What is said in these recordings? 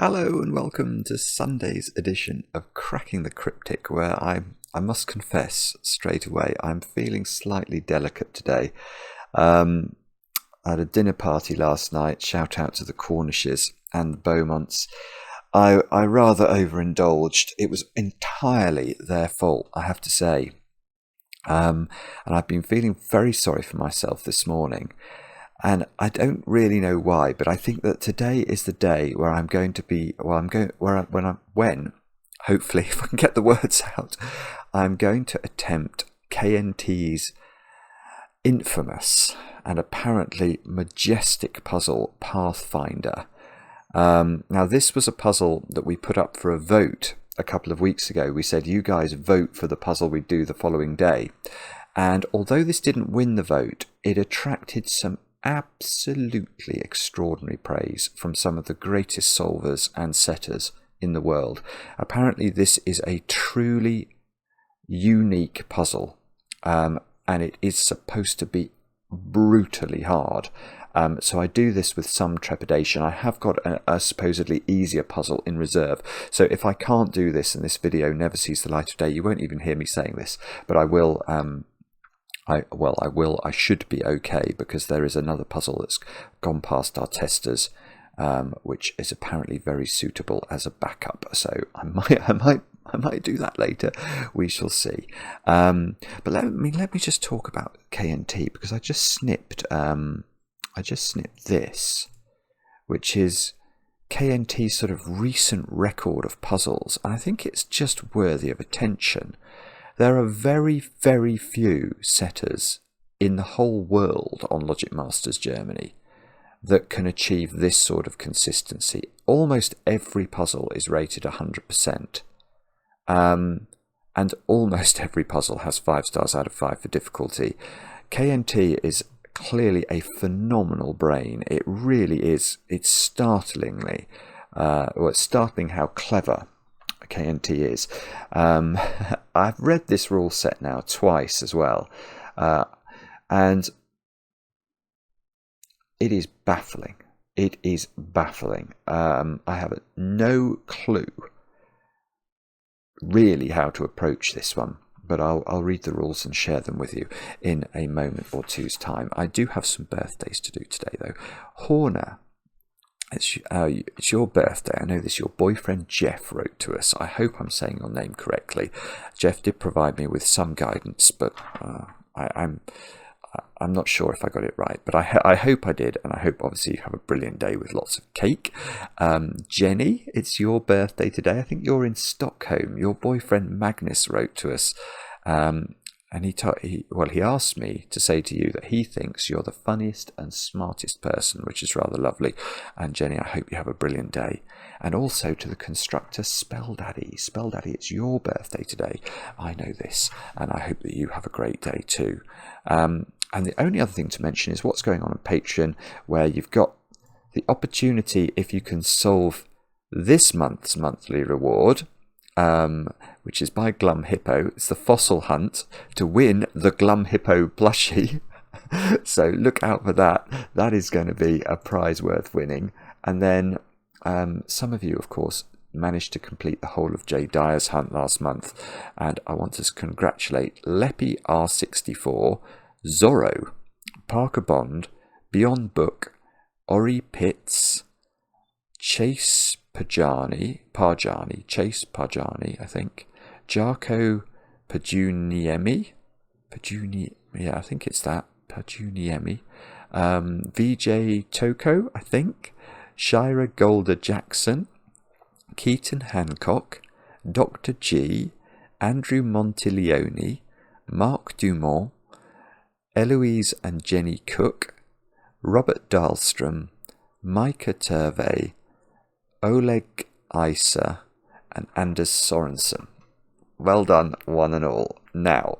Hello and welcome to Sunday's edition of Cracking the Cryptic, where I must confess straight away I'm feeling slightly delicate today. I had a dinner party last night, shout out to the Cornishes and the Beaumonts. I rather overindulged. It was entirely their fault, I have to say. And I've been feeling very sorry for myself this morning. And I don't really know why, but I think that today is the day where I'm going to be, when, hopefully, if I can get the words out, I'm going to attempt KNT's infamous and apparently majestic puzzle, Pathfinder. Now, this was a puzzle that we put up for a vote a couple of weeks ago. We said, you guys vote for the puzzle we do the following day. And although this didn't win the vote, it attracted some absolutely extraordinary praise from some of the greatest solvers and setters in the world. Apparently this is a truly unique puzzle, and it is supposed to be brutally hard. So I do this with some trepidation. I have got a supposedly easier puzzle in reserve, so if I can't do this and this video never sees the light of day, you won't even hear me saying this, but I will. I should be okay, because there is another puzzle that's gone past our testers, which is apparently very suitable as a backup. So I might do that later. We shall see. But let me just talk about KNT, because I just snipped this, which is KNT's sort of recent record of puzzles, and I think it's just worthy of attention. There are very, very few setters in the whole world on Logic Masters Germany that can achieve this sort of consistency. Almost every puzzle is rated 100%. And almost every puzzle has 5 stars out of 5 for difficulty. KNT is clearly a phenomenal brain. It really is. It's startlingly, it's startling how clever KNT is. I've read this rule set now twice as well, and it is baffling. It is baffling. I have no clue really how to approach this one, but I'll read the rules and share them with you in a moment or two's time. I do have some birthdays to do today, though. Horner, it's your birthday. I know this. Your boyfriend Jeff wrote to us. I hope I'm saying your name correctly. Jeff did provide me with some guidance, but I'm not sure if I got it right. But I hope I did, and I hope obviously you have a brilliant day with lots of cake. Jenny, it's your birthday today. I think you're in Stockholm. Your boyfriend Magnus wrote to us. And he asked me to say to you that he thinks you're the funniest and smartest person, which is rather lovely. And Jenny, I hope you have a brilliant day. And also to the constructor Spell Daddy, it's your birthday today. I know this, and I hope that you have a great day too. And the only other thing to mention is what's going on Patreon, where you've got the opportunity, if you can solve this month's monthly reward, which is by Glum Hippo. It's the fossil hunt to win the Glum Hippo plushie. So look out for that. That is going to be a prize worth winning. And then some of you, of course, managed to complete the whole of Jay Dyer's hunt last month. And I want to congratulate Leppy R64, Zorro, Parker Bond, Beyond Book, Ori Pitts, Chase Pajani, I think, Jarko Pajuniemi, I think it's that, Pajuniemi, VJ Toko, I think, Shira Golder Jackson, Keaton Hancock, Dr. G, Andrew Montiglione, Mark Dumont, Eloise and Jenny Cook, Robert Dahlstrom, Micah Turvey, Oleg Isa, and Anders Sorensen. Well done, one and all. Now,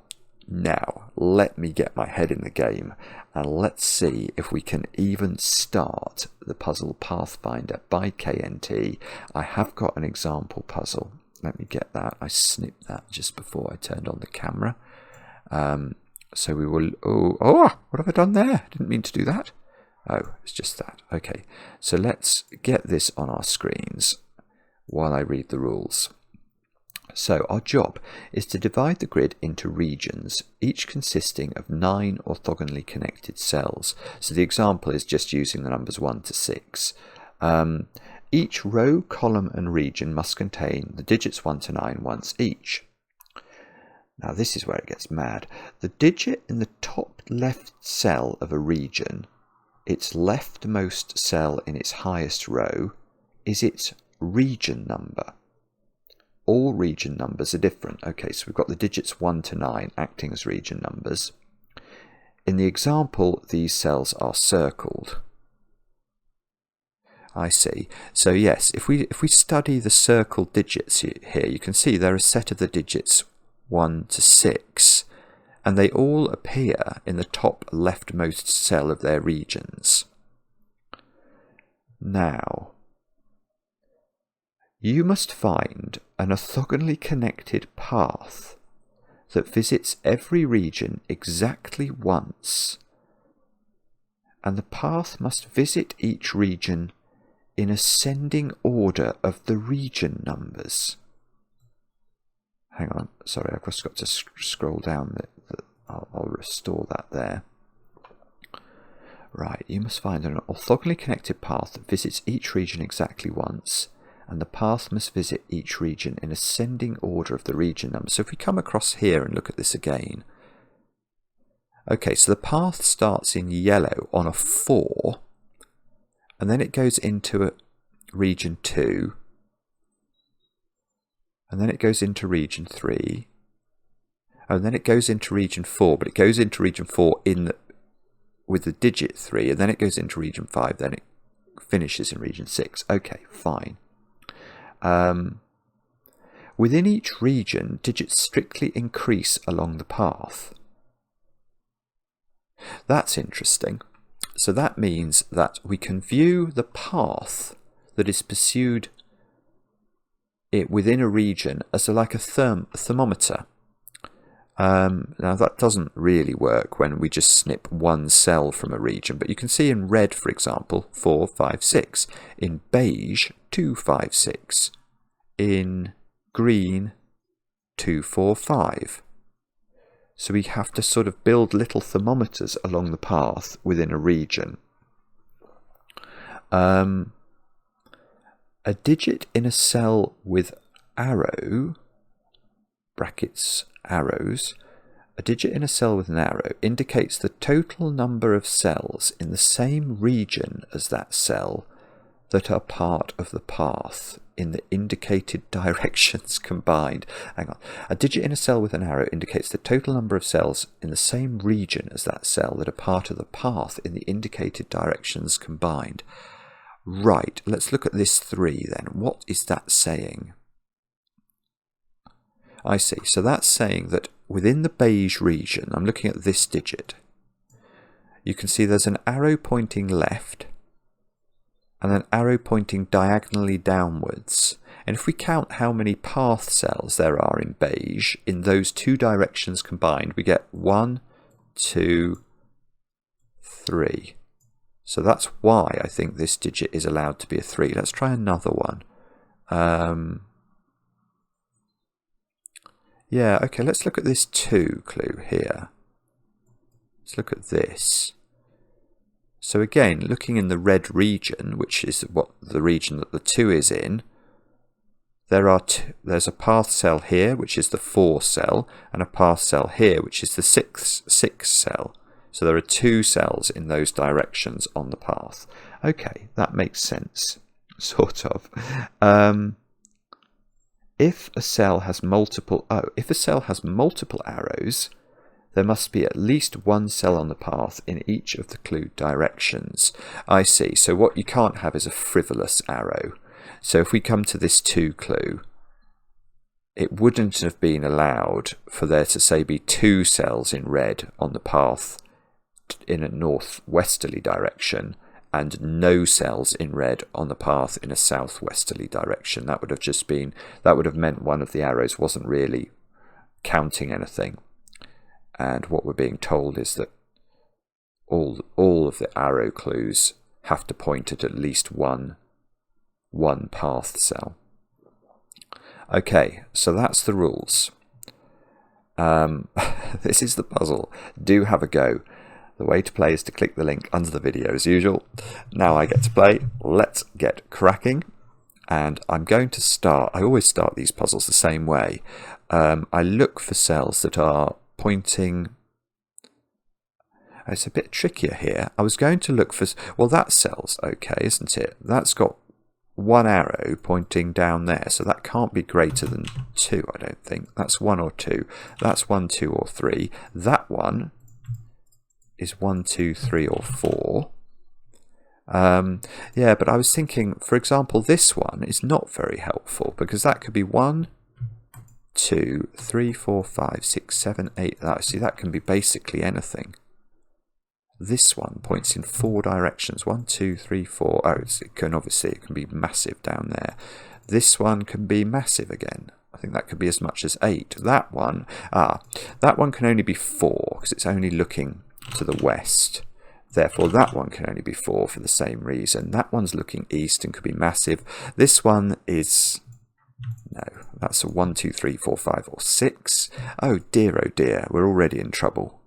let me get my head in the game, and let's see if we can even start the puzzle Pathfinder by KNT. I have got an example puzzle. Let me get that. I snipped that just before I turned on the camera. So we will... Oh, what have I done there? Didn't mean to do that. Oh, it's just that. Okay, so let's get this on our screens. while I read the rules. So our job is to divide the grid into regions, each consisting of 9 orthogonally connected cells. So the example is just using the numbers 1 to 6. Each row, column and region must contain the digits 1 to 9 once each. Now this is where it gets mad. The digit in the top left cell of a region, its leftmost cell in its highest row, is its region number. All region numbers are different. Okay, so we've got the digits 1 to 9 acting as region numbers. In the example, these cells are circled. I see. So yes, if we study the circled digits here, you can see they're a set of the digits 1 to 6, and they all appear in the top leftmost cell of their regions. Now, you must find an orthogonally connected path that visits every region exactly once, and the path must visit each region in ascending order of the region numbers. Hang on, sorry, I've just got to scroll down. I'll restore that there. Right, you must find an orthogonally connected path that visits each region exactly once, and the path must visit each region in ascending order of the region numbers. So if we come across here and look at this again. Okay, so the path starts in yellow on a 4, and then it goes into a region 2, and then it goes into region 3, and then it goes into region 4, but it goes into region 4 with the digit 3, and then it goes into region 5, then it finishes in region 6. Okay, fine. Within each region, digits strictly increase along the path. That's interesting. So that means that we can view the path that is pursued within a region as like a thermometer. Now that doesn't really work when we just snip one cell from a region, but you can see in red, for example, 4, 5, 6. In beige, 2, 5, 6. In green, 2, 4, 5. So we have to sort of build little thermometers along the path within a region. A digit in a cell with arrow, brackets, arrows, a digit in a cell with an arrow indicates the total number of cells in the same region as that cell that are part of the path in the indicated directions combined. Hang on. A digit in a cell with an arrow indicates the total number of cells in the same region as that cell that are part of the path in the indicated directions combined. Right, let's look at this 3 then. What is that saying? I see. So that's saying that within the beige region, I'm looking at this digit, you can see there's an arrow pointing left and an arrow pointing diagonally downwards. And if we count how many path cells there are in beige in those two directions combined, we get 1, 2, 3. So that's why I think this digit is allowed to be a 3. Let's try another one. Yeah, okay, let's look at this 2 clue here. Let's look at this. So again, looking in the red region, which is what the region that the 2 is in, there's a path cell here, which is the 4 cell, and a path cell here, which is the 6 cell. So there are 2 cells in those directions on the path. Okay, that makes sense, sort of. If a cell has multiple arrows, there must be at least one cell on the path in each of the clue directions. I see. So what you can't have is a frivolous arrow. So if we come to this 2 clue, it wouldn't have been allowed for there to, say, be 2 cells in red on the path in a northwesterly direction and no cells in red on the path in a southwesterly direction. That would have meant one of the arrows wasn't really counting anything. And what we're being told is that all of the arrow clues have to point at least one path cell. Okay, so that's the rules. This is the puzzle. Do have a go. The way to play is to click the link under the video as usual. Now I get to play. Let's get cracking. And I'm going to start. I always start these puzzles the same way. I look for cells that are pointing. It's a bit trickier here. I was going to look for. Well, that cell's okay, isn't it? That's got one arrow pointing down there, so that can't be greater than 2, I don't think. That's 1 or 2. That's 1, 2 or 3. That one is 1, 2, 3 or 4. Yeah, but I was thinking, for example, this one is not very helpful because that could be 1, 2, 3, 4, 5, 6, 7, 8. See, that can be basically anything. This one points in 4 directions. 1, 2, 3, 4. Oh, it can be massive down there. This one can be massive again. I think that could be as much as 8. That one can only be 4 because it's only looking to the west. Therefore, that one can only be 4 for the same reason. That one's looking east and could be massive. This one is... No, that's a 1, 2, 3, 4, 5 or 6. Oh dear, we're already in trouble.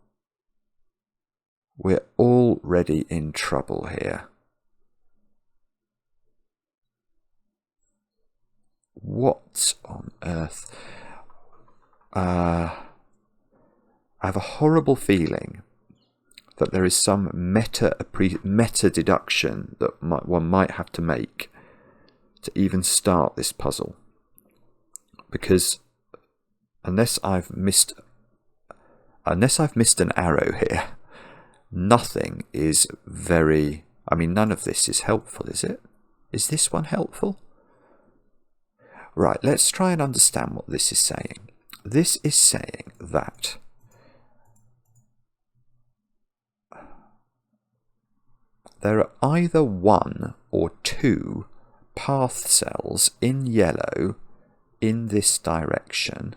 We're already in trouble here. What on earth? I have a horrible feeling that there is some meta deduction that one might have to make to even start this puzzle. Because unless I've missed an arrow here, nothing is very... I mean, none of this is helpful, is it? Is this one helpful? Right, let's try and understand what this is saying. This is saying that there are either 1 or 2 path cells in yellow in this direction.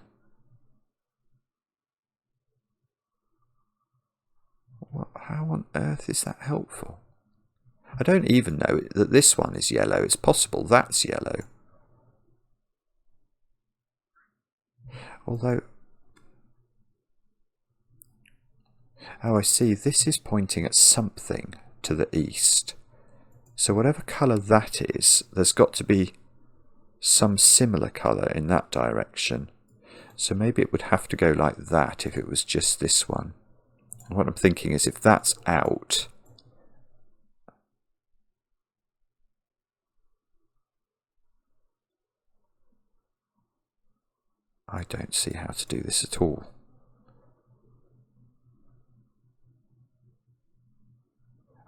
How on earth is that helpful? I don't even know that this one is yellow. It's possible that's yellow. Although... Oh, I see. This is pointing at something to the east. So whatever colour that is, there's got to be some similar colour in that direction. So maybe it would have to go like that if it was just this one. What I'm thinking is if that's out, I don't see how to do this at all.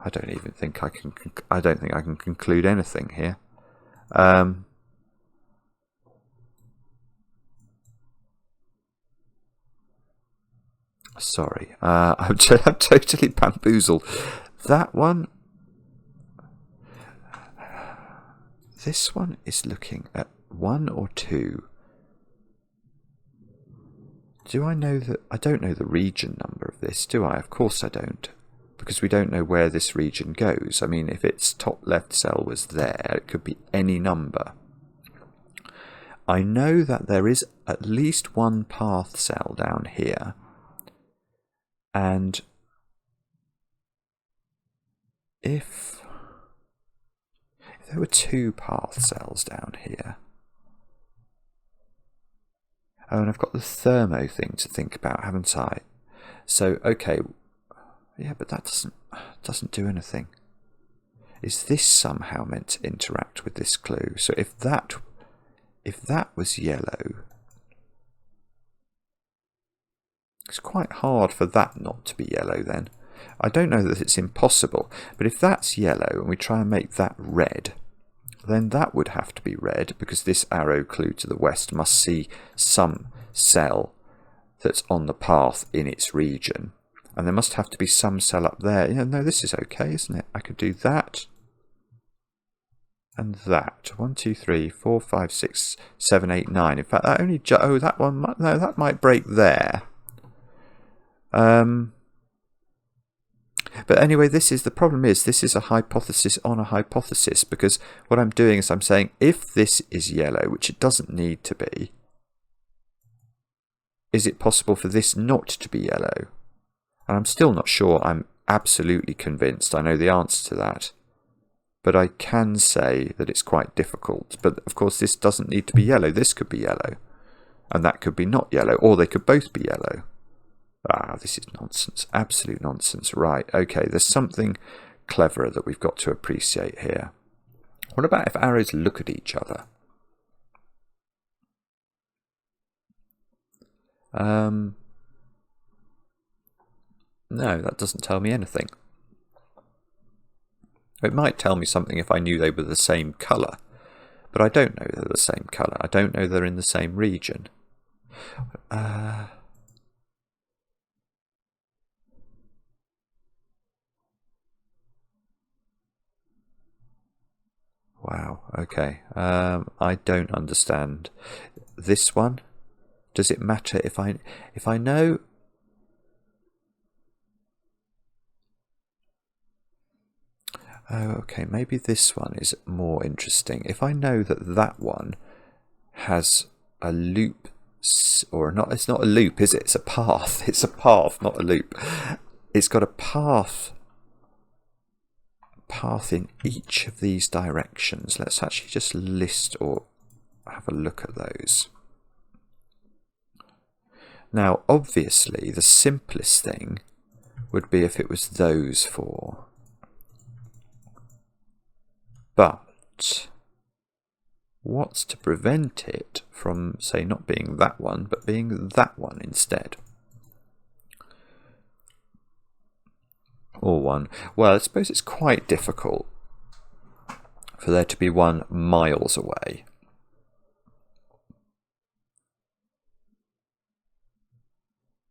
I don't think I can conclude anything here. Sorry, I'm totally bamboozled. That one... This one is looking at 1 or 2. Do I know that... I don't know the region number of this, do I? Of course I don't. Because we don't know where this region goes. I mean, if its top left cell was there, it could be any number. I know that there is at least 1 path cell down here. And if there were 2 path cells down here... Oh, and I've got the thermo thing to think about, haven't I? So, okay, yeah, but that doesn't do anything. Is this somehow meant to interact with this clue? So if that was yellow, it's quite hard for that not to be yellow then. I don't know that it's impossible, but if that's yellow and we try and make that red, then that would have to be red because this arrow clue to the west must see some cell that's on the path in its region. And there must have to be some cell up there. Yeah, no, this is okay, isn't it? I could do that and that. 1, 2, 3, 4, 5, 6, 7, 8, 9. In fact, that only... Oh, that one... No, that might break there. But anyway, this is the problem is this is a hypothesis on a hypothesis, because what I'm doing is I'm saying if this is yellow, which it doesn't need to be, is it possible for this not to be yellow? And I'm still not sure I'm absolutely convinced I know the answer to that. But I can say that it's quite difficult. But of course this doesn't need to be yellow. This could be yellow. And that could be not yellow. Or they could both be yellow. Ah, this is nonsense. Absolute nonsense. Right, okay, there's something cleverer that we've got to appreciate here. What about if arrows look at each other? No, that doesn't tell me anything. It might tell me something if I knew they were the same colour, but I don't know they're the same colour. I don't know they're in the same region. Wow, okay. I don't understand. This one? Does it matter if I know? Oh, okay, maybe this one is more interesting. If I know that that one has a loop, or not, it's not a loop, is it? It's a path. It's a path, not a loop. It's got a path in each of these directions. Let's actually just list or have a look at those. Now, obviously, the simplest thing would be if it was those four. But what's to prevent it from, say, not being that one, but being that one instead? Or one. Well, I suppose it's quite difficult for there to be one miles away.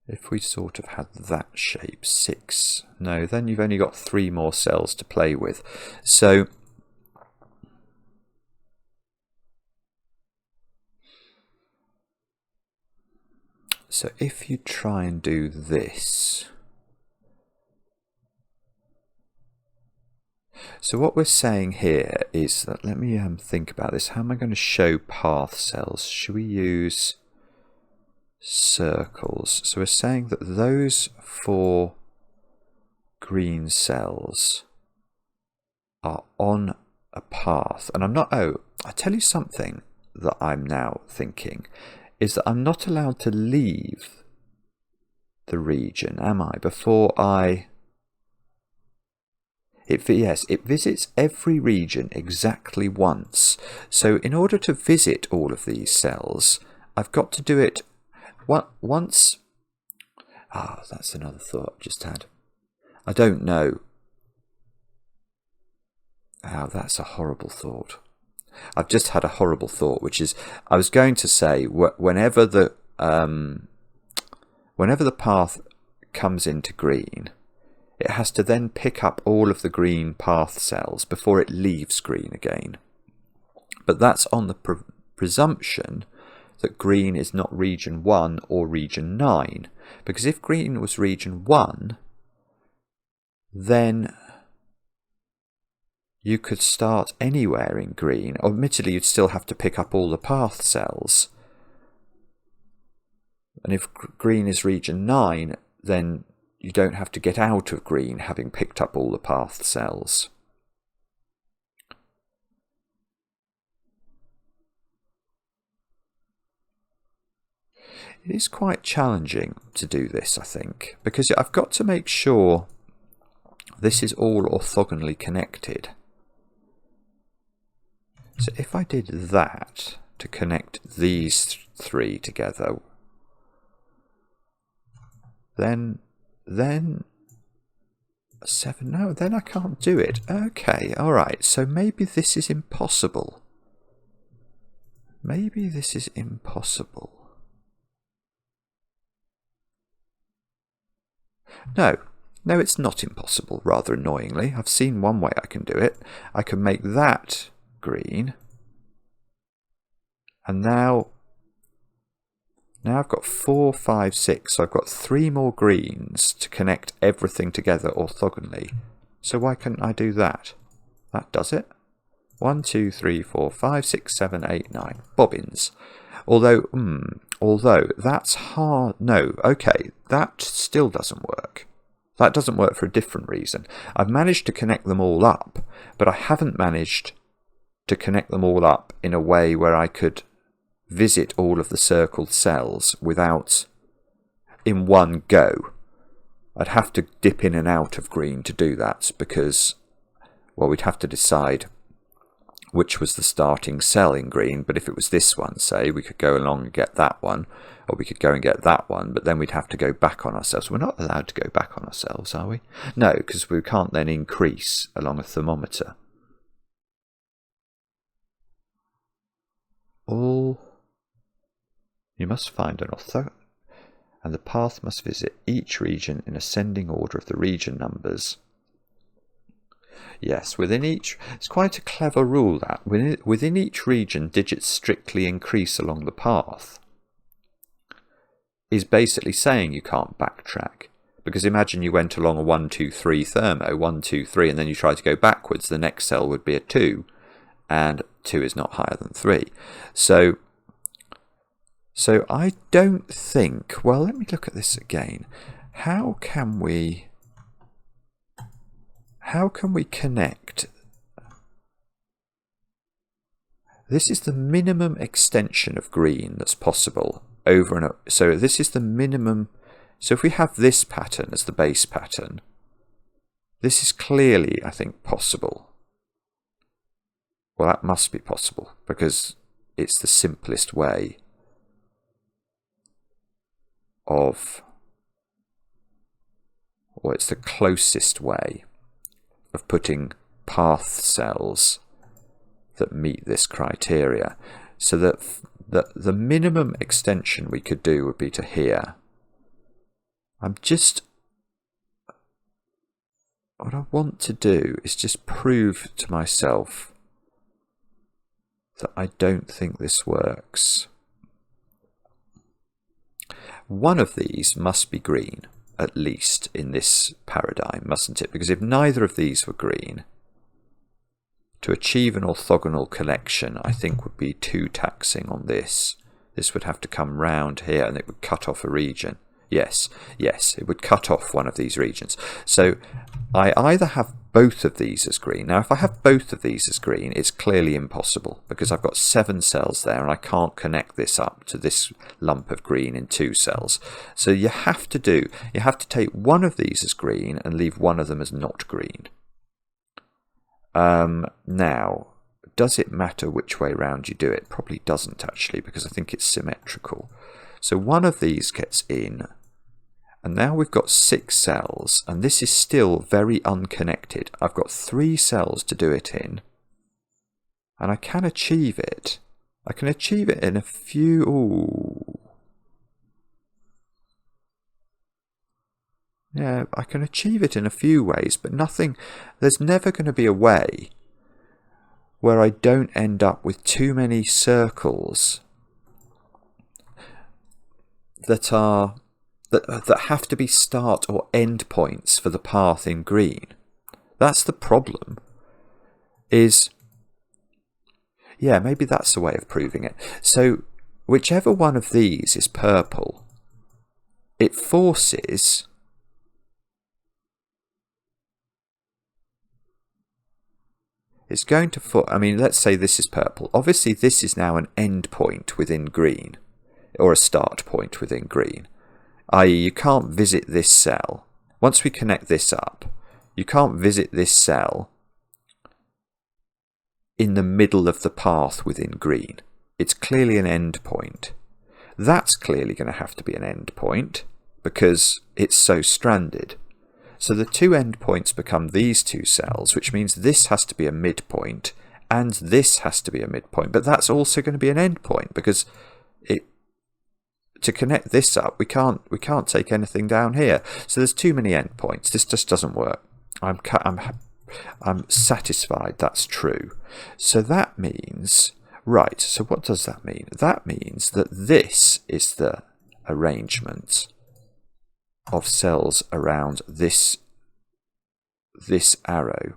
If we sort of had that shape, 6. No, then you've only got 3 more cells to play with. So if you try and do this, so what we're saying here is that, let me think about this. How am I going to show path cells? Should we use circles? So we're saying that those 4 green cells are on a path, and I'm not, oh, I tell you something that I'm now thinking is that I'm not allowed to leave the region, am I? Before I... Yes, it visits every region exactly once. So in order to visit all of these cells, I've got to do it once... Ah, that's another thought I've just had. I don't know. Oh, that's a horrible thought. I've just had a horrible thought, which is I was going to say whenever the path comes into green, it has to then pick up all of the green path cells before it leaves green again. But that's on the presumption that green is not region 1 or region 9. Because if green was region 1, then you could start anywhere in green. Admittedly, you'd still have to pick up all the path cells. And if green is region 9, then you don't have to get out of green having picked up all the path cells. It is quite challenging to do this, I think, because I've got to make sure this is all orthogonally connected. So if I did that to connect these 3 together, then 7, no, then I can't do it. Okay, alright, so maybe this is impossible. Maybe this is impossible. No, it's not impossible, rather annoyingly. I've seen one way I can do it. I can make that green, and now Now I've got 4, 5, 6, so I've got 3 more greens to connect everything together orthogonally. So why couldn't I do that? That does it. 1, 2, 3, 4, 5, 6, 7, 8, 9. Bobbins. Although that's hard. No, okay, that still doesn't work. That doesn't work for a different reason. I've managed to connect them all up, but I haven't managed to connect them all up in a way where I could visit all of the circled cells without in one go. I'd have to dip in and out of green to do that because, well, we'd have to decide which was the starting cell in green, but if it was this one, say, we could go along and get that one, or we could go and get that one, but then we'd have to go back on ourselves. We're not allowed to go back on ourselves, are we? No, because we can't then increase along a thermometer. You must find an ortho, and the path must visit each region in ascending order of the region numbers. Yes, within each, it's quite a clever rule that within each region, digits strictly increase along the path. Is basically saying you can't backtrack. Because imagine you went along a 1, 2, 3 thermo, 1, 2, 3, and then you try to go backwards, the next cell would be a 2, and 2 is not higher than 3. So I don't think, well, let me look at this again. How can we connect? This is the minimum extension of green that's possible over and over. So this is the minimum. So if we have this pattern as the base pattern, this is clearly, I think, possible. Well, that must be possible because it's the simplest way of, or it's the closest way of putting path cells that meet this criteria. So that the minimum extension we could do would be to here. What I want to do is just prove to myself that I don't think this works. One of these must be green, at least in this paradigm, mustn't it? Because if neither of these were green, to achieve an orthogonal connection, I think would be too taxing on this. This would have to come round here and it would cut off a region. Yes, it would cut off one of these regions. So I either have both of these as green. Now, if I have both of these as green, it's clearly impossible because I've got 7 cells there and I can't connect this up to this lump of green in 2 cells. So you have to take one of these as green and leave one of them as not green. Now, does it matter which way round you do it? Probably doesn't actually, because I think it's symmetrical. So one of these gets in, and now we've got 6 cells, and this is still very unconnected. I've got 3 cells to do it in, and I can achieve it. I can achieve it in a few... Ooh. Yeah, I can achieve it in a few ways, but nothing... There's never going to be a way where I don't end up with too many circles that have to be start or end points for the path in green. That's the problem. Yeah, maybe that's the way of proving it. So whichever one of these is purple, it forces... It's going to... I mean, let's say this is purple. Obviously, this is now an end point within green, or a start point within green. I.e., you can't visit this cell. Once we connect this up, you can't visit this cell in the middle of the path within green. It's clearly an end point. That's clearly going to have to be an end point because it's so stranded. So the 2 endpoints become these 2 cells, which means this has to be a midpoint and this has to be a midpoint. But that's also going to be an endpoint because to connect this up, we can't take anything down here. So there's too many endpoints. This just doesn't work. I'm satisfied that's true. So that means, right, so what does that mean? That means that this is the arrangement of cells around this arrow.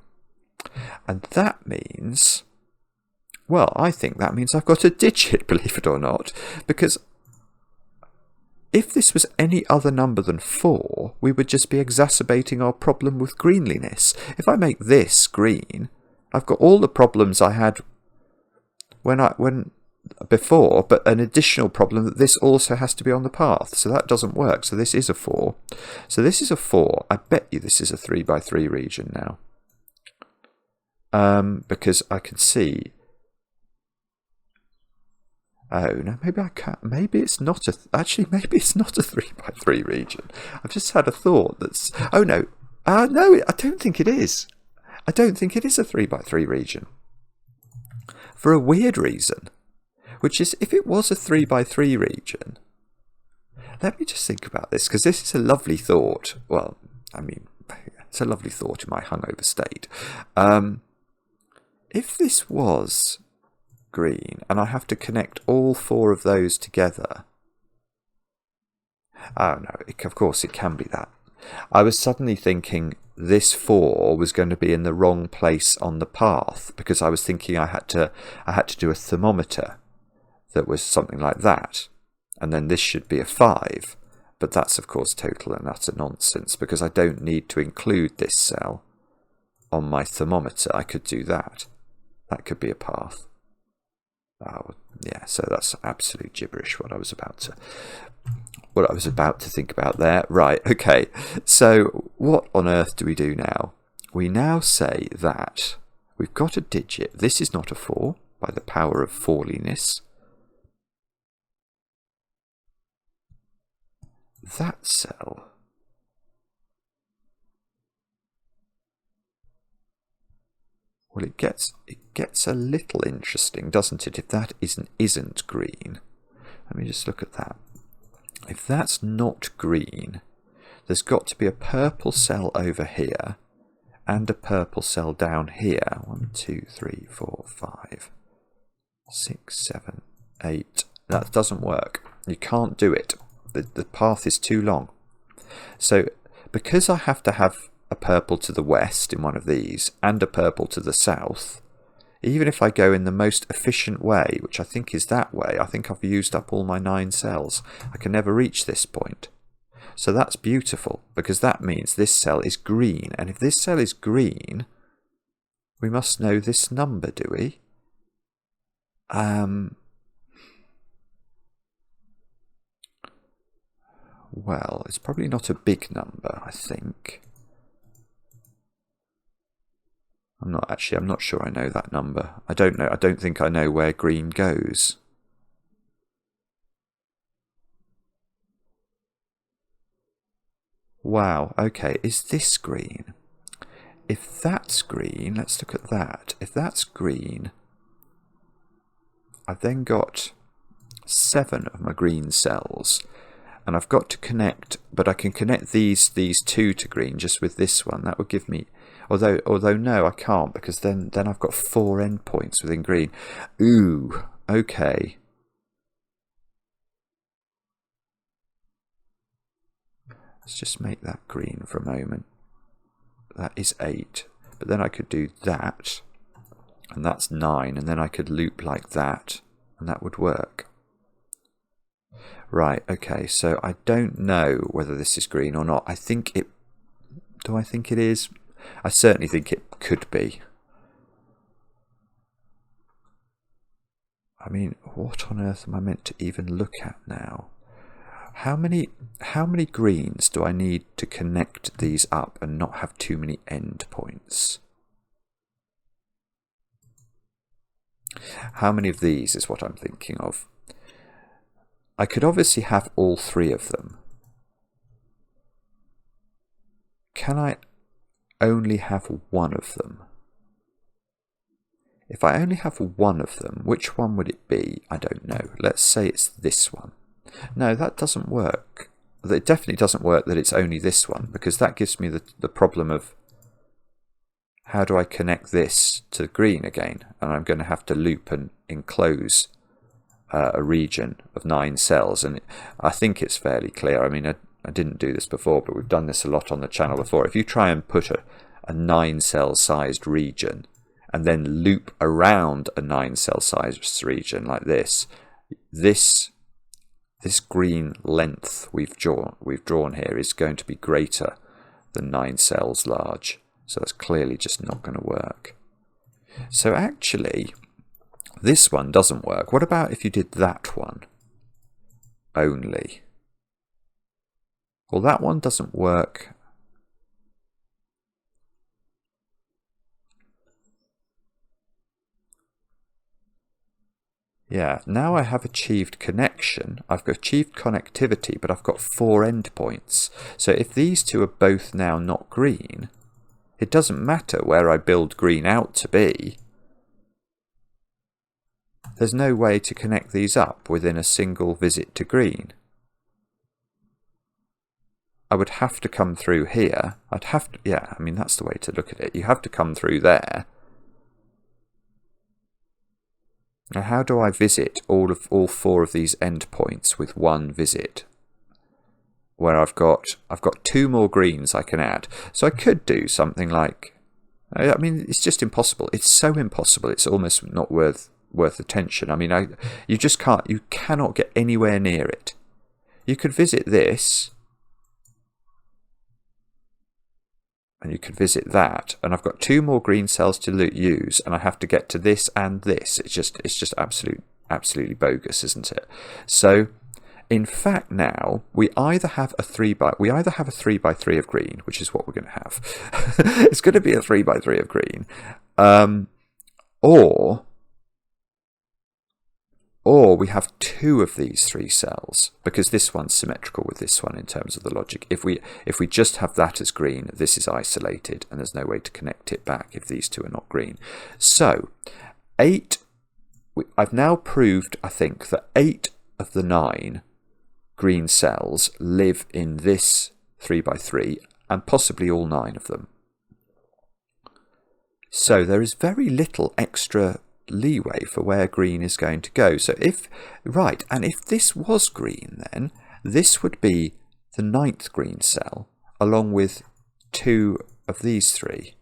And that means, well, I think that means I've got a digit, believe it or not, because if this was any other number than 4, we would just be exacerbating our problem with greenliness. If I make this green, I've got all the problems I had when before, but an additional problem that this also has to be on the path, so that doesn't work. So this is a 4. So this is a 4. I bet you this is a 3 by 3 region now, because I can see. Oh no, maybe I can't. Maybe it's not a. Actually, maybe it's not a 3 by 3 region. I've just had a thought that's. Oh no, no, I don't think it is. I don't think it is a 3 by 3 region. For a weird reason, which is if it was a 3 by 3 region. Let me just think about this, because this is a lovely thought. Well, I mean, it's a lovely thought in my hungover state. If this was green and I have to connect all 4 of those together. Oh no, of course it can be that. I was suddenly thinking this 4 was going to be in the wrong place on the path, because I was thinking I had to do a thermometer that was something like that, and then this should be a 5, but that's of course total and utter nonsense, because I don't need to include this cell on my thermometer. I could do that. That could be a path. Oh yeah, so that's absolute gibberish what I was about to think about there. Right, okay. So what on earth do we do now? We now say that we've got a digit. This is not a 4 by the power of 4liness. That cell well, it gets a little interesting, doesn't it, if that isn't green. Let me just look at that. If that's not green, there's got to be a purple cell over here and a purple cell down here. 1, 2, 3, 4, 5, 6, 7, 8. That doesn't work. You can't do it. The path is too long. So because I have to have a purple to the west in one of these and a purple to the south, even if I go in the most efficient way, which I think is that way, I think I've used up all my 9 cells. I can never reach this point. So that's beautiful, because that means this cell is green, and if this cell is green, we must know this number, do we? Well, it's probably not a big number, I think. I'm not sure I know that number. I don't think I know where green goes. Wow, okay, is this green? If that's green, let's look at that. If that's green, I've then got 7 of my green cells. And I've got to connect, but I can connect these 2 to green just with this one. That would give me, although no, I can't, because then I've got 4 endpoints within green. Ooh, okay. Let's just make that green for a moment. That is 8, but then I could do that, and that's 9, and then I could loop like that, and that would work. Right, okay, so I don't know whether this is green or not. I think it... Do I think it is? I certainly think it could be. I mean, what on earth am I meant to even look at now? How many greens do I need to connect these up and not have too many endpoints? How many of these is what I'm thinking of. I could obviously have all 3 of them. Can I only have one of them? If I only have one of them, which one would it be? I don't know. Let's say it's this one. No, that doesn't work. It definitely doesn't work that it's only this one, because that gives me the problem of how do I connect this to green again? And I'm going to have to loop and enclose a region of 9 cells, and I think it's fairly clear. I mean, I didn't do this before, but we've done this a lot on the channel before. If you try and put a 9-cell sized region and then loop around a 9-cell sized region like this green length we've drawn here is going to be greater than 9 cells large. So that's clearly just not going to work. So actually, this one doesn't work. What about if you did that one only? Well, that one doesn't work. Yeah, now I have achieved connection. I've achieved connectivity, but I've got 4 endpoints. So if these two are both now not green, it doesn't matter where I build green out to be. There's no way to connect these up within a single visit to green. I would have to come through here. I'd have to, yeah, I mean, that's the way to look at it. You have to come through there. Now, how do I visit all 4 of these endpoints with one visit? Where I've got 2 more greens I can add. So I could do something like, I mean, it's just impossible. It's so impossible. It's almost not worth attention. I mean, you just can't. You cannot get anywhere near it. You could visit this, and you could visit that, and I've got 2 more green cells to use, and I have to get to this and this. It's just absolutely bogus, isn't it? So, in fact, now we either have a 3 by 3 of green, which is what we're going to have. It's going to be a 3 by 3 of green, or we have 2 of these 3 cells, because this one's symmetrical with this one in terms of the logic. If we just have that as green, this is isolated, and there's no way to connect it back if these 2 are not green. So, I've now proved, I think, that 8 of the 9 green cells live in this 3 by 3, and possibly all 9 of them. So there is very little extra leeway for where green is going to go. So if this was green, then this would be the 9th green cell along with 2 of these 3.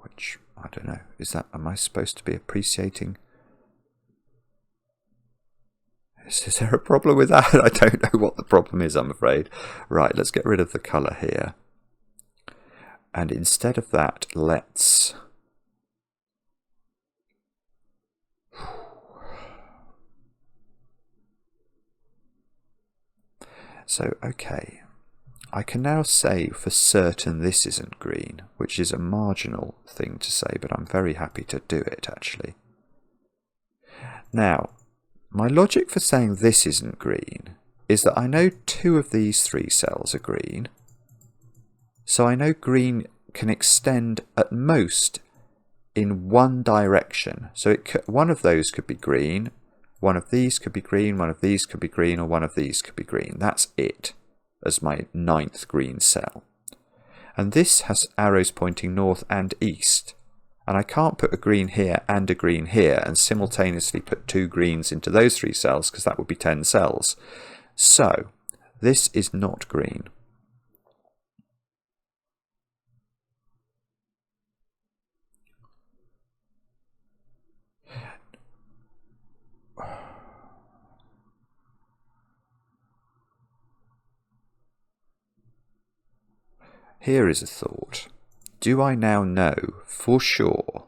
Which, I don't know, am I supposed to be appreciating? Is there a problem with that? I don't know what the problem is, I'm afraid. Right, let's get rid of the colour here. And instead of that, let's... So, okay. I can now say for certain this isn't green, which is a marginal thing to say, but I'm very happy to do it, actually. Now, my logic for saying this isn't green is that I know 2 of these 3 cells are green, so I know green can extend at most in one direction. So one of those could be green, one of these could be green, one of these could be green, or one of these could be green. That's it as my 9th green cell. And this has arrows pointing north and east. And I can't put a green here and a green here and simultaneously put 2 greens into those 3 cells, because that would be 10 cells. So, this is not green. Here is a thought. Do I now know for sure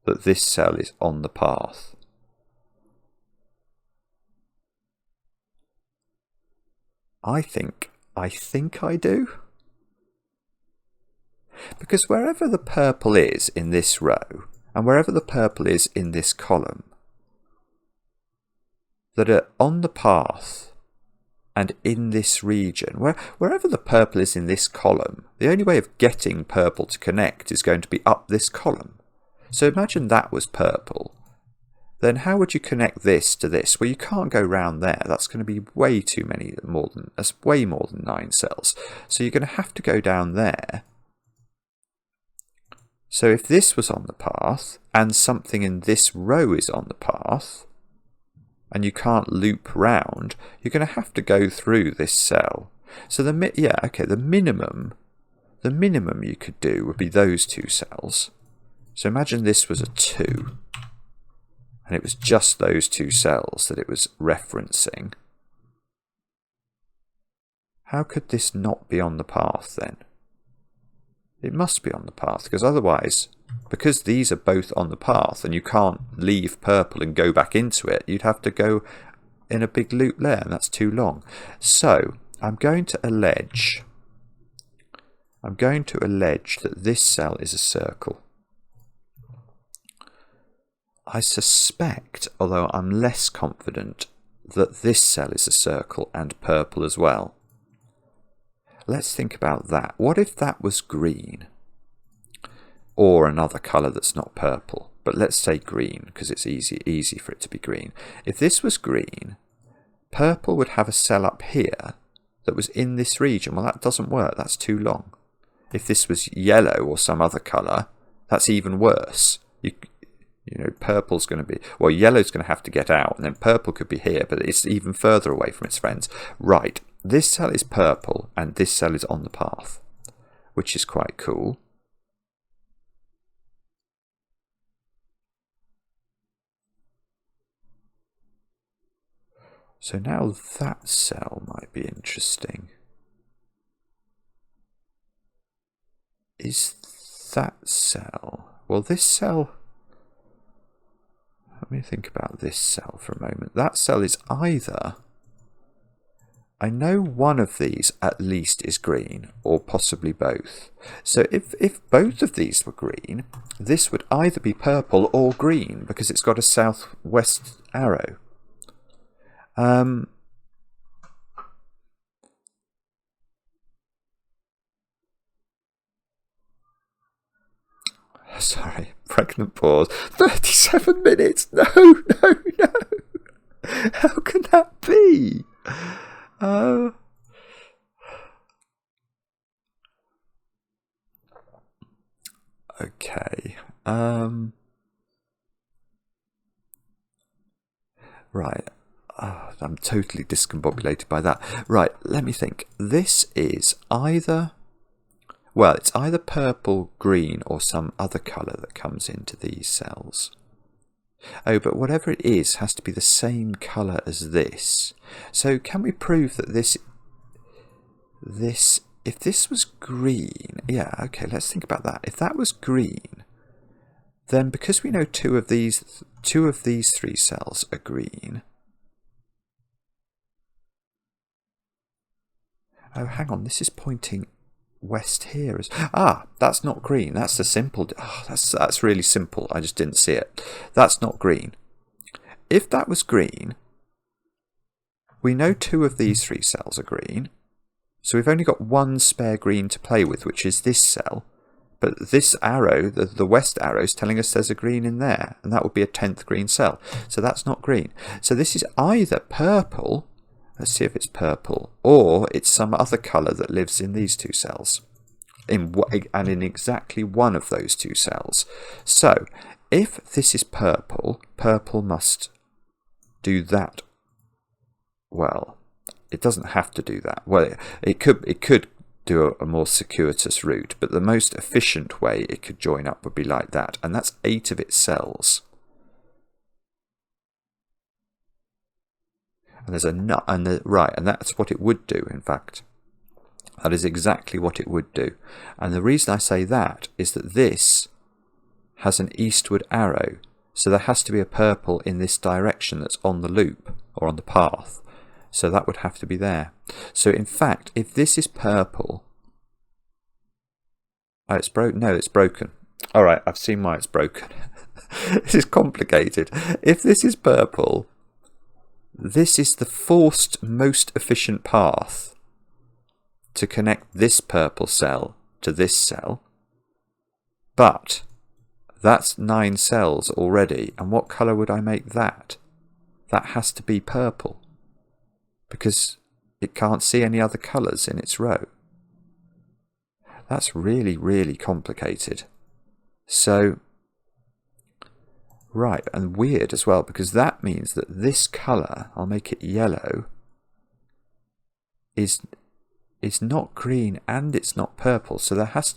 that this cell is on the path? I think I do. Because wherever the purple is in this row, and wherever the purple is in this column, that are on the path and in this region, wherever the purple is in this column, the only way of getting purple to connect is going to be up this column. So imagine that was purple. then how would you connect this to this? Well, you can't go round there. That's going to be way too many, that's way more than 9 cells. So you're going to have to go down there. So if this was on the path, and something in this row is on the path, and you can't loop round, you're going to have to go through this cell. So the minimum you could do would be those 2 cells. So imagine this was a 2. And it was just those 2 cells that it was referencing. How could this not be on the path then? It must be on the path, because otherwise, because these are both on the path and you can't leave purple and go back into it, you'd have to go in a big loop there, and that's too long. So I'm going to allege that this cell is a circle. I suspect, although I'm less confident, that this cell is a circle and purple as well. Let's think about that. What if that was green? Or another colour that's not purple. But let's say green, because it's easy for it to be green. If this was green, purple would have a cell up here that was in this region. Well, that doesn't work. That's too long. If this was yellow or some other colour, that's even worse. You know, purple's going to be... Well, yellow's going to have to get out, and then purple could be here, but it's even further away from its friends. Right, this cell is purple, and this cell is on the path, which is quite cool. So now that cell might be interesting. Is that cell... Well, this cell... Let me think about this cell for a moment. That cell is either... I know one of these at least is green, or possibly both. So if both of these were green, this would either be purple or green, because it's got a southwest arrow. Sorry, pregnant pause. 37 minutes! No! How can that be? Okay. Right. I'm totally discombobulated by that. Right, let me think. This is either... Well, it's either purple, green, or some other colour that comes into these cells. Oh, but whatever it is has to be the same colour as this. So can we prove that this... If this was green... Yeah, okay, let's think about that. If that was green, then because we know two of these 3 cells are green... Oh, hang on, this is pointing... west here is that's not green. That's the simple. That's really simple. I just didn't see it. That's not green. If that was green, we know 2 of these 3 cells are green, so we've only got 1 spare green to play with, which is this cell. But this arrow, the west arrow, is telling us there's a green in there, and that would be a 10th green cell. So that's not green. So this is either purple. Let's see if it's purple, or it's some other colour that lives in these 2 cells, and in exactly one of those 2 cells. So, if this is purple, purple must do that. Well, it doesn't have to do that. Well, it could do a more circuitous route, but the most efficient way it could join up would be like that, and that's 8 of its cells. And there's a nut, and that's what it would do, in fact. That is exactly what it would do. And the reason I say that is that this has an eastward arrow, so there has to be a purple in this direction that's on the loop, or on the path. So that would have to be there. So in fact, if this is purple... Oh, it's broken. No, it's broken. Alright, I've seen why it's broken. This is complicated. If this is purple... This is the forced most efficient path to connect this purple cell to this cell, but That's 9 cells already. And what colour would I make that? That has to be purple, because it can't see any other colours in its row. That's really, really complicated. So, right, and weird as well, because that means that this colour, I'll make it yellow, is not green and it's not purple. So there has...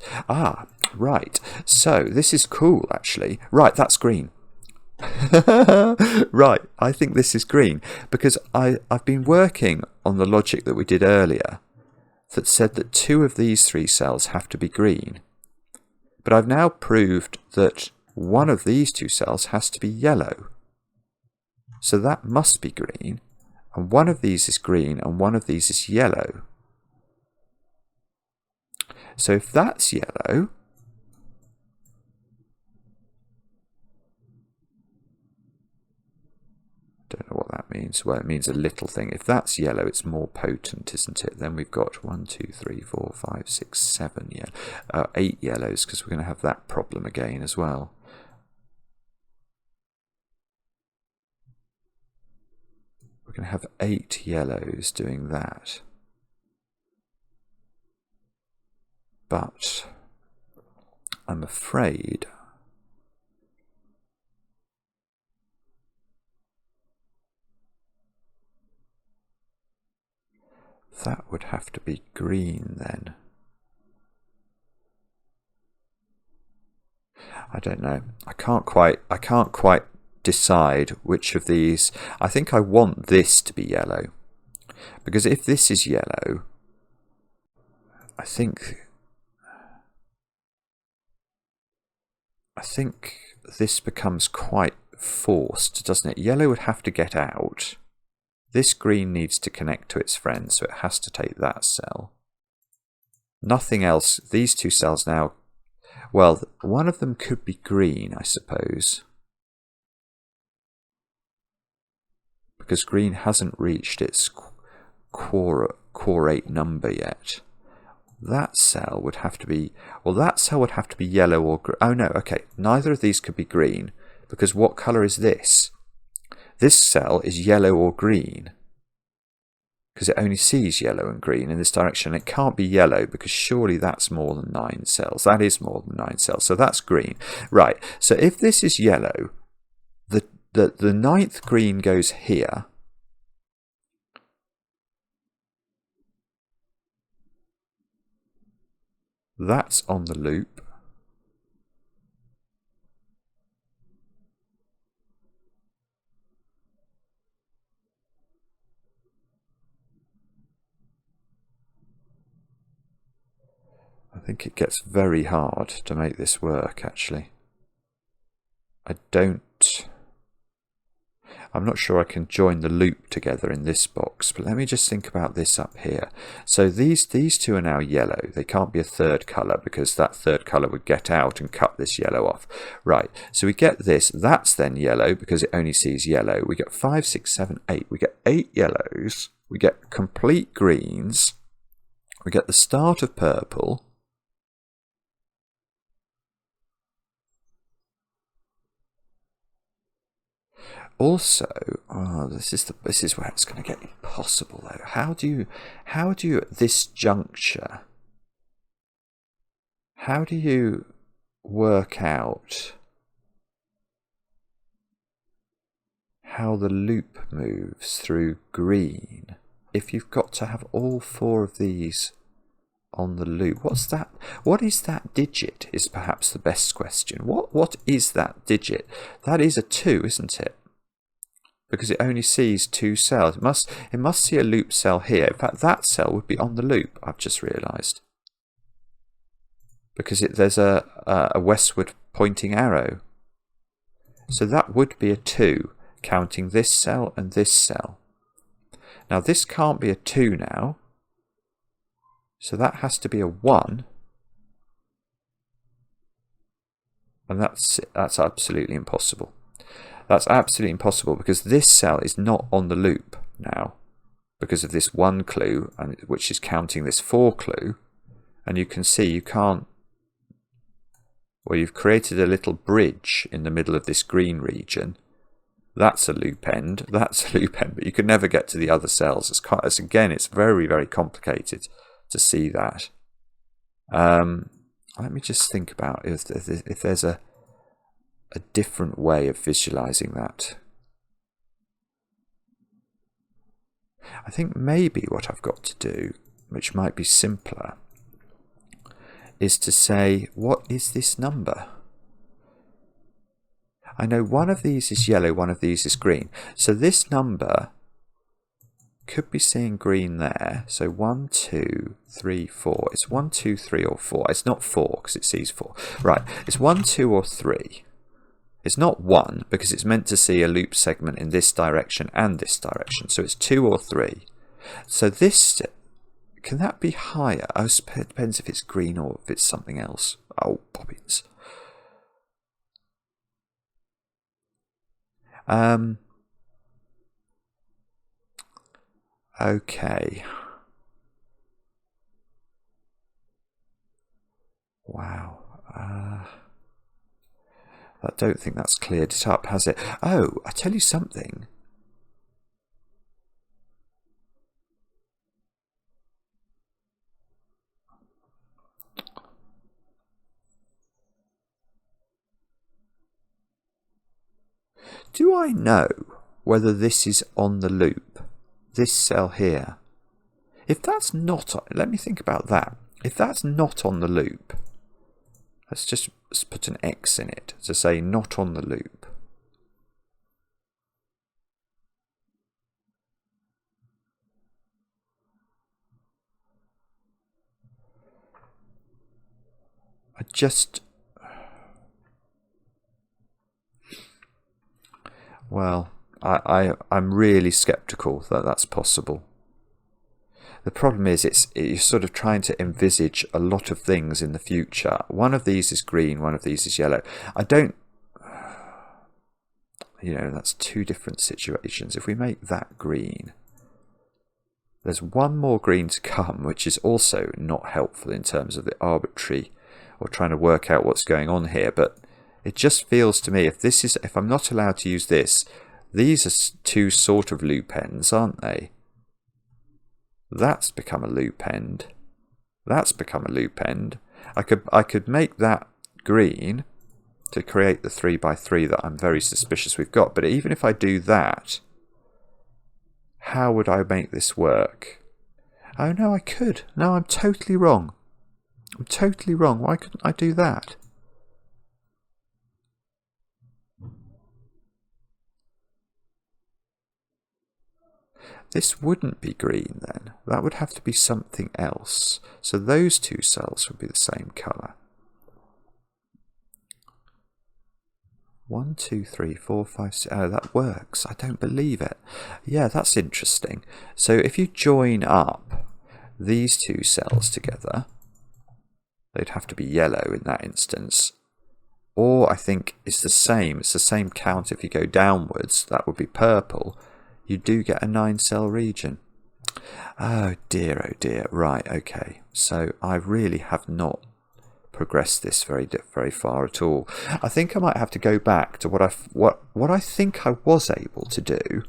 right. So this is cool, actually. Right, that's green. Right, I think this is green, because I've been working on the logic that we did earlier that said that 2 of these 3 cells have to be green. But I've now proved that 1 of these 2 cells has to be yellow. So that must be green, and 1 of these is green and 1 of these is yellow. So if that's yellow, don't know what that means. Well, it means a little thing. If that's yellow, it's more potent, isn't it? Then we've got 1, 2, 3, 4, 5, 6, 7 8 yellows, because we're going to have that problem again as well. We're going to have 8 yellows doing that. But I'm afraid that would have to be green then. I don't know. I can't quite decide which of these. I think I want this to be yellow, because if this is yellow, I think this becomes quite forced, doesn't it? Yellow would have to get out. This green needs to connect to its friend, so it has to take that cell. Nothing else. These 2 cells now, well, one of them could be green, I suppose, because green hasn't reached its quorate number yet. That cell would have to be, well, that cell would have to be yellow or green. Oh no, okay, neither of these could be green, because what colour is this? This cell is yellow or green, because it only sees yellow and green in this direction. It can't be yellow, because surely that's more than 9 cells. That is more than 9 cells, so that's green. Right, so if this is yellow, the 9th green goes here. That's on the loop. I think it gets very hard to make this work, actually. I'm not sure I can join the loop together in this box, but let me just think about this up here. So these 2 are now yellow. They can't be a 3rd colour, because that 3rd colour would get out and cut this yellow off. Right, so we get this. That's then yellow, because it only sees yellow. We get 5, 6, 7, 8. We get 8 yellows. We get complete greens. We get the start of purple. Also, this is where it's going to get impossible though. How do you at this juncture, how do you work out how the loop moves through green if you've got to have all 4 of these on the loop? What's that? What is that digit is perhaps the best question. What is that digit? That is a 2, isn't it? Because it only sees 2 cells. It must see a loop cell here. In fact, that cell would be on the loop, I've just realised. Because there's a westward pointing arrow. So that would be a 2, counting this cell and this cell. Now this can't be a 2 now. So that has to be a 1. And that's absolutely impossible. That's absolutely impossible, because this cell is not on the loop now because of this 1 clue, which is counting this 4 clue. And you can see you can't where you've created a little bridge in the middle of this green region. That's a loop end. That's a loop end, but you could never get to the other cells. Again, it's very, very complicated to see that. Let me just think about if there's a different way of visualizing that. I think maybe what I've got to do, which might be simpler, is to say, what is this number? I know one of these is yellow, one of these is green. So this number could be seeing green there. So 1, 2, 3, 4. It's 1, 2, 3 or 4. It's not 4 because it sees 4. Right, it's 1, 2 or 3. It's not 1 because it's meant to see a loop segment in this direction and this direction. So it's 2 or 3. So this, can that be higher? Oh, it depends if it's green or if it's something else. Oh, bobbins. Okay. Wow. I don't think that's cleared it up, has it? Oh, I tell you something. Do I know whether this is on the loop? This cell here. If that's not, let me think about that. If that's not on the loop, let's put an X in it to say not on the loop. Well, I'm really skeptical that that's possible. The problem is you're sort of trying to envisage a lot of things in the future. One of these is green, one of these is yellow. That's two different situations. If we make that green, there's one more green to come, which is also not helpful in terms of the arbitrary or trying to work out what's going on here. But it just feels to me, if I'm not allowed to use this, these are two sort of loop ends, aren't they? That's become a loop end. That's become a loop end. I could make that green to create the 3x3 that I'm very suspicious we've got. But even if I do that, how would I make this work? Oh no, I could. No, I'm totally wrong. I'm totally wrong. Why couldn't I do that? This wouldn't be green then. That would have to be something else. So those two cells would be the same colour. 1, 2, 3, 4, 5, 6. Oh, that works. I don't believe it. Yeah, that's interesting. So if you join up these two cells together, they'd have to be yellow in that instance. Or I think it's the same. It's the same count if you go downwards. That would be purple. You do get a 9-cell region. Oh dear, oh dear. Right, okay. So I really have not progressed this very far at all. I think I might have to go back to what I think I was able to do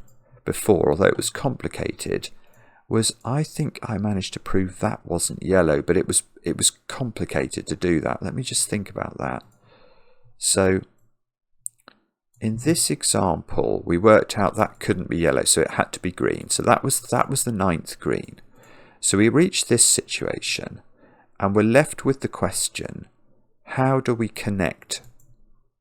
before, although it was complicated. I think I managed to prove that wasn't yellow, but it was complicated to do that. Let me just think about that. So in this example, we worked out that couldn't be yellow, so it had to be green. So that was the 9th green. So we reached this situation, and we're left with the question, how do we connect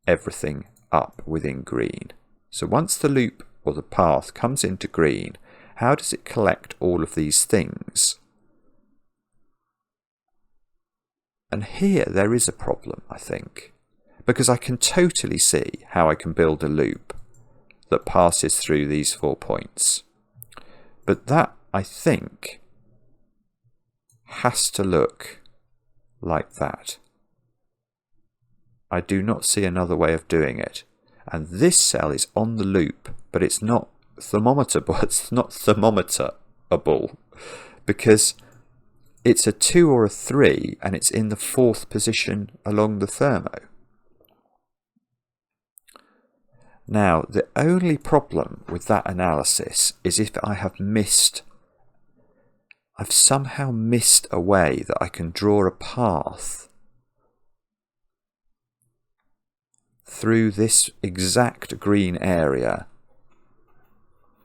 everything up within green? So once the loop or the path comes into green, how does it collect all of these things? And here there is a problem, I think. Because I can totally see how I can build a loop that passes through these 4 points. But that, I think, has to look like that. I do not see another way of doing it. And this cell is on the loop, but it's not thermometerable. It's not thermometerable because it's a 2 or a 3 and it's in the 4th position along the thermo. Now, the only problem with that analysis is if I've somehow missed a way that I can draw a path through this exact green area.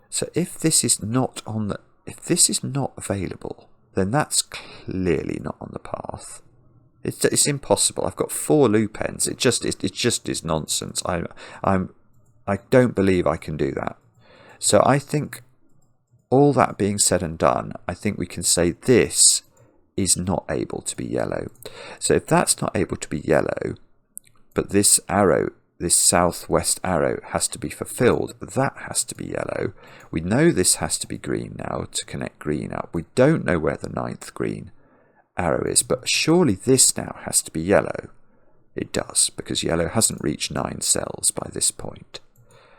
So if this is not available, then that's clearly not on the path. It's impossible. I've got 4 loop ends. It just is nonsense. I don't believe I can do that. So I think, all that being said and done, I think we can say this is not able to be yellow. So if that's not able to be yellow, but this arrow, this southwest arrow, has to be fulfilled, that has to be yellow. We know this has to be green now to connect green up. We don't know where the 9th green arrow is, but surely this now has to be yellow. It does, because yellow hasn't reached 9 cells by this point.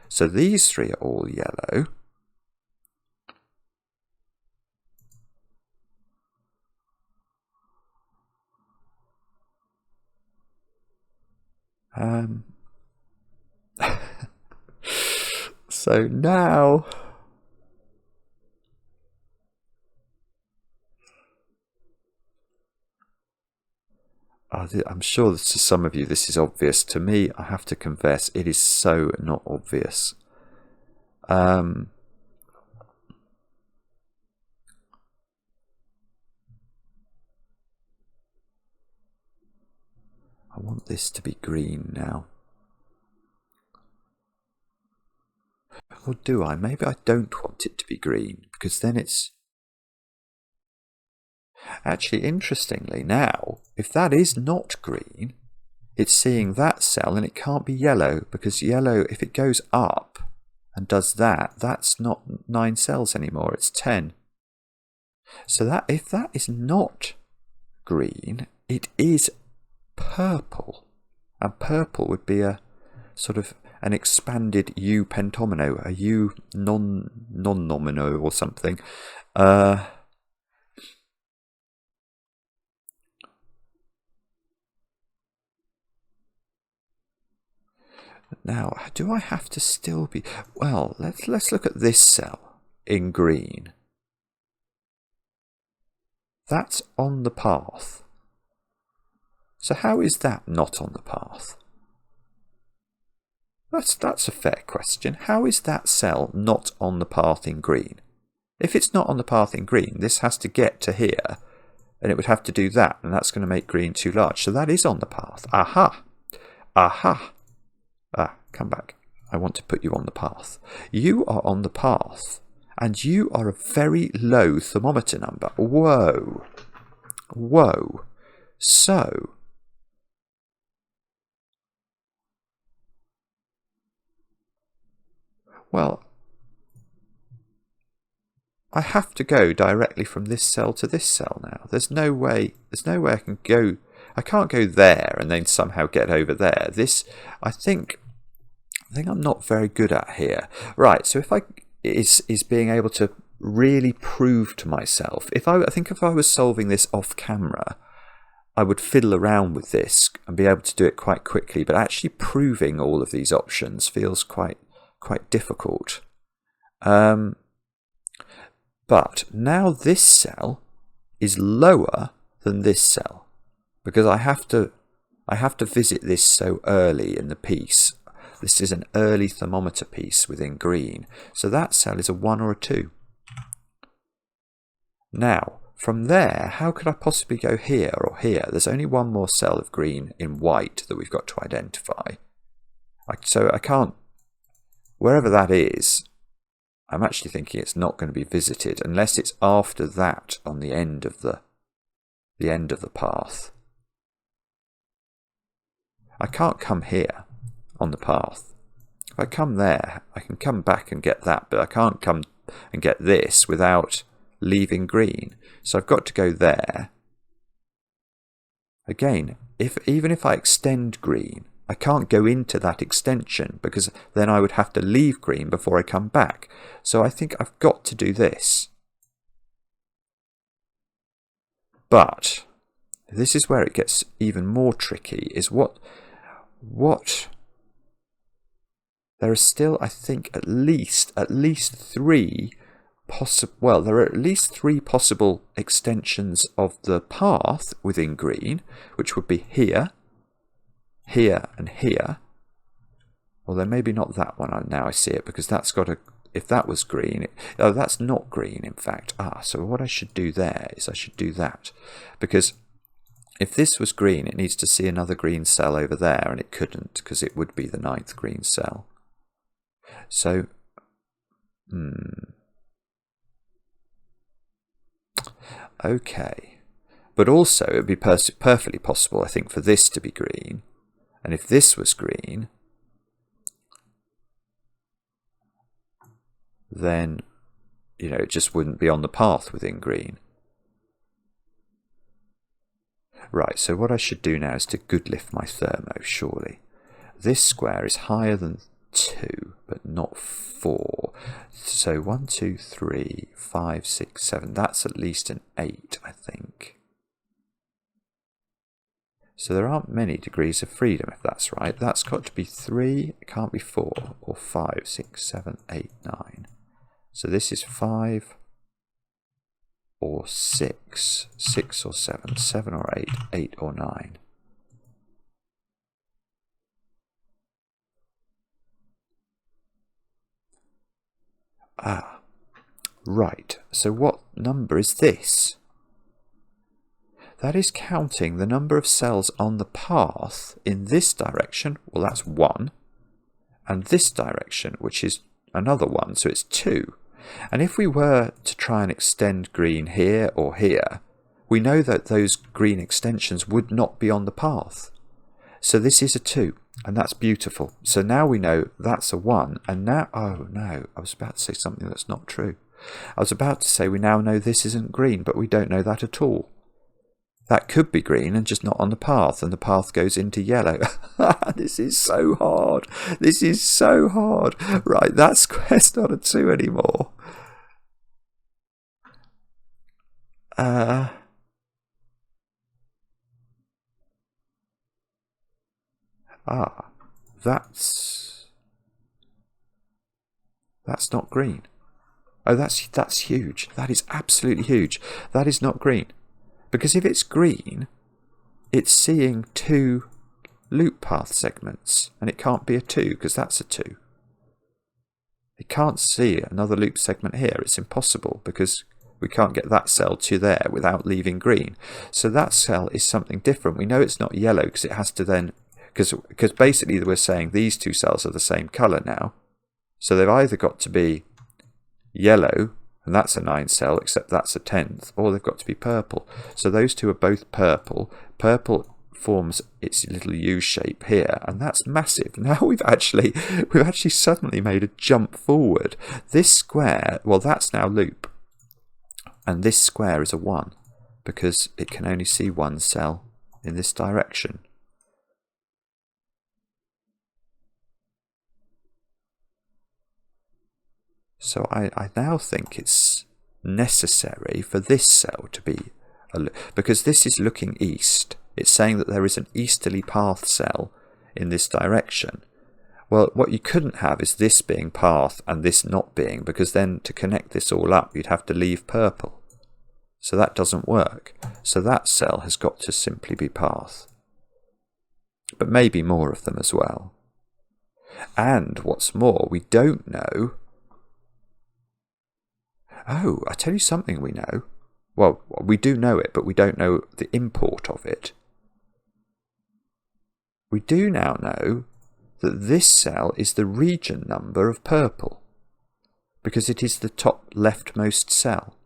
So these 3 are all yellow. So now I'm sure that to some of you this is obvious. To me, I have to confess, it is so not obvious. I want this to be green now. Or do I? Maybe I don't want it to be green, because then it's... Actually, interestingly, now, if that is not green, it's seeing that cell and it can't be yellow, because yellow, if it goes up and does that, that's not 9 cells anymore, it's 10. So that if that is not green, it is purple. And purple would be a sort of an expanded U pentomino, a U non-nomino or something. Now, do I have to still be... Well, let's look at this cell in green. That's on the path. So how is that not on the path? That's a fair question. How is that cell not on the path in green? If it's not on the path in green, this has to get to here, and it would have to do that, and that's going to make green too large. So that is on the path. Aha! Aha! Come back. I want to put you on the path. You are on the path, and you are a very low thermometer number. Whoa. Whoa. So... Well, I have to go directly from this cell to this cell now. There's no way I can go. I can't go there and then somehow get over there. This, I think I'm not very good at here. Right, so if I is being able to really prove to myself. I think if I was solving this off camera, I would fiddle around with this and be able to do it quite quickly, but actually proving all of these options feels quite difficult. But now this cell is lower than this cell, because I have to visit this so early in the piece. This is an early thermometer piece within green, so that cell is a 1 or a 2. Now, from there, how could I possibly go here or here? There's only one more cell of green in white that we've got to identify. So I can't... Wherever that is, I'm actually thinking it's not going to be visited unless it's after that on the end of the path. I can't come here on the path. If I come there, I can come back and get that, but I can't come and get this without leaving green. So I've got to go there. Again, even if I extend green, I can't go into that extension because then I would have to leave green before I come back. So I think I've got to do this. But this is where it gets even more tricky, is what there are still, I think, at least three possible. Well, there are at least three possible extensions of the path within green, which would be here, here, and here. Although maybe not that one. Now I see it, because that's got a. If that was green, oh, that's not green, in fact. So what I should do there is I should do that, because if this was green, it needs to see another green cell over there, and it couldn't, because it would be the 9th green cell. So, okay. But also, it would be perfectly possible, I think, for this to be green. And if this was green, then, it just wouldn't be on the path within green. Right, so what I should do now is to good lift my thermo, surely. This square is higher than 2, but not 4. So 1, 2, 3, 5, 6, 7. That's at least an 8, I think. So there aren't many degrees of freedom, if that's right. That's got to be 3, it can't be 4, or 5, 6, 7, 8, 9. So this is 5 or 6, 6 or 7, 7 or 8, 8 or 9. Right, so what number is this? That is counting the number of cells on the path in this direction. Well, that's 1. And this direction, which is another 1, so it's 2. And if we were to try and extend green here or here, we know that those green extensions would not be on the path. So this is a 2, and that's beautiful. So now we know that's a 1, and now, oh no, I was about to say something that's not true. I was about to say we now know this isn't green, but we don't know that at all. That could be green and just not on the path, and the path goes into yellow. This is so hard. This is so hard. Right, that square's not a 2 anymore. That's not green. Oh, that's huge. That is absolutely huge. That is not green. Because if it's green, it's seeing 2 loop path segments, and it can't be a 2 because that's a 2. It can't see another loop segment here. It's impossible because we can't get that cell to there without leaving green. So that cell is something different. We know it's not yellow because it has to then, because basically we're saying these 2 cells are the same colour now. So they've either got to be yellow, and that's a 9 cell, except that's a 10th, or they've got to be purple. So those 2 are both purple. Purple forms its little U shape here, and that's massive. Now we've actually suddenly made a jump forward. This square, well, that's now loop, and this square is a 1 because it can only see 1 cell in this direction. So I now think it's necessary for this cell to be, because this is looking east. It's saying that there is an easterly path cell in this direction. Well, what you couldn't have is this being path and this not being, because then to connect this all up, you'd have to leave purple. So that doesn't work. So that cell has got to simply be path. But maybe more of them as well. And what's more, we don't know. Oh, I tell you something we know. Well, we do know it, but we don't know the import of it. We do now know that this cell is the region number of purple, because it is the top leftmost cell.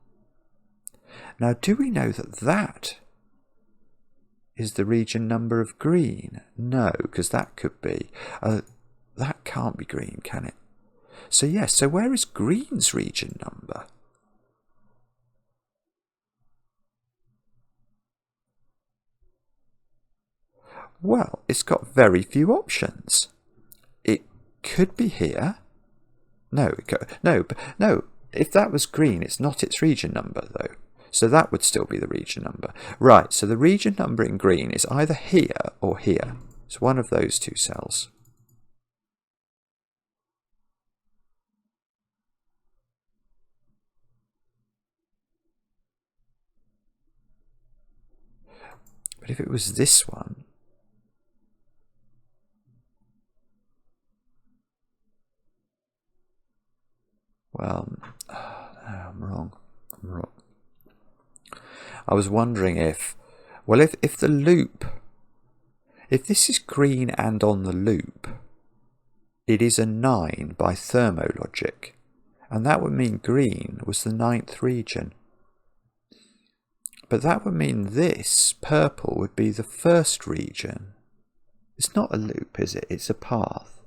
Now, do we know that that is the region number of green? No, because that could be. That can't be green, can it? So yes, so where is green's region number? Well, it's got very few options. It could be here. No, if that was green, it's not its region number, though. So that would still be the region number. Right, so the region number in green is either here or here. It's one of those 2 cells. But if it was this one, well, no, I'm wrong. I was wondering if, well, if the loop, if this is green and on the loop, it is a 9 by thermologic, and that would mean green was the 9th region. But that would mean this purple would be the 1st region. It's not a loop, is it? It's a path.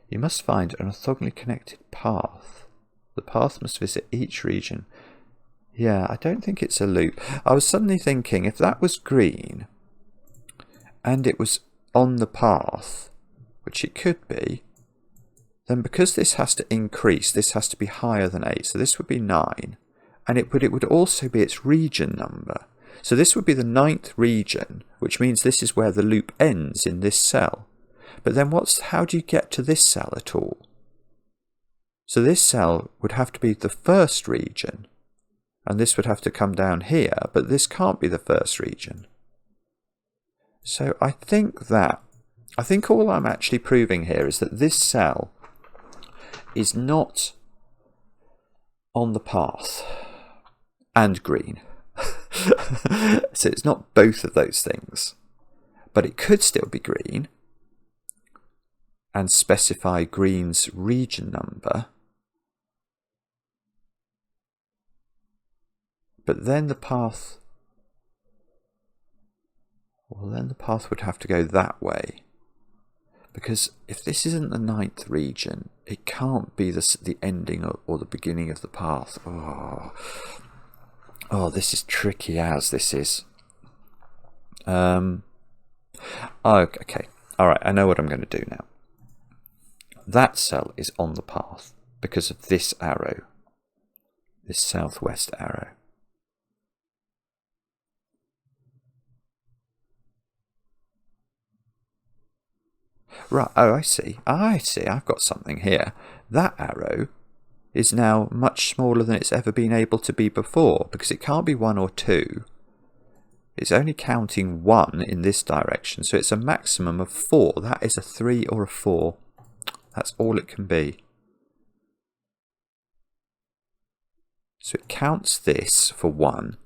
You must find an orthogonally connected path. The path must visit each region. Yeah, I don't think it's a loop. I was suddenly thinking, if that was green, and it was on the path, which it could be, then because this has to increase, this has to be higher than 8. So this would be 9. And it would also be its region number. So this would be the 9th region, which means this is where the loop ends in this cell. But then how do you get to this cell at all? So this cell would have to be the 1st region. And this would have to come down here, but this can't be the 1st region. So I think all I'm actually proving here is that this cell is not on the path and green. So it's not both of those things. But it could still be green and specify green's region number. But then the path, well, then the path would have to go that way. Because if this isn't the 9th region, it can't be the ending or the beginning of the path. Oh, this is tricky as this is. Okay. All right, I know what I'm going to do now. That cell is on the path because of this arrow, this southwest arrow. Right, oh, I see, I've got something here. That arrow is now much smaller than it's ever been able to be before, because it can't be 1 or 2. It's only counting 1 in this direction, so it's a maximum of 4. That is a 3 or a 4. That's all it can be. So it counts this for 1,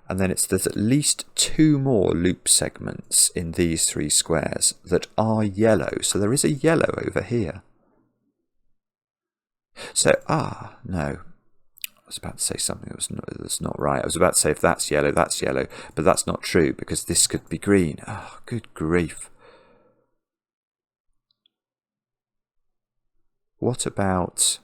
and then there's at least 2 more loop segments in these 3 squares that are yellow. So there is a yellow over here. So, no. I was about to say something that's not right. I was about to say if that's yellow, but that's not true because this could be green. Oh, good grief. What about...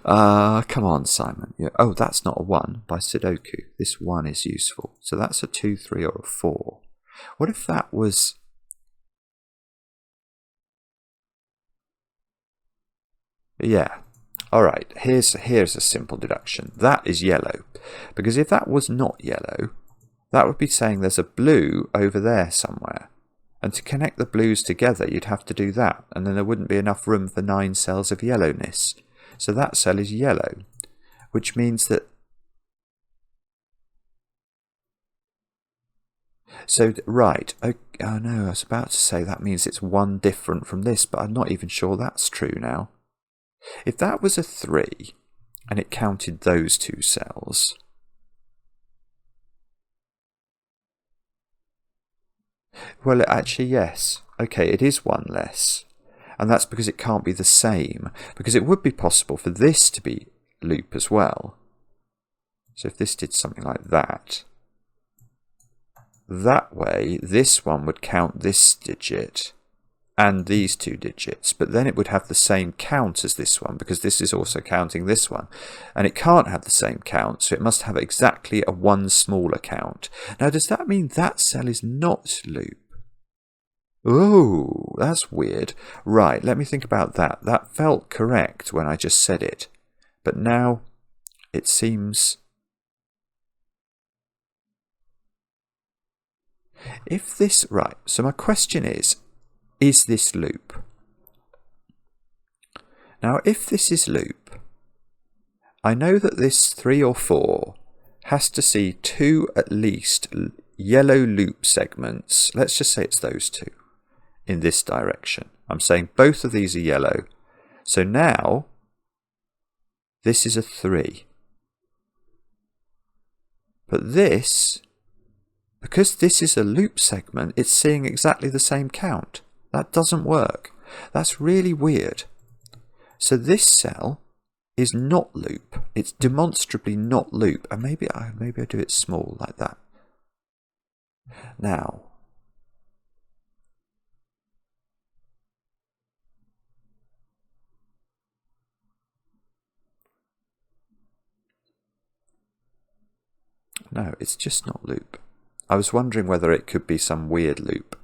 come on, Simon. Yeah. Oh, that's not a 1 by Sudoku. This 1 is useful. So that's a 2, 3, or a 4. What if that was... Yeah. All right, here's a simple deduction. That is yellow. Because if that was not yellow, that would be saying there's a blue over there somewhere. And to connect the blues together, you'd have to do that. And then there wouldn't be enough room for 9 cells of yellowness. So that cell is yellow, which means that... So, right, oh no, I was about to say that means it's 1 different from this, but I'm not even sure that's true now. If that was a 3, and it counted those 2 cells, well, actually, yes. Okay, it is 1 less. And that's because it can't be the same. Because it would be possible for this to be loop as well. So if this did something like that, that way, this one would count this digit and these 2 digits, but then it would have the same count as this one, because this is also counting this one. And it can't have the same count, so it must have exactly a 1 smaller count. Now, does that mean that cell is not loop? Oh, that's weird. Right, let me think about that. That felt correct when I just said it, but now it seems... If this... Right, so my question is, is this loop? Now, if this is loop, I know that this 3 or 4 has to see 2 at least yellow loop segments. Let's just say it's those 2 in this direction. I'm saying both of these are yellow. So now this is a 3. But this, because this is a loop segment, it's seeing exactly the same count. That doesn't work. That's really weird. So this cell is not loop. It's demonstrably not loop. And maybe I do it small like that. Now, no, it's just not loop. I was wondering whether it could be some weird loop.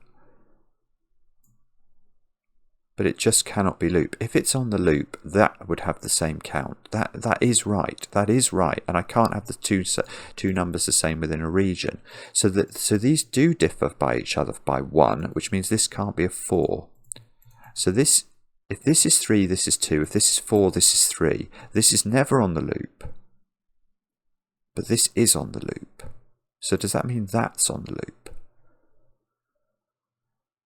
But it just cannot be loop. If it's on the loop, that would have the same count. That is right. That is right. And I can't have the two numbers the same within a region. So these do differ by each other by 1, which means this can't be a 4. So this, if this is 3, this is 2. If this is 4, this is 3. This is never on the loop. But this is on the loop. So does that mean that's on the loop?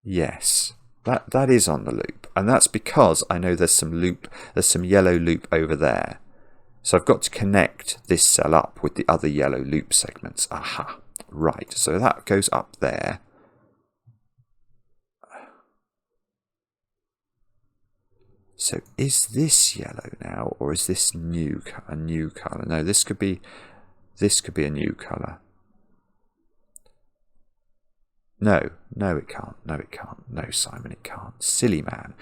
Yes. That is on the loop, and that's because I know there's some yellow loop over there. So I've got to connect this cell up with the other yellow loop segments. Aha, right, so that goes up there. So is this yellow now, or is this a new colour? No, this could be a new colour. No, it can't. No, it can't. No, Simon, it can't. Silly man.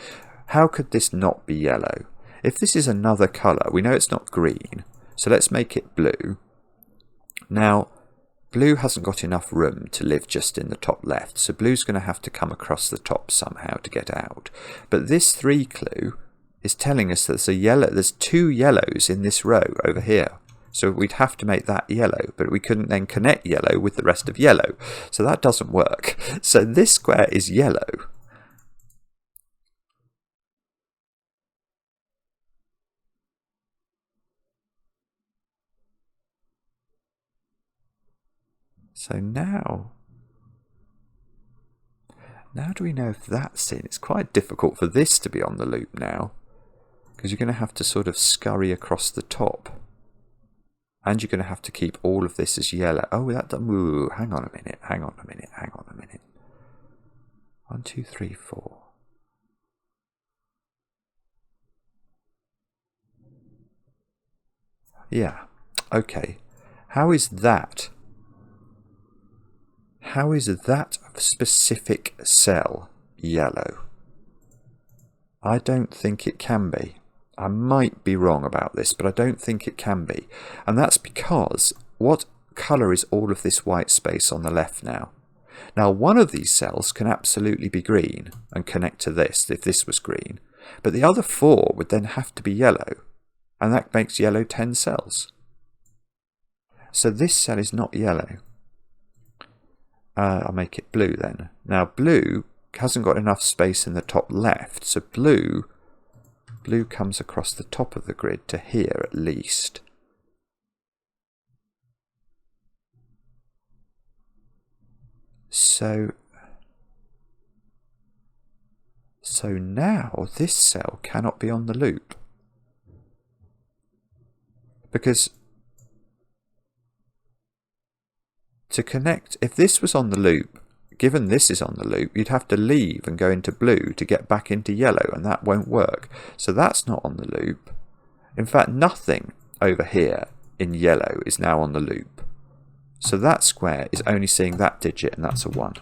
How could this not be yellow? If this is another colour, we know it's not green, so let's make it blue. Now, blue hasn't got enough room to live just in the top left, so blue's going to have to come across the top somehow to get out. But this 3 clue is telling us that there's 2 yellows in this row over here. So we'd have to make that yellow, but we couldn't then connect yellow with the rest of yellow. So that doesn't work. So this square is yellow. So now do we know if that's in? It's quite difficult for this to be on the loop now, because you're going to have to sort of scurry across the top. And you're going to have to keep all of this as yellow. Oh, hang on a minute. 1, 2, 3, 4. Yeah, okay. How is that specific cell yellow? I don't think it can be. I might be wrong about this, but I don't think it can be. And that's because what colour is all of this white space on the left now? Now, one of these cells can absolutely be green and connect to this if this was green. But the other 4 would then have to be yellow. And that makes yellow 10 cells. So this cell is not yellow. I'll make it blue then. Now, blue hasn't got enough space in the top left, so blue comes across the top of the grid to here at least. So now this cell cannot be on the loop. Because to connect, if this was on the loop, given this is on the loop, you'd have to leave and go into blue to get back into yellow, and that won't work. So that's not on the loop. In fact, nothing over here in yellow is now on the loop. So that square is only seeing that digit, and that's a 1.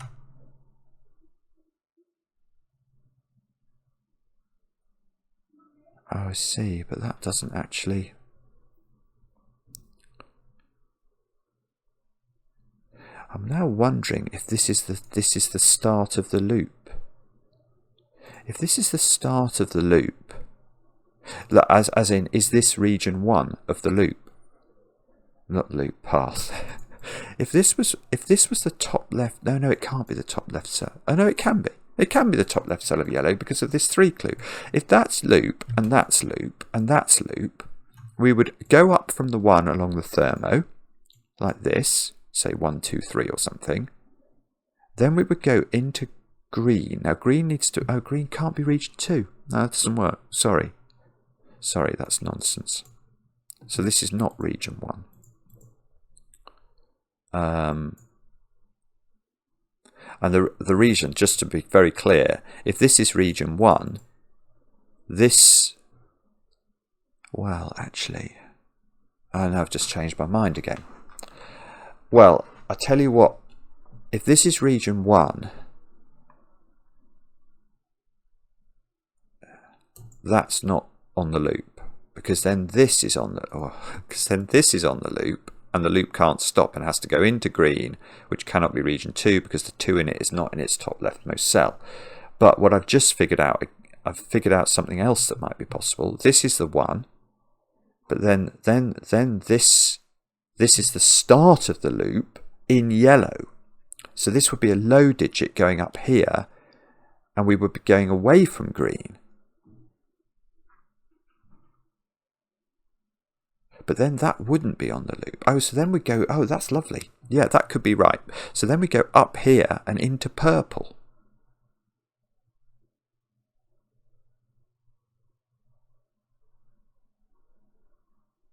Oh, I see, but that doesn't actually... I'm now wondering if this is the start of the loop. If this is the start of the loop, as in, is this region 1 of the loop? Not loop, path. If this was the top left, no, it can't be the top left cell. Oh no, it can be. It can be the top left cell of yellow because of this 3 clue. If that's loop, and that's loop, and that's loop, we would go up from the 1 along the thermo, like this, say 1, 2, 3 or something. Then we would go into green. Now green needs to, oh, green can't be region 2. No, that doesn't work. Sorry, that's nonsense. So this is not region 1. And the region, just to be very clear, if this is region 1, this, well, actually, oh no, I've just changed my mind again. Well, I tell you what, if this is region 1, that's not on the loop, because then this is on the loop, and the loop can't stop and has to go into green, which cannot be region 2 because the 2 in it is not in its top leftmost cell. But what I've just figured out, I've figured out something else that might be possible. This is the 1, but then this is the start of the loop in yellow. So this would be a low digit going up here, and we would be going away from green. But then that wouldn't be on the loop. Oh, so then we go, oh, that's lovely. Yeah, that could be right. So then we go up here and into purple.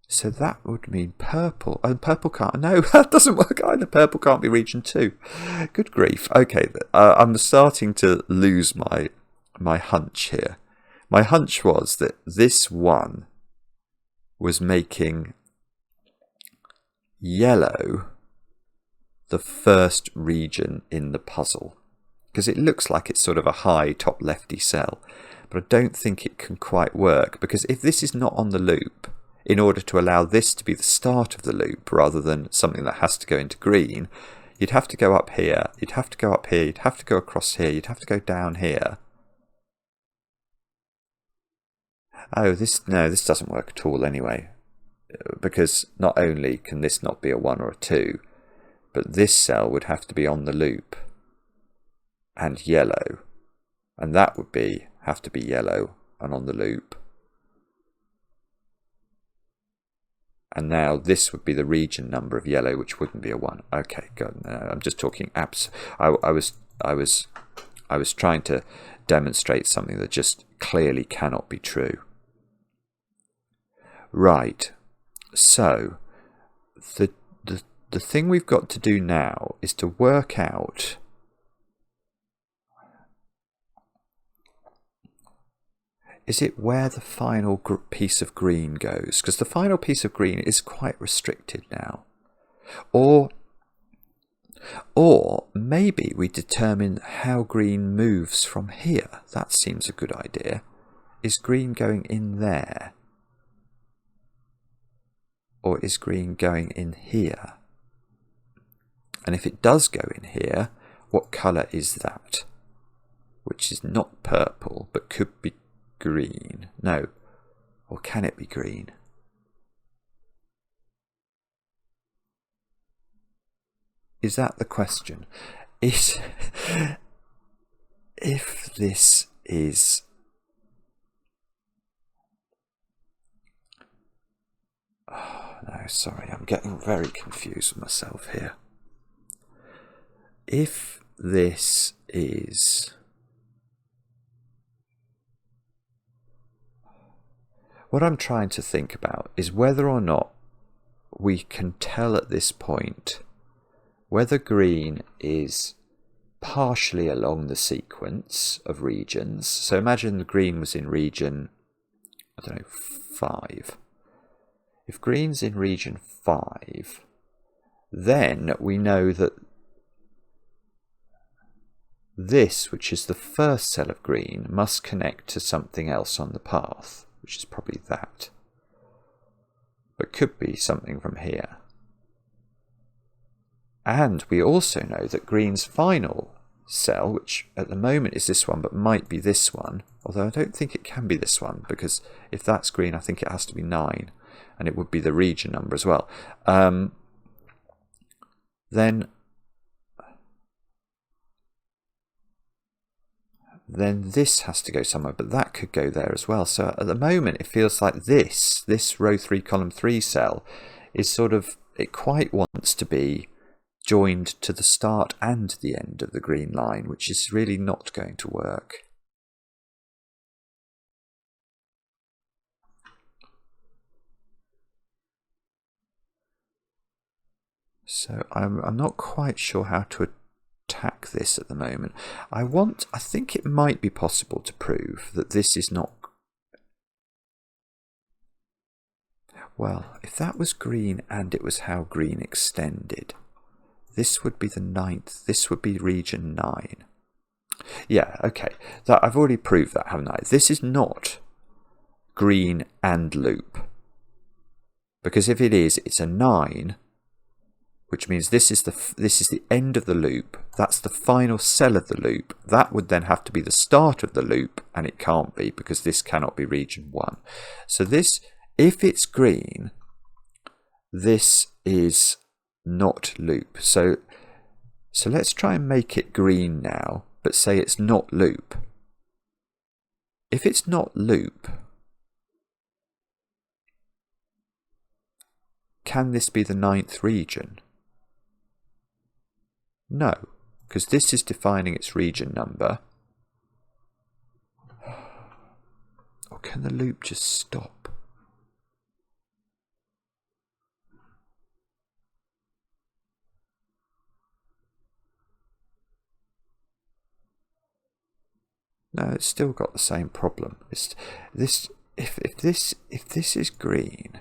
So that would mean purple. And purple can't, no, that doesn't work either. Purple can't be region 2. Good grief. Okay, I'm starting to lose my hunch here. My hunch was that this 1 was making yellow the first region in the puzzle, because it looks like it's sort of a high top lefty cell, but I don't think it can quite work, because if this is not on the loop, in order to allow this to be the start of the loop rather than something that has to go into green, you'd have to go up here, you'd have to go up here, you'd have to go across here, you'd have to go down here. Oh, this doesn't work at all anyway, because not only can this not be a 1 or a 2, but this cell would have to be on the loop and yellow, and that would have to be yellow and on the loop. And now this would be the region number of yellow, which wouldn't be a 1. Okay, God, no, I'm just talking I was trying to demonstrate something that just clearly cannot be true. Right, so the thing we've got to do now is to work out is it where the final piece of green goes, because the final piece of green is quite restricted now, or maybe we determine how green moves from here. That seems a good idea. Is green going in there? Or is green going in here? And if it does go in here, what colour is that? Which is not purple, but could be green. No. Or can it be green? Is that the question? If this is... Oh, no, sorry, I'm getting very confused with myself here. If this is... What I'm trying to think about is whether or not we can tell at this point whether green is partially along the sequence of regions. So imagine the green was in region, I don't know, 5. If green's in region 5, then we know that this, which is the first cell of green, must connect to something else on the path, which is probably that. But could be something from here. And we also know that green's final cell, which at the moment is this one, but might be this one, although I don't think it can be this one, because if that's green, I think it has to be 9, and it would be the region number as well. Then then this has to go somewhere, but that could go there as well. So at the moment, it feels like this row 3, column 3 cell is sort of, it quite wants to be joined to the start and the end of the green line, which is really not going to work. So I'm not quite sure how to attack this at the moment. I think it might be possible to prove that this is not. Well, if that was green and it was how green extended, this would be the 9th, this would be region 9. Yeah, okay, that I've already proved that, haven't I? This is not green and loop. Because if it is, it's a 9, which means this is the end of the loop. That's the final cell of the loop. That would then have to be the start of the loop, and it can't be because this cannot be region 1. So this, if it's green, this is not loop. So let's try and make it green now, but say it's not loop. If it's not loop, can this be the 9th region? No, because this is defining its region number. Or can the loop just stop? No, it's still got the same problem. If this is green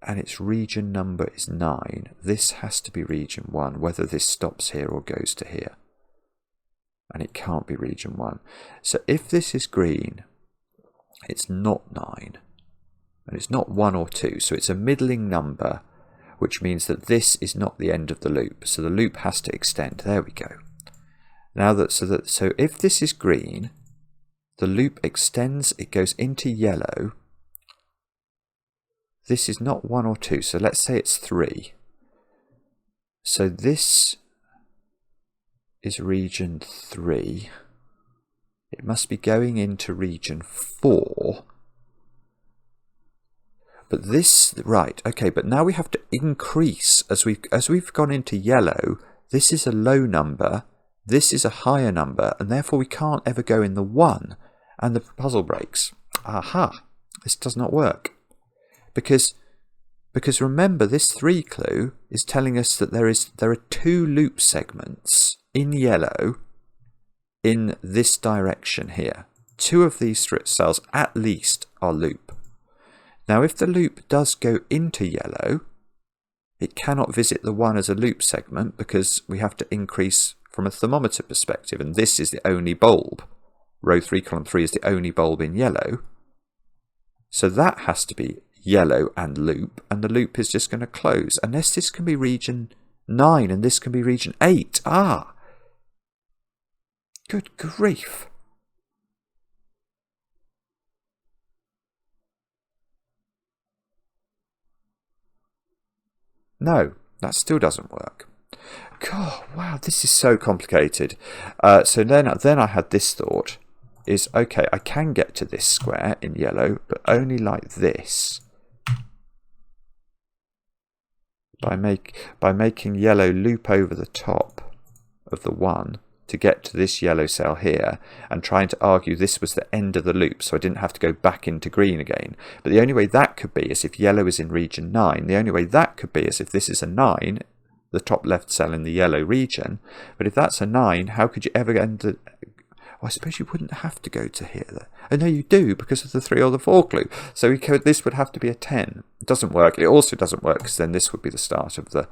and its region number is 9, this has to be region 1, whether this stops here or goes to here. And it can't be region 1. So if this is green, it's not 9. And it's not 1 or 2. So it's a middling number, which means that this is not the end of the loop. So the loop has to extend. There we go. Now so if this is green, the loop extends, it goes into yellow. This is not 1 or 2, so let's say it's 3. So this is region 3. It must be going into region 4. But this, right, okay, but now we have to increase as we've gone into yellow. This is a low number, this is a higher number, and therefore we can't ever go in the 1, and the puzzle breaks. Aha, this does not work. Because remember, this 3 clue is telling us that there are 2 loop segments in yellow in this direction here. 2 of these cells at least are loop. Now if the loop does go into yellow, it cannot visit the 1 as a loop segment because we have to increase from a thermometer perspective, and this is the only bulb. Row 3, column 3 is the only bulb in yellow. So that has to be yellow and loop, and the loop is just going to close unless this can be region 9 and this can be region 8. Good grief. No, that still doesn't work. God, wow, this is so complicated. So then I had this thought is, okay, I can get to this square in yellow, but only like this. By making yellow loop over the top of the 1 to get to this yellow cell here, and trying to argue this was the end of the loop so I didn't have to go back into green again. But the only way that could be is if yellow is in region 9. The only way that could be is if this is a 9, the top left cell in the yellow region. But if that's a 9, how could you ever end the... Well, I suppose you wouldn't have to go to here. Oh, no, you do, because of the 3 or the 4 clue. So this would have to be a 10. It doesn't work. It also doesn't work because then this would be the start of the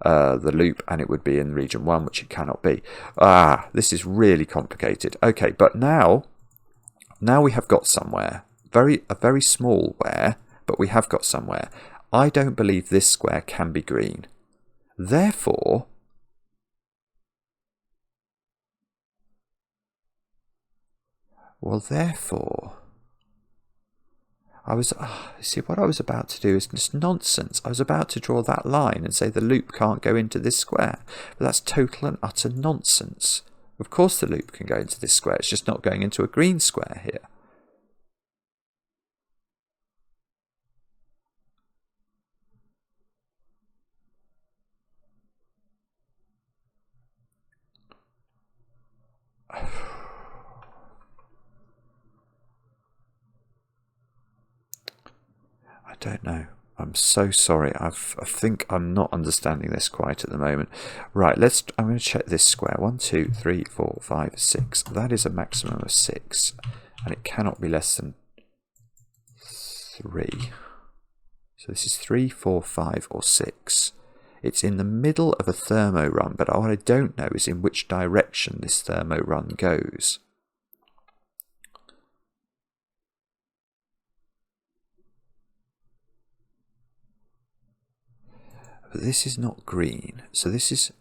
loop, and it would be in region 1, which it cannot be. This is really complicated. Okay, but now we have got somewhere. A very small where, but we have got somewhere. I don't believe this square can be green. Therefore, See, what I was about to do is just nonsense. I was about to draw that line and say the loop can't go into this square. But that's total and utter nonsense. Of course the loop can go into this square. It's just not going into a green square here. I don't know. I'm so sorry. I think I'm not understanding this quite at the moment. Right, I'm going to check this square. 1, 2, 3, 4, 5, 6. That is a maximum of 6. And it cannot be less than 3. So this is 3, 4, 5, or 6. It's in the middle of a thermo run, but what I don't know is in which direction this thermo run goes. But this is not green, so this is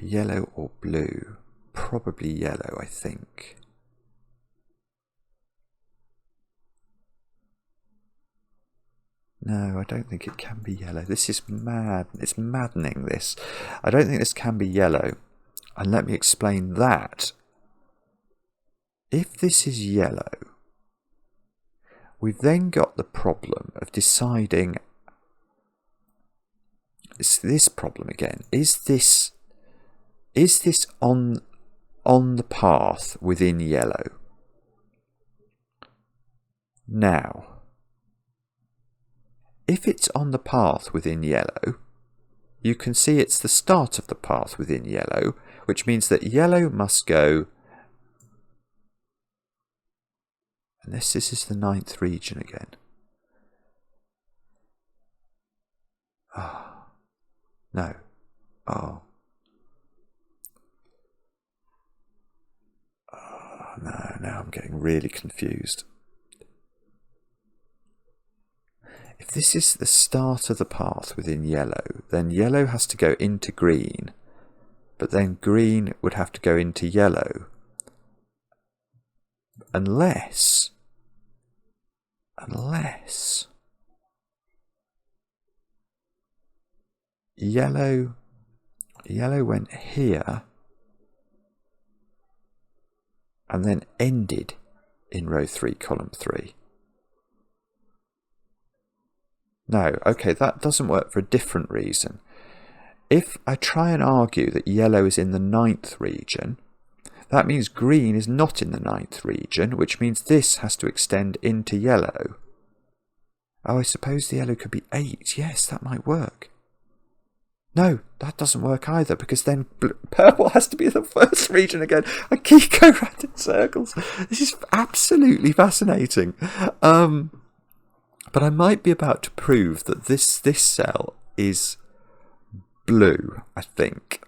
yellow or blue. Probably yellow, I think. No, I don't think it can be yellow. This is mad. It's maddening, this. I don't think this can be yellow. And let me explain that. If this is yellow, we've then got the problem of deciding... It's this problem again. Is this on the path within yellow? Now, if it's on the path within yellow, you can see it's the start of the path within yellow, which means that yellow must go, unless this is the 9th region again. No. No, now I'm getting really confused. If this is the start of the path within yellow, then yellow has to go into green, but then green would have to go into yellow. Unless yellow went here and then ended in row 3, column 3. No, okay, that doesn't work for a different reason. If I try and argue that yellow is in the 9th region, that means green is not in the 9th region, which means this has to extend into yellow. Oh, I suppose the yellow could be 8. Yes, that might work. No, that doesn't work either, because then purple has to be the 1st region again. I keep going round in circles. This is absolutely fascinating. But I might be about to prove that this cell is blue, I think.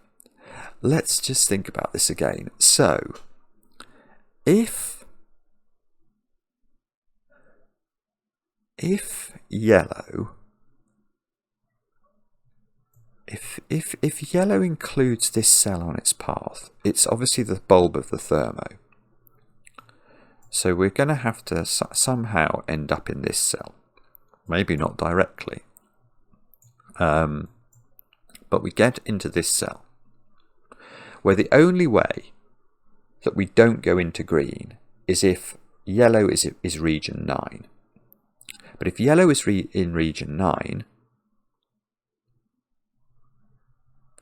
Let's just think about this again. So, if yellow... If yellow includes this cell on its path, it's obviously the bulb of the thermo. So we're going to have to somehow end up in this cell. Maybe not directly. But we get into this cell, where the only way that we don't go into green is if yellow is region 9. But if yellow is in region 9,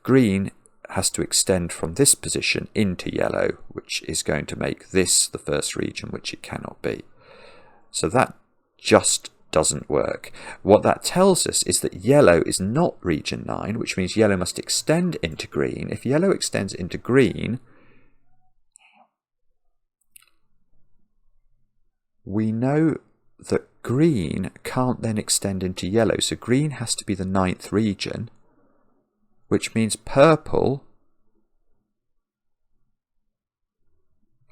green has to extend from this position into yellow, which is going to make this the 1st region, which it cannot be. So that just doesn't work. What that tells us is that yellow is not region 9, which means yellow must extend into green. If yellow extends into green, we know that green can't then extend into yellow, so green has to be the 9th region, which means purple...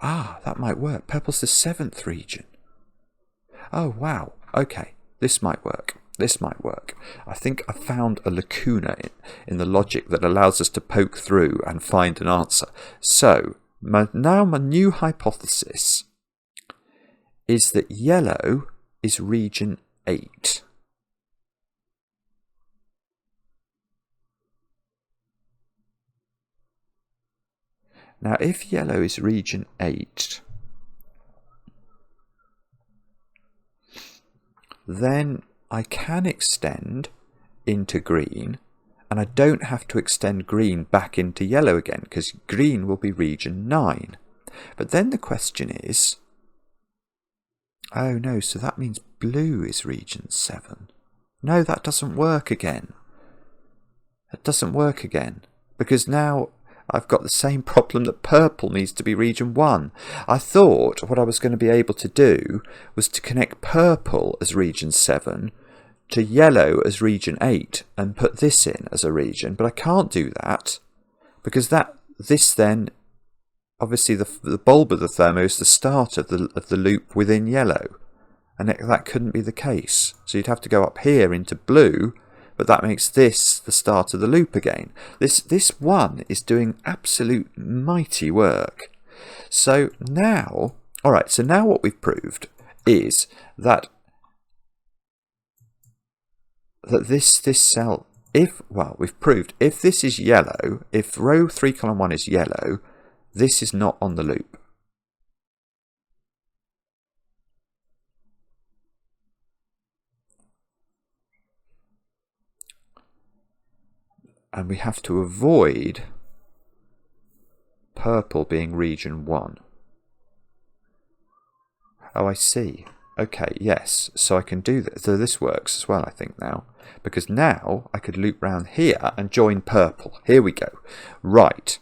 that might work. Purple's the 7th region. Oh, wow. Okay, this might work. This might work. I think I found a lacuna in the logic that allows us to poke through and find an answer. So, now my new hypothesis is that yellow is region 8. Now, if yellow is region 8, then I can extend into green, and I don't have to extend green back into yellow again, because green will be region 9. But then the question is, oh no, so that means blue is region 7. No, that doesn't work again. It doesn't work again, because now I've got the same problem that purple needs to be region 1. I thought what I was going to be able to do was to connect purple as region 7 to yellow as region 8 and put this in as a region, but I can't do that because this then, obviously the bulb of the thermo is the start of the loop within yellow, and that couldn't be the case. So you'd have to go up here into blue, but that makes this the start of the loop again. This one is doing absolute mighty work. So now, alright, so now what we've proved is that this cell, we've proved if this is yellow, if row 3 column 1 is yellow, this is not on the loop. And we have to avoid purple being region 1. Oh, I see. Okay, yes. So I can do that. So this works as well, I think, now. Because now I could loop round here and join purple. Here we go. Right.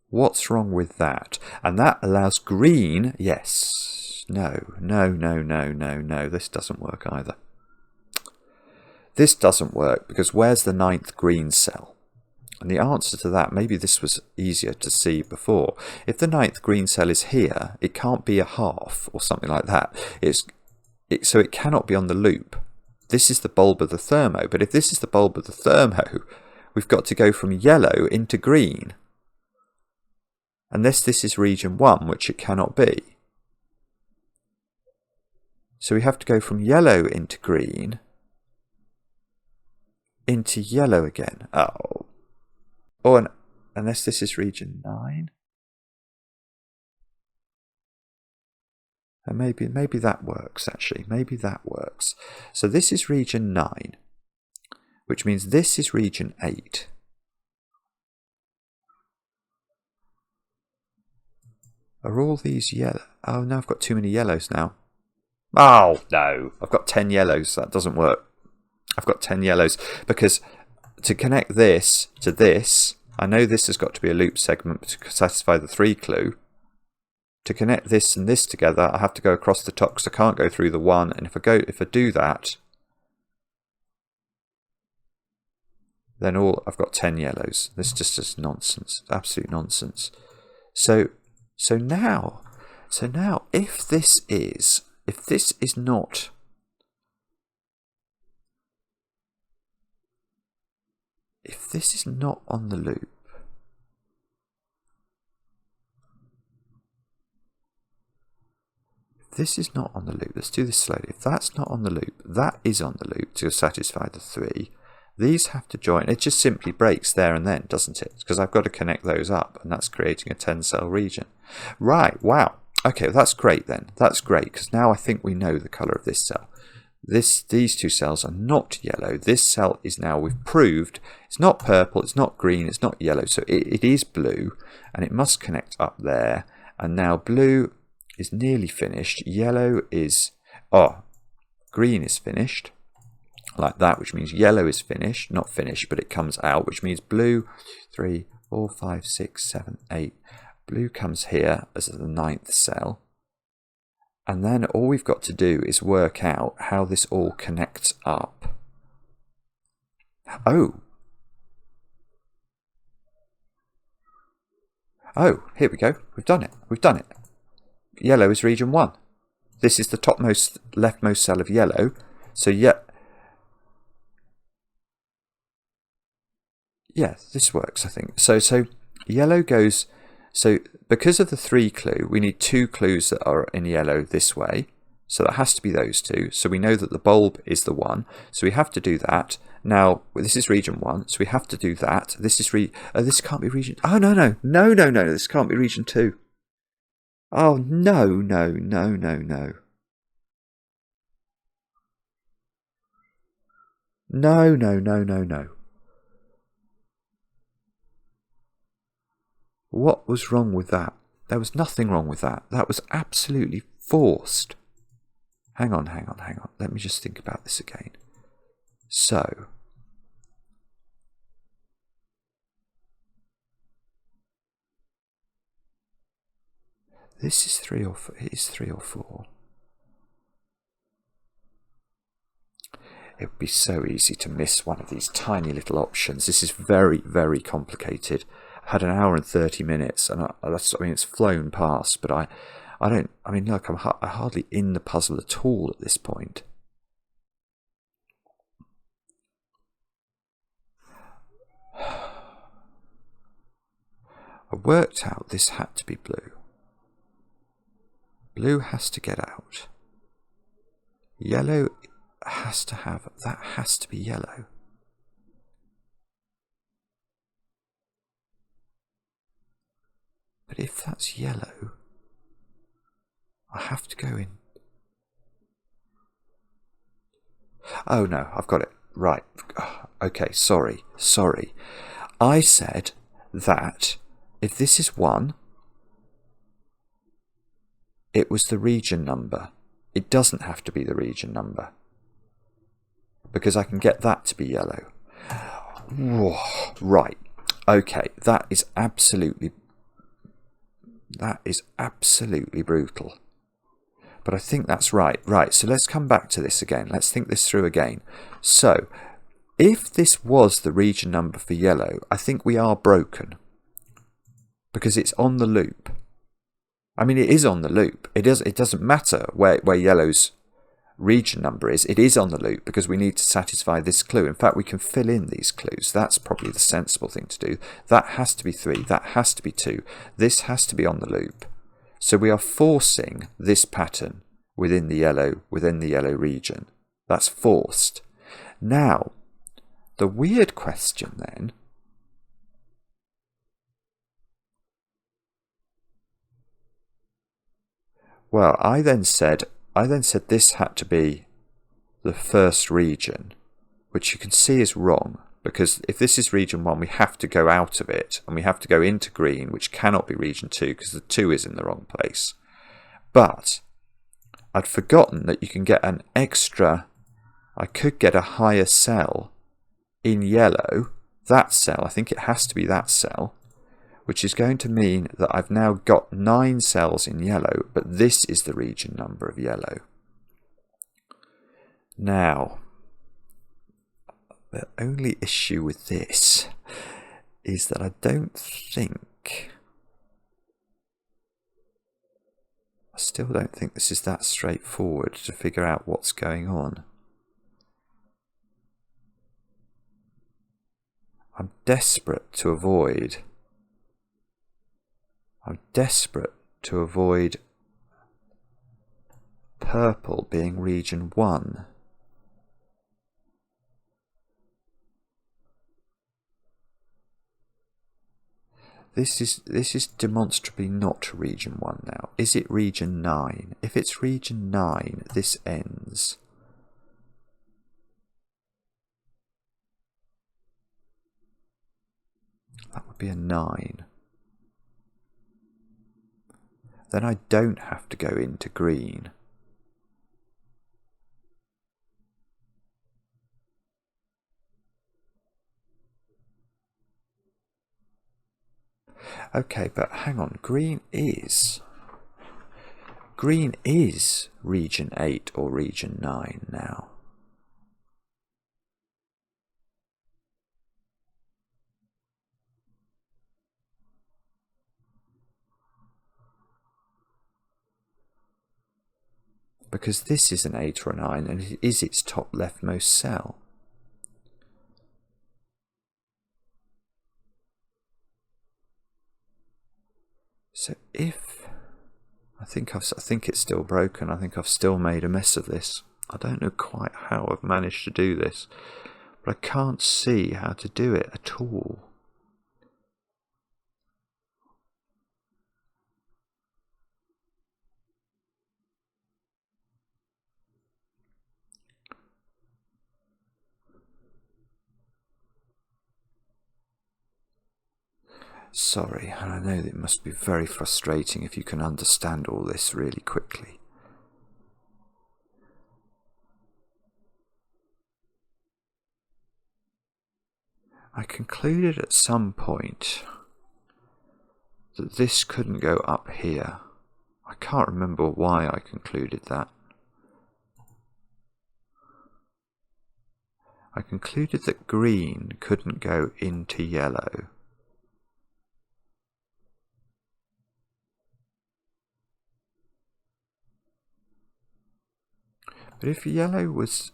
What's wrong with that? And that allows green, yes. No, this doesn't work either. This doesn't work because where's the 9th green cell? And the answer to that, maybe this was easier to see before. If the 9th green cell is here, it can't be a half or something like that. So it cannot be on the loop. This is the bulb of the thermo, but if this is the bulb of the thermo, we've got to go from yellow into green. Unless this is region 1, which it cannot be. So we have to go from yellow into green, into yellow again. Oh, and unless this is region 9. And maybe that works, actually. Maybe that works. So this is region 9, which means this is region 8. Are all these yellow? Oh, no, I've got too many yellows now. Oh, no. I've got 10 yellows. That doesn't work. I've got 10 yellows because to connect this to this, I know this has got to be a loop segment to satisfy the 3 clue. To connect this and this together, I have to go across the top because I can't go through the 1. And if I do that, then I've got 10 yellows. This just is nonsense. Absolute nonsense. So now, if this is not on the loop, this is not on the loop. Let's do this slowly. If that's not on the loop, that is on the loop to satisfy the 3. These have to join. It just simply breaks there and then, doesn't it? Because I've got to connect those up, and that's creating a 10-cell region. Right, wow. Okay, well, that's great then. That's great, because now I think we know the colour of this cell. These 2 cells are not yellow. This cell is now, we've proved, it's not purple, it's not green, it's not yellow. So it is blue, and it must connect up there. And now blue is nearly finished. Yellow is, green is finished. Like that, which means yellow is finished. Not finished, but it comes out, which means blue, 3, 4, 5, 6, 7, 8. Blue comes here as the 9th cell. And then all we've got to do is work out how this all connects up. Oh, here we go. We've done it. Yellow is region 1. This is the topmost, leftmost cell of yellow. So yeah, this works, I think. So yellow goes So because of the 3 clue, we need 2 clues that are in yellow this way. So that has to be those 2. So we know that the bulb is the 1. So we have to do that. Now, this is region 1, so we have to do that. This is this can't be region... Oh, no, no. No, no, no. This can't be region 2. Oh, no, no, no, no, no. No, no, no, no, no. What was wrong with that? There was nothing wrong with that. That was absolutely forced. Hang on, hang on, hang on. Let me just think about this again. So, this is 3 or 4. It is 3 or 4. It would be so easy to miss one of these tiny little options. This is very, very complicated. I had an hour and 30 minutes, and I mean, it's flown past, but I mean, look, I'm hardly in the puzzle at all at this point. I worked out this had to be blue. Blue has to get out. Yellow has to have, that has to be yellow. But if that's yellow, I have to go in. Oh no, I've got it. Right. Okay, sorry. I said that if this is 1, it was the region number. It doesn't have to be the region number, because I can get that to be yellow. Right. Okay, that is absolutely brutal. But I think that's right. Right, so let's come back to this again. Let's think this through again. So, if this was the region number for yellow, I think we are broken, because it's on the loop. I mean, it is on the loop. It doesn't matter where yellow's region number is. It is on the loop because we need to satisfy this clue. In fact, we can fill in these clues. That's probably the sensible thing to do. That has to be 3. That has to be 2. This has to be on the loop. So we are forcing this pattern within the yellow region. That's forced. Now, the weird question then, well, I then said this had to be the first region, which you can see is wrong, because if this is region 1, we have to go out of it, and we have to go into green, which cannot be region 2, because the 2 is in the wrong place. But I'd forgotten that you can get an extra, I could get a higher cell in yellow, that cell, I think it has to be that cell, which is going to mean that I've now got 9 cells in yellow, but this is the region number of yellow. Now, the only issue with this is that I still don't think this is that straightforward to figure out what's going on. I'm desperate to avoid purple being region 1. This is demonstrably not region 1 now. Is it region 9? If it's region 9, this ends. That would be a 9. Then I don't have to go into green. Okay, but hang on, green is region 8 or region 9 now. Because this is an 8 or a 9 and it is its top leftmost cell. So if I think it's still broken. I think I've still made a mess of this. I don't know quite how I've managed to do this, but I can't see how to do it at all. Sorry, and I know that it must be very frustrating if you can understand all this really quickly. I concluded at some point that this couldn't go up here. I can't remember why I concluded that. I concluded that green couldn't go into yellow. But if yellow was...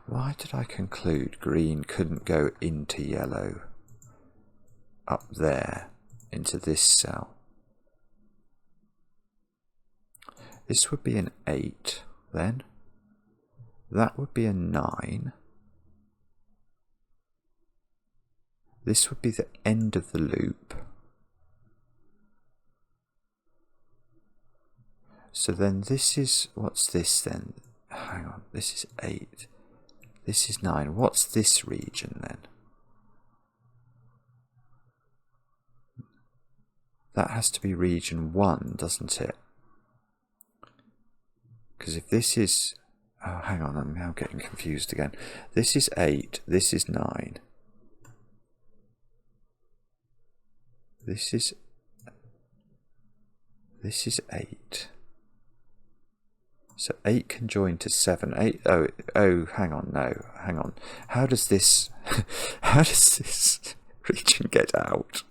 Why did I conclude green couldn't go into yellow? Up there, into this cell. This would be an 8 then. That would be a 9. This would be the end of the loop. So then this is, what's this then? Hang on, this is 8. This is 9. What's this region then? That has to be region 1, doesn't it? Because if this is... Oh, hang on, I'm now getting confused again. This is 8, this is 9. This is 8. So 8 can join to 7. 8. Oh, hang on, no, hang on. How does this region get out?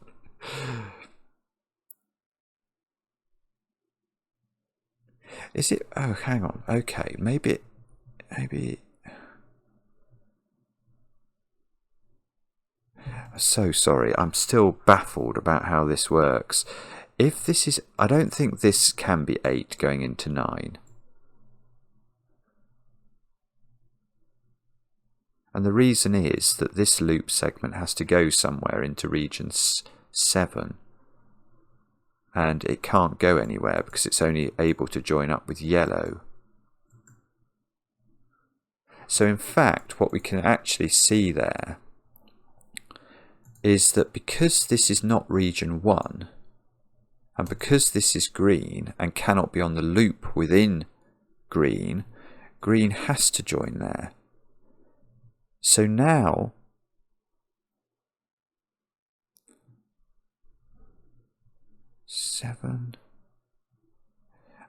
Is it? Oh, hang on. Okay, maybe. I'm so sorry. I'm still baffled about how this works. If this is, I don't think this can be 8 going into 9. And the reason is that this loop segment has to go somewhere into region 7. And it can't go anywhere because it's only able to join up with yellow. So in fact, what we can actually see there is that because this is not region 1, and because this is green and cannot be on the loop within green, green has to join there. So now, seven,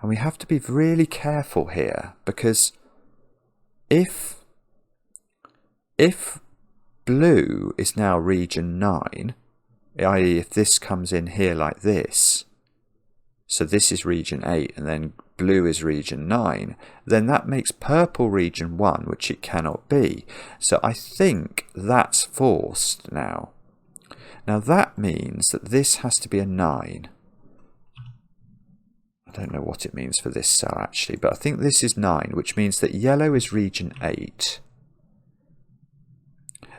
and we have to be really careful here, because if blue is now region 9, i.e. if this comes in here like this, so this is region 8 and then blue is region 9, then that makes purple region 1, which it cannot be. So I think that's forced now. Now that means that this has to be a 9. I don't know what it means for this cell actually, but I think this is 9, which means that yellow is region 8.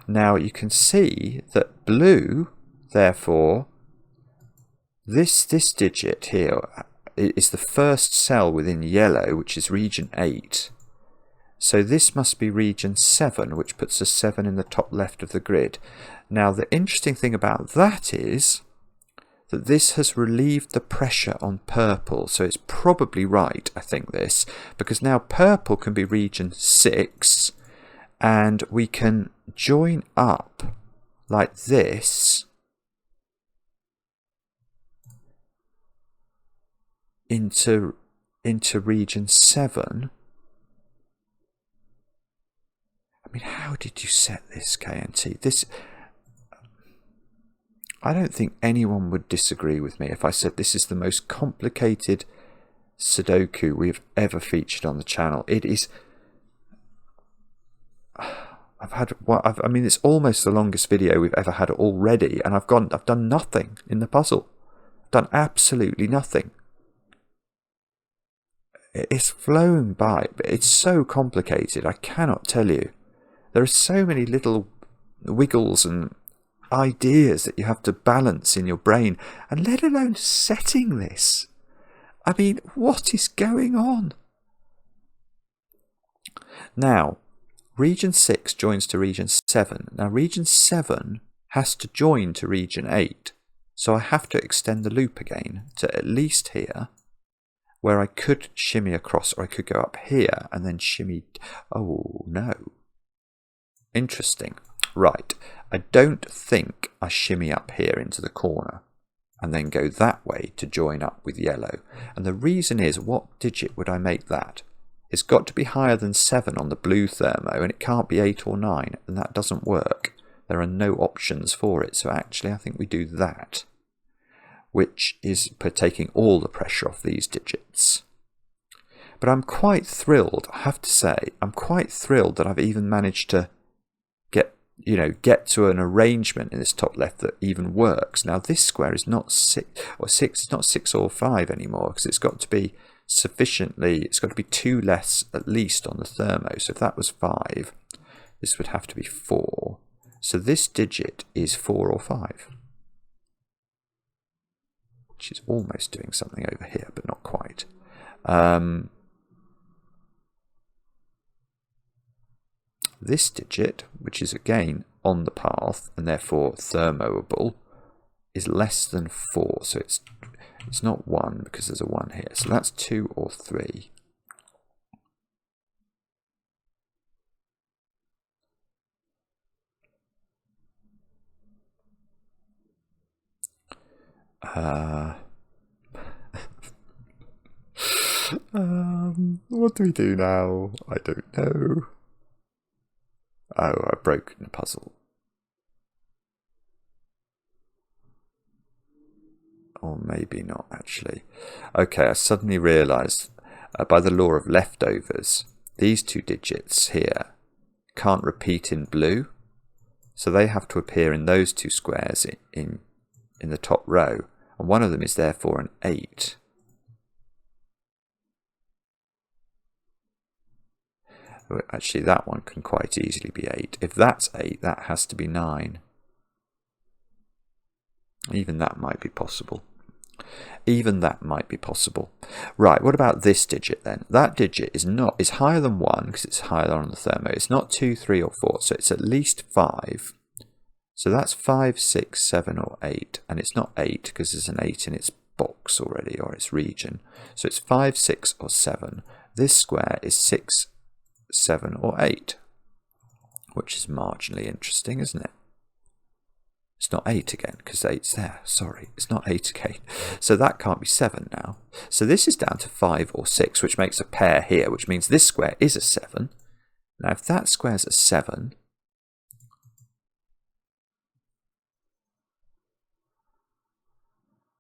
Now you can see that blue, therefore, this digit here is the first cell within yellow, which is region 8. So this must be region 7, which puts a 7 in the top left of the grid. Now the interesting thing about that is that this has relieved the pressure on purple. So it's probably right, I think, this, because now purple can be region 6, and we can join up like this into region 7. I mean, how did you set this, KNT? This, I don't think anyone would disagree with me if I said this is the most complicated Sudoku we've ever featured on the channel. It is... I've had I mean, it's almost the longest video we've ever had already, and I've done nothing in the puzzle. I've done absolutely nothing. It's flown by, but it's so complicated. I cannot tell you. There are so many little wiggles and ideas that you have to balance in your brain, and let alone setting this. I mean, what is going on? Now, Region 6 joins to Region 7. Now, Region 7 has to join to Region 8. So I have to extend the loop again to at least here, where I could shimmy across, or I could go up here and then shimmy. Oh, no. Interesting. Right. I don't think I shimmy up here into the corner and then go that way to join up with yellow. And the reason is, what digit would I make that? It's got to be higher than 7 on the blue thermo, and it can't be 8 or 9, and that doesn't work. There are no options for it, so actually I think we do that, which is taking all the pressure off these digits. But I'm quite thrilled, I have to say, I'm quite thrilled that I've even managed to get to an arrangement in this top left that even works. Now this square is not 6 or 6, it's not 6 or 5 anymore, because it's got to be sufficiently, it's got to be 2 less at least on the thermo. So if that was 5, this would have to be 4. So this digit is 4 or 5, which is almost doing something over here, but not quite. This digit, which is again on the path and therefore thermoable, is less than 4. So it's not 1 because there's a 1 here. So that's 2 or 3. What do we do now? I don't know. Oh, I've broken the puzzle. Or maybe not, actually. Okay, I suddenly realised, by the law of leftovers, these 2 digits here can't repeat in blue, so they have to appear in those 2 squares in the top row, and one of them is therefore an 8. Actually, that one can quite easily be 8. If that's 8, that has to be 9. Even that might be possible. Even that might be possible. Right, what about this digit then? That digit is higher than 1 because it's higher on the thermo. It's not 2, 3 or 4, so it's at least 5. So that's 5, 6, 7 or 8. And it's not 8 because there's an 8 in its box already, or its region. So it's 5, 6 or 7. This square is 6, 7 or 8, which is marginally interesting, isn't it? It's not 8 again because 8's there. Sorry, it's not 8 again. So that can't be 7 now. So this is down to 5 or 6, which makes a pair here, which means this square is a 7. Now if that square's a 7,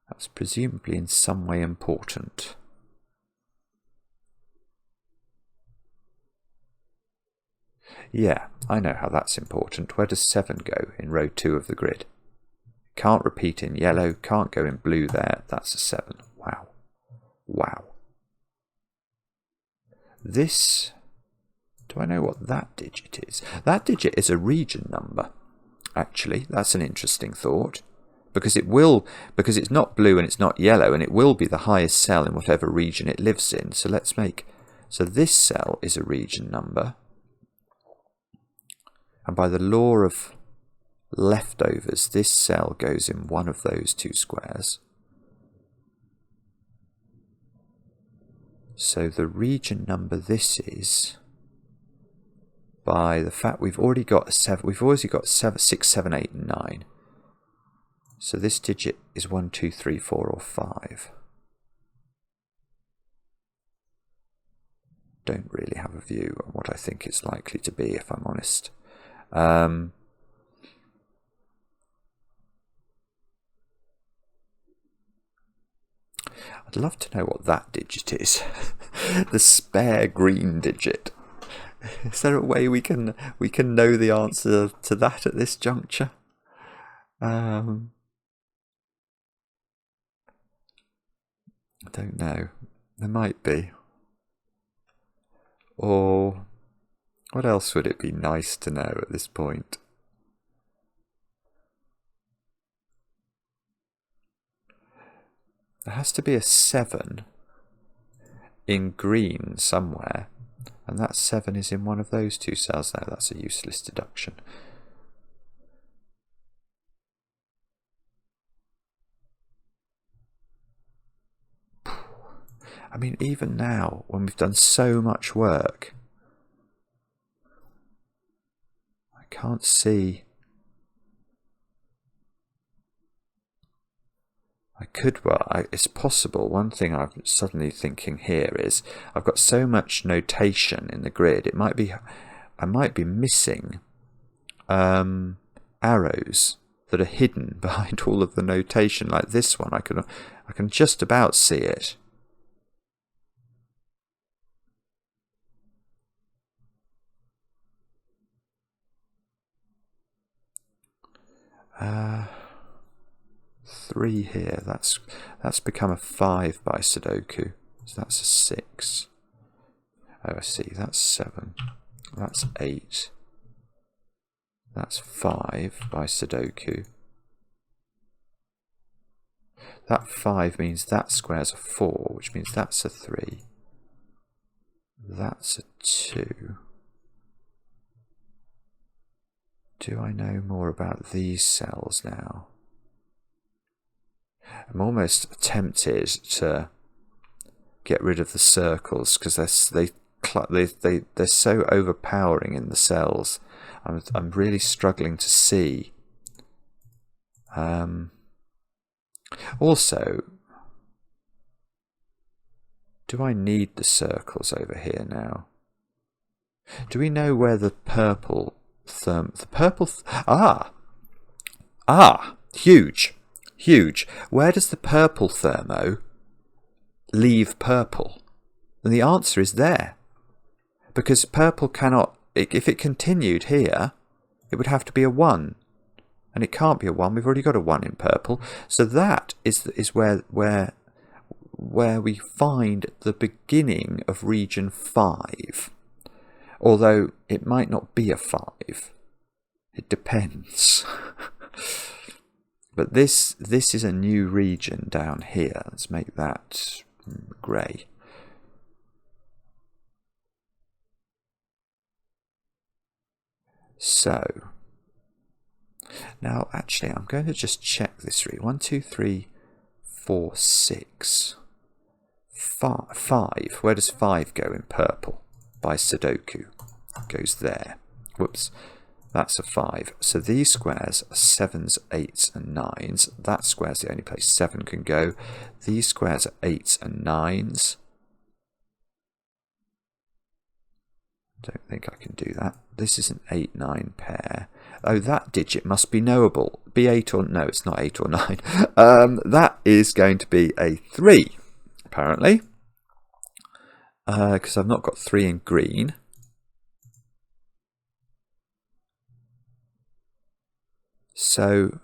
that's presumably in some way important. Yeah, I know how that's important. Where does 7 go in row 2 of the grid? Can't repeat in yellow, can't go in blue there. That's a 7. Wow. Wow. This, do I know what that digit is? That digit is a region number, actually. That's an interesting thought. Because it's not blue and it's not yellow, and it will be the highest cell in whatever region it lives in. So so this cell is a region number. And by the law of leftovers, this cell goes in one of those 2 squares. So the region number this is, by the fact we've already got 7, we've already got 6, 7, 8 and 9. So this digit is 1, 2, 3, 4 or 5. Don't really have a view on what I think it's likely to be, if I'm honest. I'd love to know what that digit is. The spare green digit. Is there a way we can know the answer to that at this juncture? I don't know. There might be. Or what else would it be nice to know at this point? There has to be a 7 in green somewhere, and that 7 is in one of those two cells. No, that's a useless deduction. I mean, even now, when we've done so much work, I can't see. I could, well, it's possible. One thing I'm suddenly thinking here is I've got so much notation in the grid. It might be, I might be missing arrows that are hidden behind all of the notation. Like this one, I can just about see it. Three here. That's become a 5 by Sudoku. So that's a 6. Oh, I see. That's 7. That's 8. That's 5 by Sudoku. That 5 means that square's a 4, which means that's a 3. That's a 2. Do I know more about these cells now? I'm almost tempted to get rid of the circles because they're so overpowering in the cells. I'm really struggling to see. Also, do I need the circles over here now? Do we know where the purple huge. Where does the purple thermo leave purple? And the answer is there. Because purple cannot, if it continued here, it would have to be a 1. And it can't be a 1, we've already got a 1 in purple. So that is where we find the beginning of region 5. Although it might not be a 5. It depends. But this is a new region down here. Let's make that grey. So, now actually I'm going to just check this route. 1, 2, 3, 4, 6. 5. Where does 5 go in purple? By Sudoku. It goes there. Whoops. That's a 5. So these squares are 7s, 8s and 9s. That square's the only place 7 can go. These squares are 8s and 9s. Don't think I can do that. This is an 8-9 pair. Oh, that digit must be knowable. Be 8 or... No, it's not 8 or 9. That is going to be a 3, apparently. Because I've not got 3 in green. So,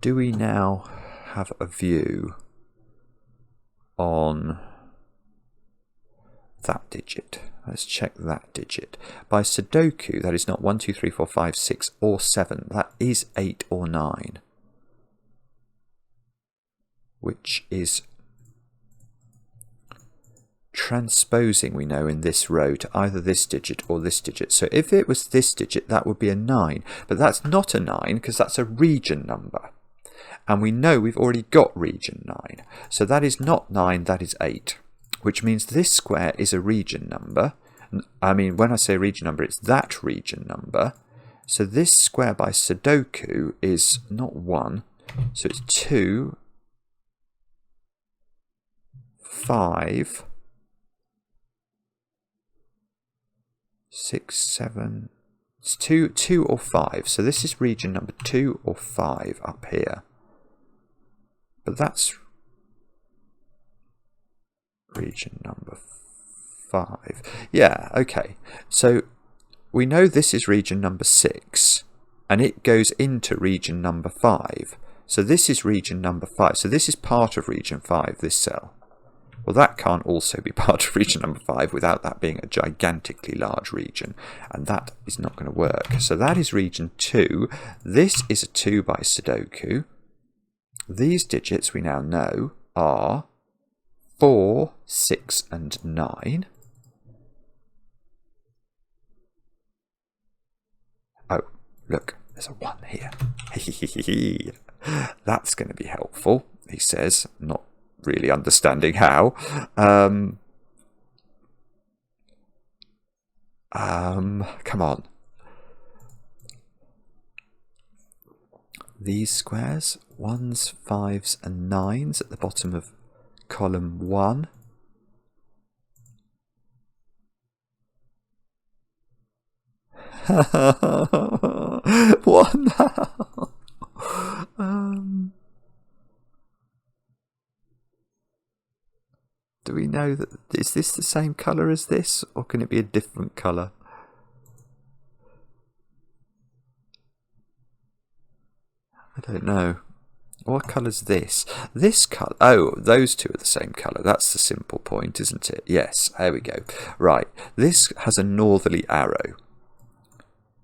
do we now have a view on that digit? Let's check that digit. By Sudoku, that is not 1, 2, 3, 4, 5, 6 or 7. That is 8 or 9. Which is transposing, we know, in this row to either this digit or this digit. So if it was this digit, that would be a 9. But that's not a 9 because that's a region number. And we know we've already got region 9. So that is not 9, that is 8. Which means this square is a region number. I mean, when I say region number, it's that region number. So this square by Sudoku is not 1. So it's 2, 5, 6, 7, it's 2 or 5. So this is region number 2 or 5 up here. But that's region number 5. Yeah, okay. So we know this is region number 6, and it goes into region number 5. So this is region number 5. So this is part of region 5, this cell. Well, that can't also be part of region number 5 without that being a gigantically large region, and that is not going to work. So that is region 2. This is a 2 by Sudoku. These digits we now know are 4, 6, and 9. Oh, look, there's a 1 here. That's going to be helpful, he says, not really understanding how. Come on. These squares, 1s, 5s, and 9s at the bottom of column 1. What now? Do we know that, is this the same colour as this, or can it be a different colour? I don't know. What colour's this? This colour, oh, those two are the same colour. That's the simple point, isn't it? Yes, there we go. Right, this has a northerly arrow.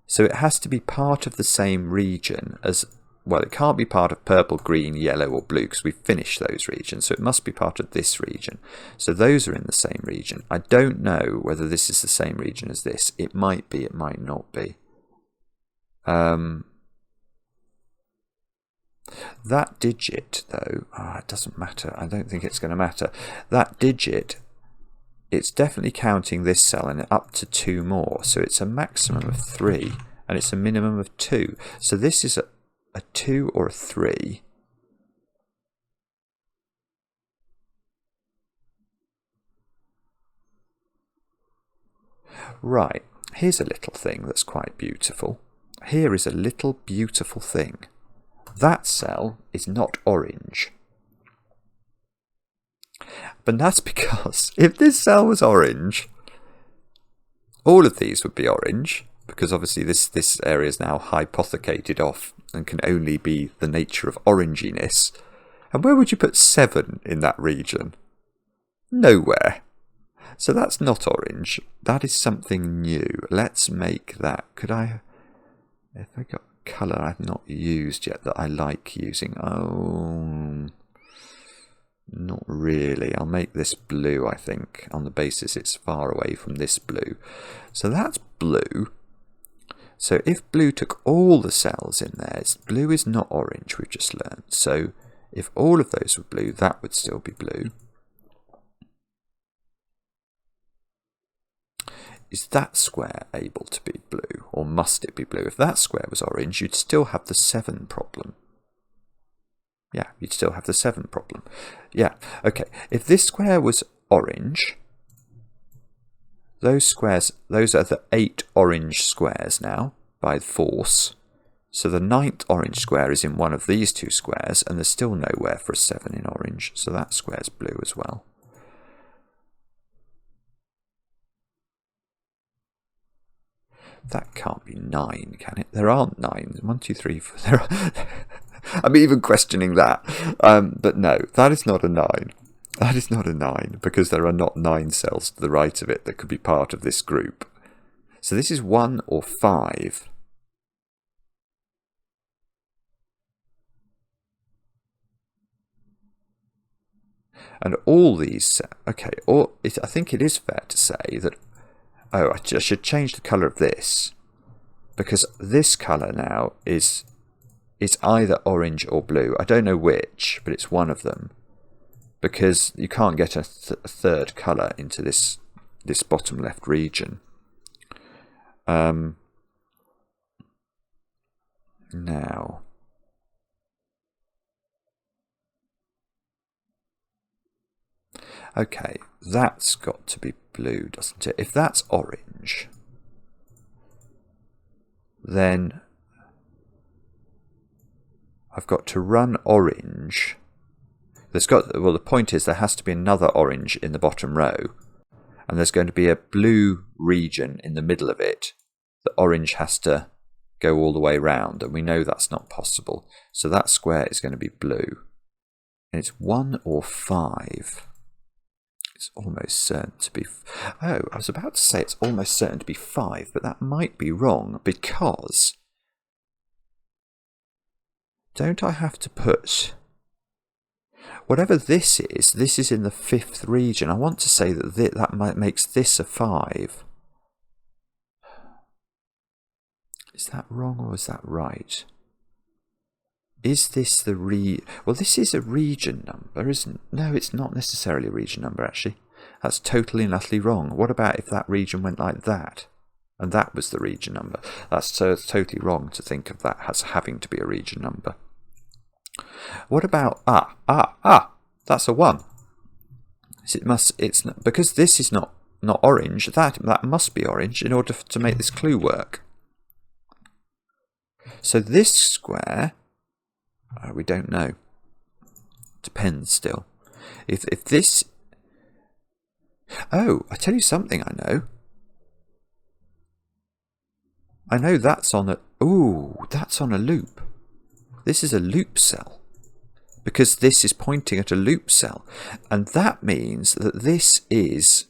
So it has to be part of the same region as, well, it can't be part of purple, green, yellow or blue because we've finished those regions. So it must be part of this region. So those are in the same region. I don't know whether this is the same region as this. It might be, it might not be. That digit, though, it doesn't matter. I don't think it's going to matter. That digit, it's definitely counting this cell and up to 2 more. So it's a maximum of 3 and it's a minimum of 2. So this is a 2 or a 3. Right, here's a little thing that's quite beautiful. Here is a little beautiful thing. That cell is not orange. But that's because if this cell was orange, all of these would be orange, because obviously this area is now hypothecated off and can only be the nature of oranginess. And where would you put 7 in that region? Nowhere. So that's not orange. That is something new. Let's make that. Could I... If I got colour I've not used yet that I like using. Oh, not really. I'll make this blue, I think, on the basis it's far away from this blue. So that's blue. So if blue took all the cells in there, blue is not orange, we've just learned. So if all of those were blue, that would still be blue. Is that square able to be blue, or must it be blue? If that square was orange, you'd still have the 7 problem. Yeah, you'd still have the 7 problem. Yeah, okay. If this square was orange, those squares, those are the 8 orange squares now, by force. So the 9th orange square is in one of these 2 squares, and there's still nowhere for a 7 in orange, so that square's blue as well. That can't be 9, can it? There aren't 9. 1, 2, 3, 4. There are I'm even questioning that. But no, that is not a 9. That is not a 9, because there are not 9 cells to the right of it that could be part of this group. So this is 1 or 5. And all these... Okay, I think it is fair to say that... Oh, I should change the colour of this, because this colour now is either orange or blue. I don't know which, but it's one of them, because you can't get a third colour into this bottom left region. Now, okay, that's got to be blue, doesn't it? If that's orange, then I've got to run orange. Well, the point is there has to be another orange in the bottom row, and there's going to be a blue region in the middle of it that orange has to go all the way round, and we know that's not possible. So that square is going to be blue. And it's 1 or 5. It's almost certain to be... Oh, I was about to say it's almost certain to be 5, but that might be wrong, because... Don't I have to put... Whatever this is in the 5th region. I want to say that that makes this a 5. Is that wrong or is that right? Is this the Well, this is a region number, isn't it? No, it's not necessarily a region number, actually. That's totally and utterly wrong. What about if that region went like that? And that was the region number. That's totally wrong to think of that as having to be a region number. What about that's a 1. It's not, because this is not orange. That must be orange in order to make this clue work. So this square, we don't know. Depends still. If this, I tell you something. I know that's on a. That's on a loop. This is a loop cell, because this is pointing at a loop cell, and that means that this is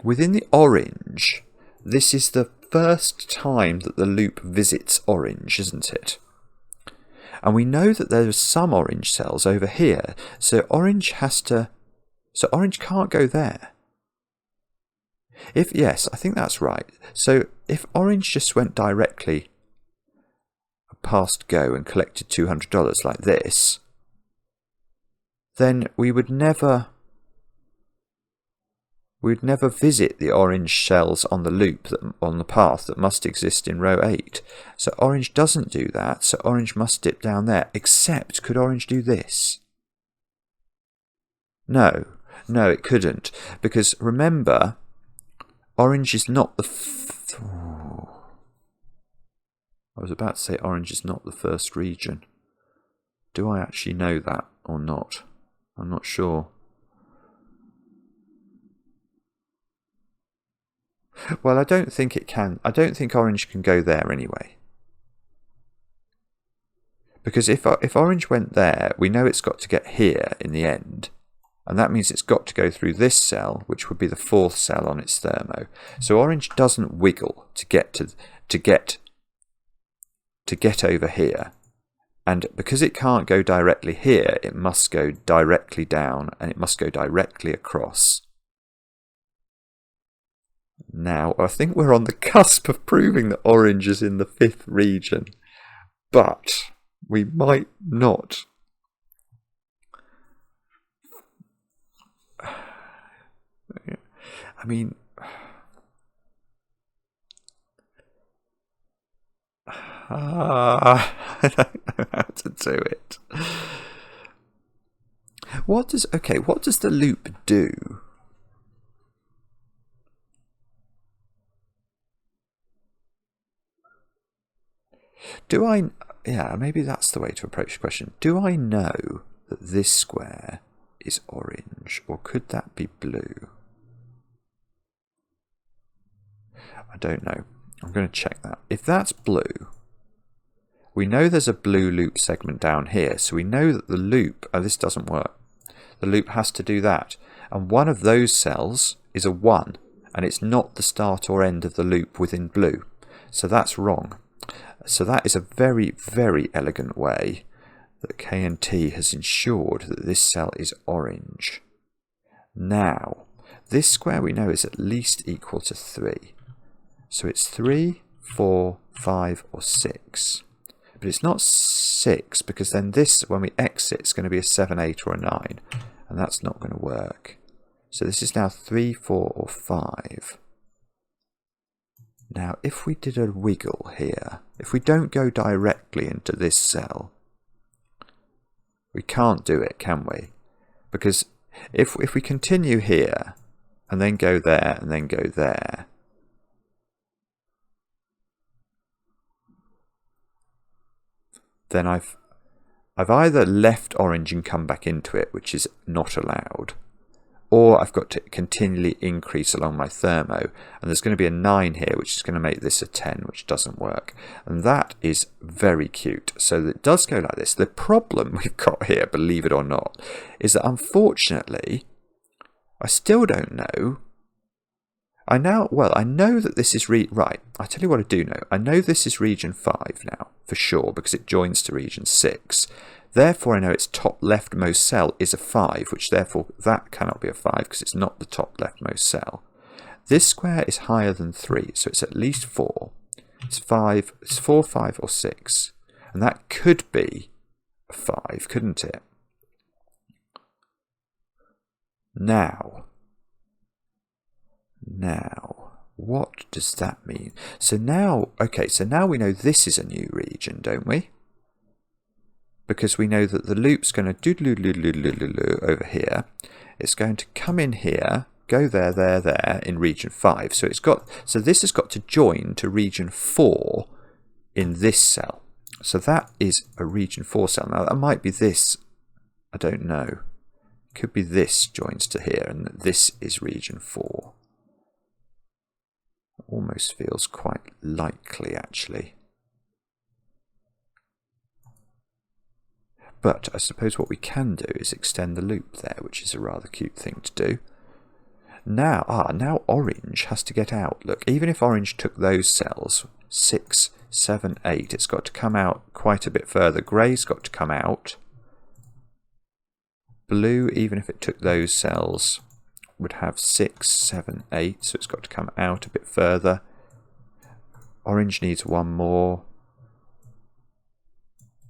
within the orange. This is the first time that the loop visits orange, isn't it? And we know that there are some orange cells over here, so orange can't go there. Yes, I think that's right. So if orange just went directly past go and collected $200 like this, then we'd never visit the orange cells on the loop, on the path that must exist in row 8. So orange doesn't do that, so orange must dip down there. Except, could orange do this? No, it couldn't. Because remember, orange is not the... I was about to say orange is not the first region. Do I actually know that or not? I'm not sure. Well, I don't think it can. I don't think orange can go there anyway. Because if orange went there, we know it's got to get here in the end. And that means it's got to go through this cell, which would be the 4th cell on its thermo. So orange doesn't wiggle to get over here. And because it can't go directly here, it must go directly down, and it must go directly across. Now, I think we're on the cusp of proving that orange is in the 5th region, but we might not. I mean, I don't know how to do it. What does the loop do? Maybe that's the way to approach the question. Do I know that this square is orange, or could that be blue? I don't know. I'm going to check that. If that's blue, we know there's a blue loop segment down here, so we know that the loop, this doesn't work. The loop has to do that. And one of those cells is a 1, and it's not the start or end of the loop within blue. So that's wrong. So that is a very, very elegant way that KNT has ensured that this cell is orange. Now, this square we know is at least equal to 3. So it's 3, 4, 5, or 6. But it's not 6, because then this, when we exit, it's going to be a 7, 8, or a 9. And that's not going to work. So this is now 3, 4, or 5. Now, if we did a wiggle here, if we don't go directly into this cell, we can't do it, can we? Because if we continue here, and then go there, and then go there, then I've I've either left orange and come back into it, which is not allowed, or I've got to continually increase along my thermo, and there's going to be a 9 here, which is going to make this a 10, which doesn't work. And that is very cute. So it does go like this. The problem we've got here, believe it or not, is that unfortunately, I still don't know. I know that this is right. I tell you what I do know. I know this is region 5 now, for sure, because it joins to region 6. Therefore, I know its top leftmost cell is a 5, which therefore that cannot be a 5 because it's not the top leftmost cell. This square is higher than 3, so it's at least 4. It's 5. It's 4, 5, or 6. And that could be a 5, couldn't it? Now, what does that mean? So now we know this is a new region, don't we? Because we know that the loop's going to do over here. It's going to come in here, go there in region 5. So this has got to join to region 4 in this cell. So that is a region 4 cell. Now that might be this. I don't know. It could be this joins to here, and this is region 4. Almost feels quite likely, actually. But I suppose what we can do is extend the loop there, which is a rather cute thing to do. Now orange has to get out. Look, even if orange took those cells, 6, 7, 8, it's got to come out quite a bit further. Grey's got to come out. Blue, even if it took those cells, would have 6, 7, 8, so it's got to come out a bit further. Orange needs one more.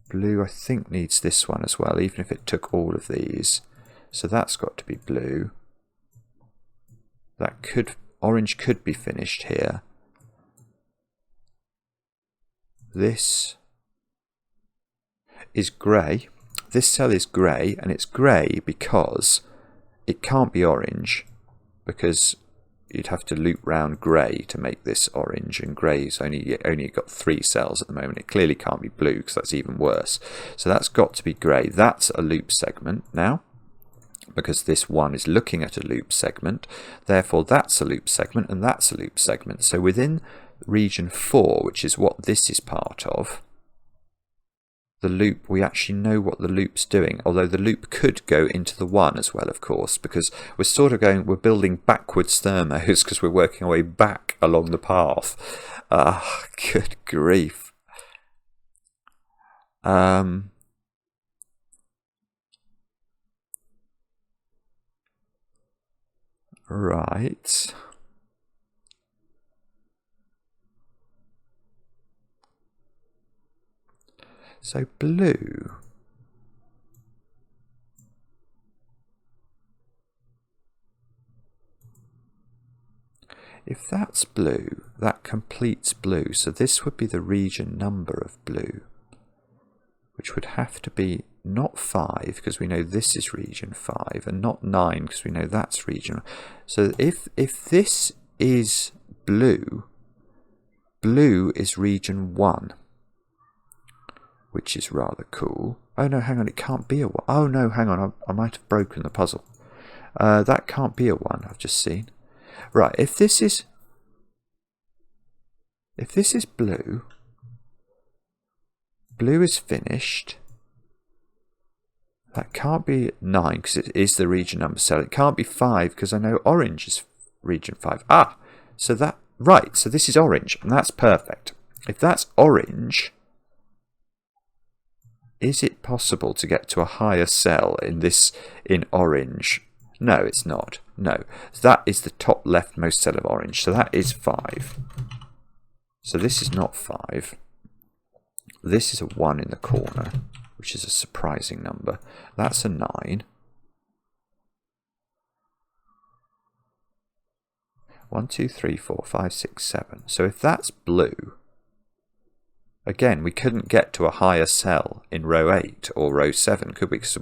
Blue, I think, needs this one as well, even if it took all of these. So that's got to be blue. Orange could be finished here. This is grey. This cell is grey, and it's grey because it can't be orange, because you'd have to loop round grey to make this orange, and grey's only got 3 cells at the moment. It clearly can't be blue, because that's even worse. So that's got to be grey. That's a loop segment now, because this one is looking at a loop segment. Therefore, that's a loop segment, and that's a loop segment. So within region 4, which is what this is part of, the loop, we actually know what the loop's doing, although the loop could go into the 1 as well, of course, because we're building backwards thermos because we're working our way back along the path. Good grief. Right. So blue. If that's blue, that completes blue. So this would be the region number of blue, which would have to be not 5, because we know this is region 5, and not 9, because we know that's region. So if this is blue, blue is region 1. Which is rather cool. Oh no, hang on, it can't be a 1. Oh no, hang on, I might have broken the puzzle. That can't be a 1, I've just seen. Right, if this is blue, blue is finished. That can't be 9, because it is the region number cell. It can't be 5, because I know orange is region 5. So this is orange, and that's perfect. If that's orange, is it possible to get to a higher cell in orange? No, it's not. No. So that is the top leftmost cell of orange. So that is 5. So this is not 5. This is a 1 in the corner, which is a surprising number. That's a 9. 1, 2, 3, 4, 5, 6, 7. So if that's blue, again, we couldn't get to a higher cell in row 8 or row 7, could we? Because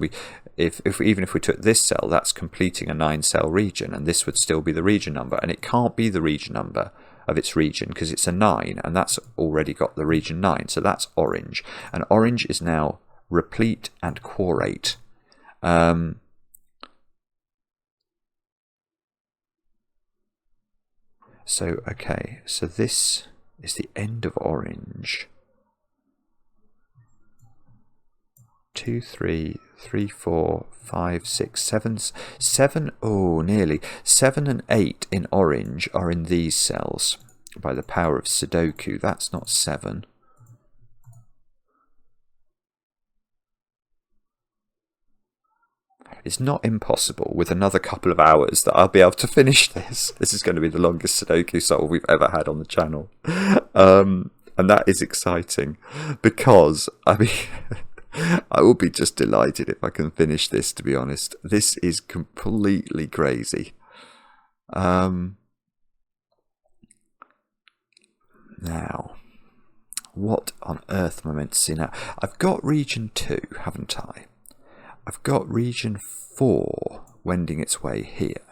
even if we took this cell, that's completing a 9-cell region, and this would still be the region number, and it can't be the region number of its region because it's a 9, and that's already got the region 9, so that's orange. And orange is now replete, and quarate. So, okay, so this is the end of orange. 2, 3, 3, 4, 5, 6, 7, 7, oh, nearly. 7 and 8 in orange are in these cells by the power of Sudoku. That's not 7. It's not impossible with another couple of hours that I'll be able to finish this. This is going to be the longest Sudoku solve we've ever had on the channel. And that is exciting because, I mean, I will be just delighted if I can finish this, to be honest. This is completely crazy. Now, what on earth am I meant to see now? I've got region 2, haven't I? I've got region 4 wending its way here.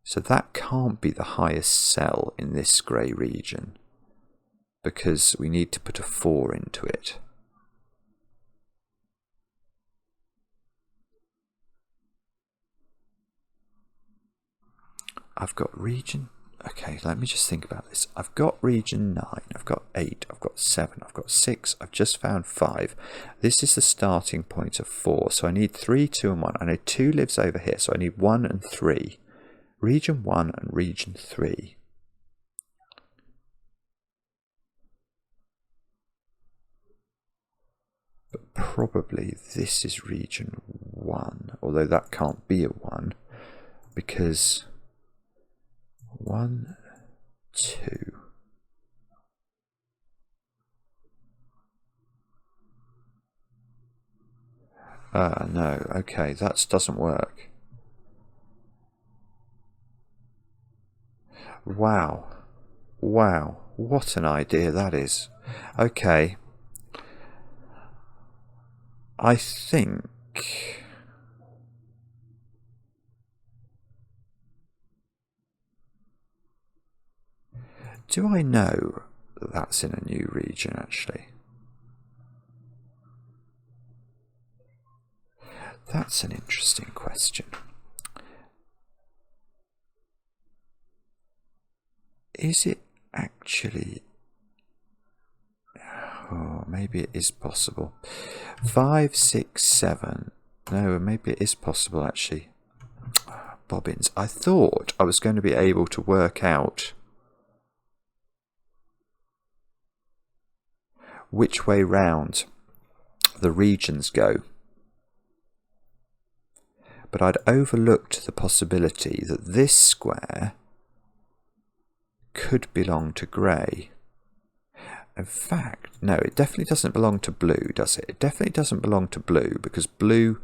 So that can't be the highest cell in this grey region, because we need to put a 4 into it. I've got region... Okay, let me just think about this. I've got region 9, I've got 8, I've got 7, I've got 6, I've just found 5. This is the starting point of 4, so I need 3, 2 and 1. I know 2 lives over here, so I need 1 and 3. Region 1 and region 3. But probably this is region 1, although that can't be a 1, because 1, 2. No, okay, that doesn't work. Wow. Wow, what an idea that is. Okay. I think... Do I know that that's in a new region, actually? That's an interesting question. Is it actually... Oh, maybe it is possible. 5, 6, 7. No, maybe it is possible, actually. Bobbins. I thought I was going to be able to work out which way round the regions go. But I'd overlooked the possibility that this square could belong to grey. In fact, no, it definitely doesn't belong to blue, does it? It definitely doesn't belong to blue, because blue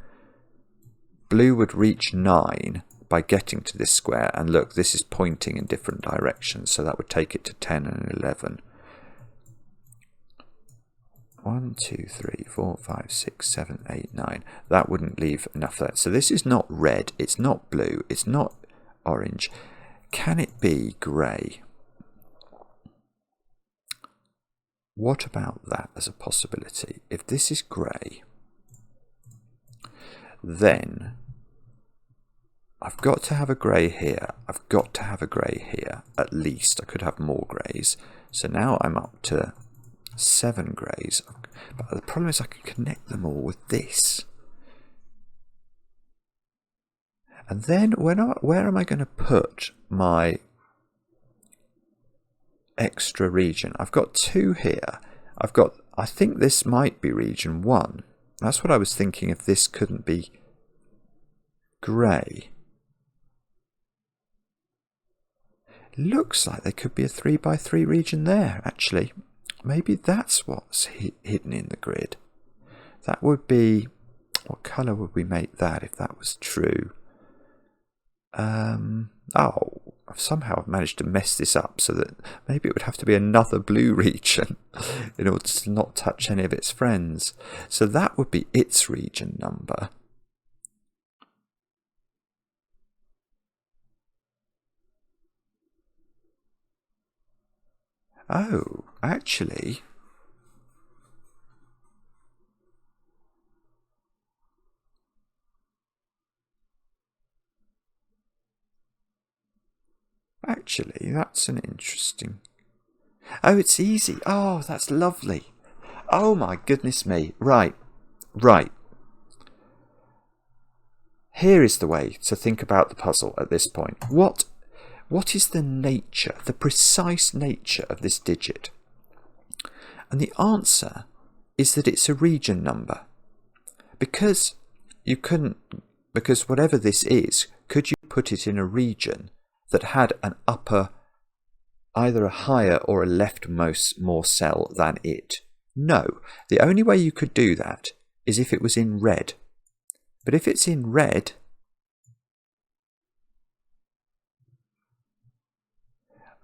would reach 9 by getting to this square, and look, this is pointing in different directions, so that would take it to 10 and 11. 1, 2, 3, 4, 5, 6, 7, 8, 9. That wouldn't leave enough of that. So this is not red, it's not blue, it's not orange. Can it be grey? What about that as a possibility? If this is grey, then I've got to have a grey here. I've got to have a grey here, at least. I could have more greys. So now I'm up to 7 greys. But the problem is I can connect them all with this. And then where am I going to put my extra region? I've got 2 here. I think this might be region 1. That's what I was thinking, if this couldn't be grey. Looks like there could be a 3x3 region there, actually. Maybe that's what's hidden in the grid. That would be... What colour would we make that if that was true? Oh, somehow I've managed to mess this up so that maybe it would have to be another blue region in order to not touch any of its friends. So that would be its region number. Oh, actually, Actually, that's an interesting... Oh, it's easy. Oh, that's lovely. Oh my goodness me. Right. Here is the way to think about the puzzle at this point. What is the nature, the precise nature of this digit? And the answer is that it's a region number. Because whatever this is, could you put it in a region that had an upper, either a higher or a leftmost more cell than it? No. The only way you could do that is if it was in red. But if it's in red,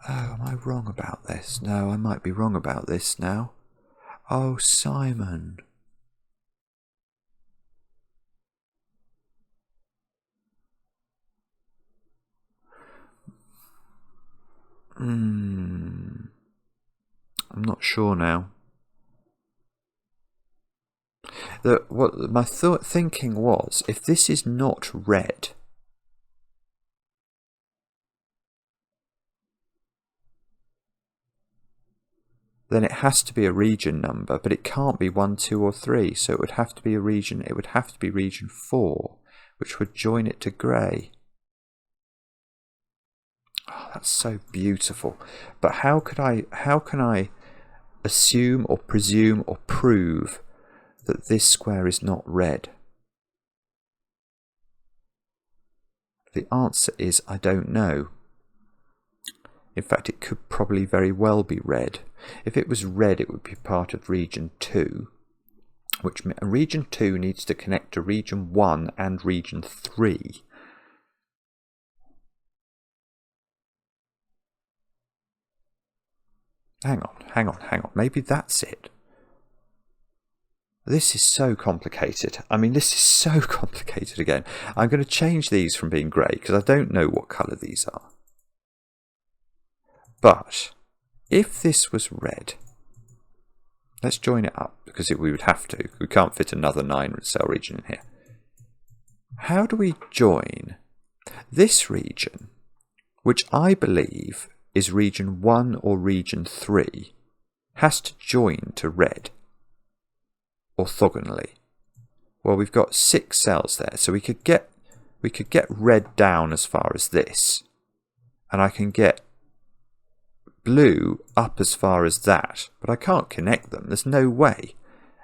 oh, am I wrong about this? No, I might be wrong about this now. Oh, Simon. I'm not sure now. What my thinking was, if this is not red, then it has to be a region number, but it can't be 1, 2, or 3, so it would have to be a region. It would have to be region 4, which would join it to grey. Oh, that's so beautiful. But how can I assume or presume or prove that this square is not red? The answer is I don't know. In fact, it could probably very well be red. If it was red, it would be part of region 2, which region 2 needs to connect to region 1 and region 3. Hang on. Maybe that's it. This is so complicated. I mean, this is so complicated again. I'm going to change these from being grey because I don't know what colour these are. But if this was red, let's join it up because we would have to. We can't fit another 9 cell region in here. How do we join this region, which I believe is region 1 or region 3, has to join to red orthogonally? Well, we've got 6 cells there, so we could get red down as far as this, and I can get blue up as far as that, but I can't connect them. There's no way.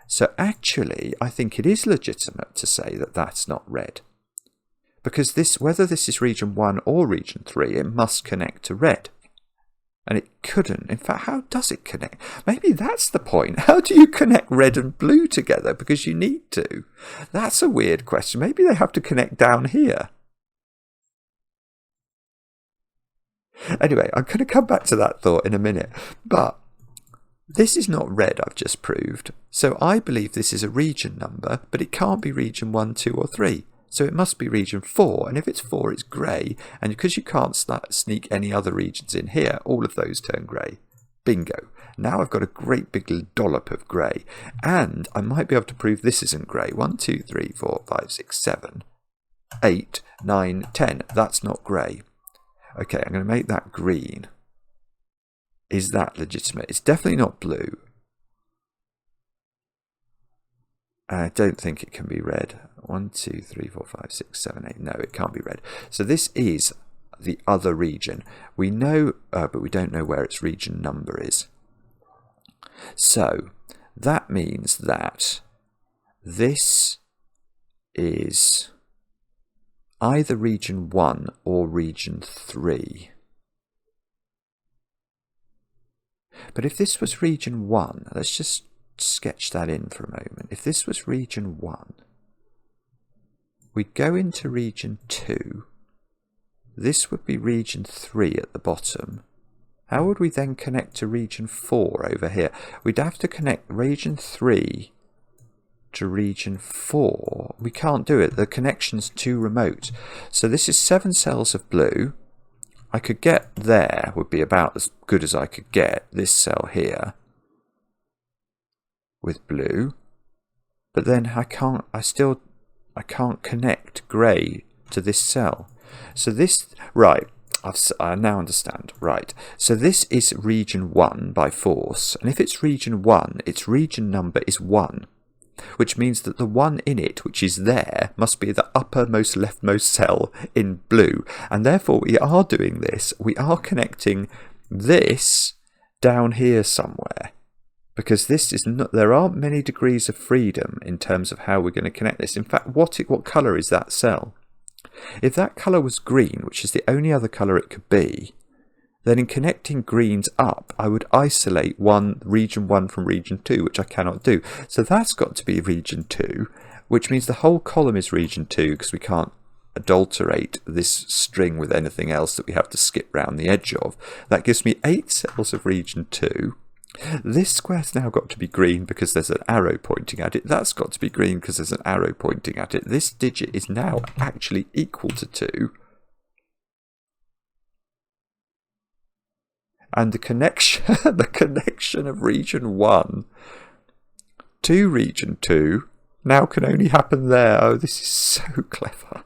So actually, I think it is legitimate to say that that's not red, because whether this is region 1 or region 3, it must connect to red. And it couldn't. In fact, how does it connect? Maybe that's the point. How do you connect red and blue together? Because you need to. That's a weird question. Maybe they have to connect down here. Anyway, I'm going to come back to that thought in a minute. But this is not red, I've just proved. So I believe this is a region number, but it can't be region 1, 2, or 3. So it must be region 4, and if it's 4, it's grey, and because you can't sneak any other regions in here, all of those turn grey. Bingo. Now I've got a great big dollop of grey, and I might be able to prove this isn't grey. 1, 2, 3, 4, 5, 6, 7, 8, 9, 10. That's not grey. Okay, I'm going to make that green. Is that legitimate? It's definitely not blue. I don't think it can be red. 1, 2, 3, 4, 5, 6, 7, 8. No, it can't be red. So this is the other region. We know, but we don't know where its region number is. So that means that this is either region 1 or region 3. But if this was region 1, let's just sketch that in for a moment. If this was region 1, we'd go into region 2. This would be region 3 at the bottom. How would we then connect to region 4 over here? We'd have to connect region 3 to region 4. We can't do it. The connection's too remote. So this is 7 cells of blue. I could get there, would be about as good as I could get, this cell here, with blue. But then I can't connect grey to this cell. So this, right, I now understand. Right. So this is region 1 by force. And if it's region 1, its region number is 1. Which means that the one in it, which is there, must be the uppermost leftmost cell in blue. And therefore we are doing this. We are connecting this down here somewhere. Because this is not, there aren't many degrees of freedom in terms of how we're going to connect this. In fact, what colour is that cell? If that colour was green, which is the only other colour it could be, then in connecting greens up, I would isolate region 1 from region 2, which I cannot do. So that's got to be region 2, which means the whole column is region 2, because we can't adulterate this string with anything else that we have to skip round the edge of. That gives me 8 cells of region 2. This square's now got to be green because there's an arrow pointing at it. That's got to be green because there's an arrow pointing at it. This digit is now actually equal to 2. And the connection of region 1 to region 2 now can only happen there. Oh, this is so clever.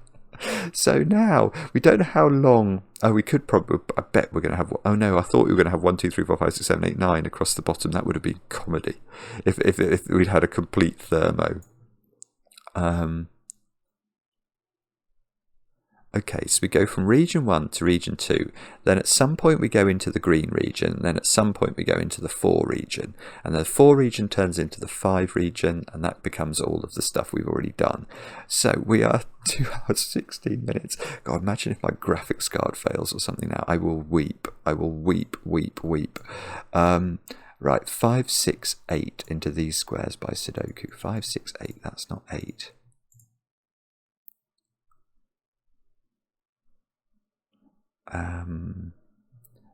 So now, we don't know how long. Oh, we could probably, I bet we're going to have, oh no, I thought we were going to have 1, 2, 3, 4, 5, 6, 7, 8, 9 across the bottom. That would have been comedy if we'd had a complete thermo. Okay, so we go from region 1 to region 2, then at some point we go into the green region, then at some point we go into the 4 region, and the 4 region turns into the 5 region, and that becomes all of the stuff we've already done. So we are 2 hours 16 minutes. God, imagine if my graphics card fails or something now. I will weep. I will weep, weep, weep. Right, 5, 6, 8 into these squares by Sudoku. 5, 6, 8, that's not 8.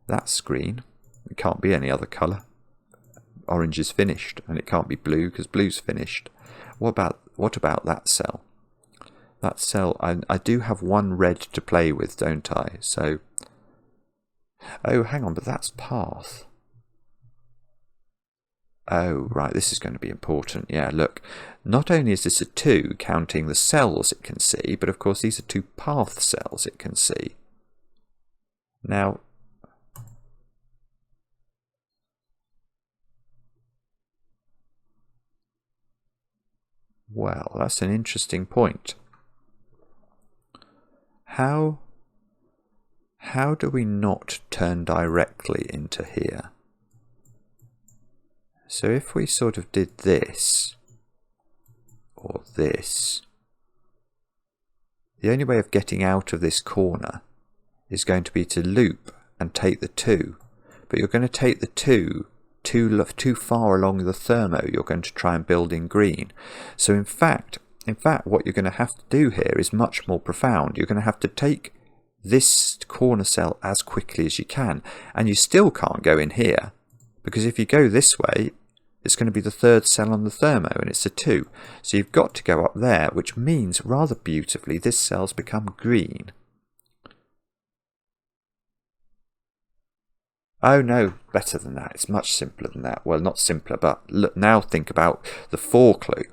That's green. It can't be any other colour. Orange is finished, and it can't be blue because blue's finished. What about that cell? That cell, I do have one red to play with, don't I? So, oh, hang on, but that's path. Oh, right, this is going to be important. Yeah, look, not only is this a 2 counting the cells it can see, but of course these are 2 path cells it can see. Now, well, that's an interesting point. How do we not turn directly into here? So if we sort of did this, or this, the only way of getting out of this corner is going to be to loop and take the 2. But you're going to take the 2 too far along the thermo. You're going to try and build in green. So in fact, what you're going to have to do here is much more profound. You're going to have to take this corner cell as quickly as you can. And you still can't go in here, because if you go this way, it's going to be the 3rd cell on the thermo, and it's a 2. So you've got to go up there, which means, rather beautifully, this cell's become green. Oh no, better than that. It's much simpler than that. Well, not simpler, but look, now think about the 4 clue,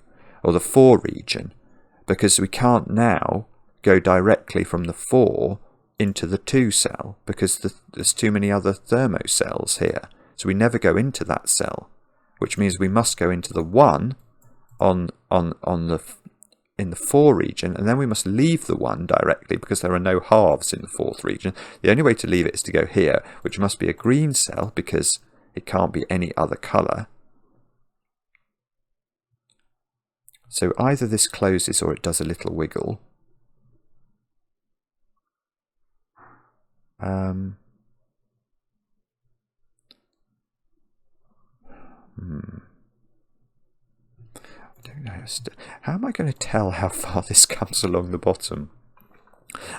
or the 4 region, because we can't now go directly from the 4 into the 2 cell, because there's too many other thermo cells here. So we never go into that cell, which means we must go into the 1 in the 4 region, and then we must leave the 1 directly because there are no halves in the 4th region. The only way to leave it is to go here, which must be a green cell because it can't be any other colour. So either this closes or it does a little wiggle. How am I going to tell how far this comes along the bottom?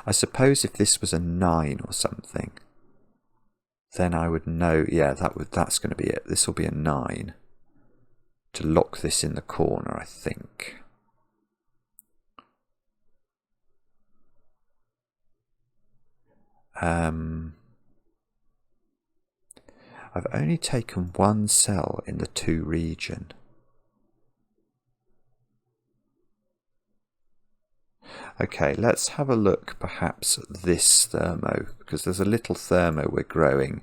I suppose if this was a 9 or something, then I would know, yeah, that's going to be it. This will be a 9 to lock this in the corner, I think. I've only taken 1 cell in the 2 region. Okay, let's have a look perhaps at this thermo, because there's a little thermo we're growing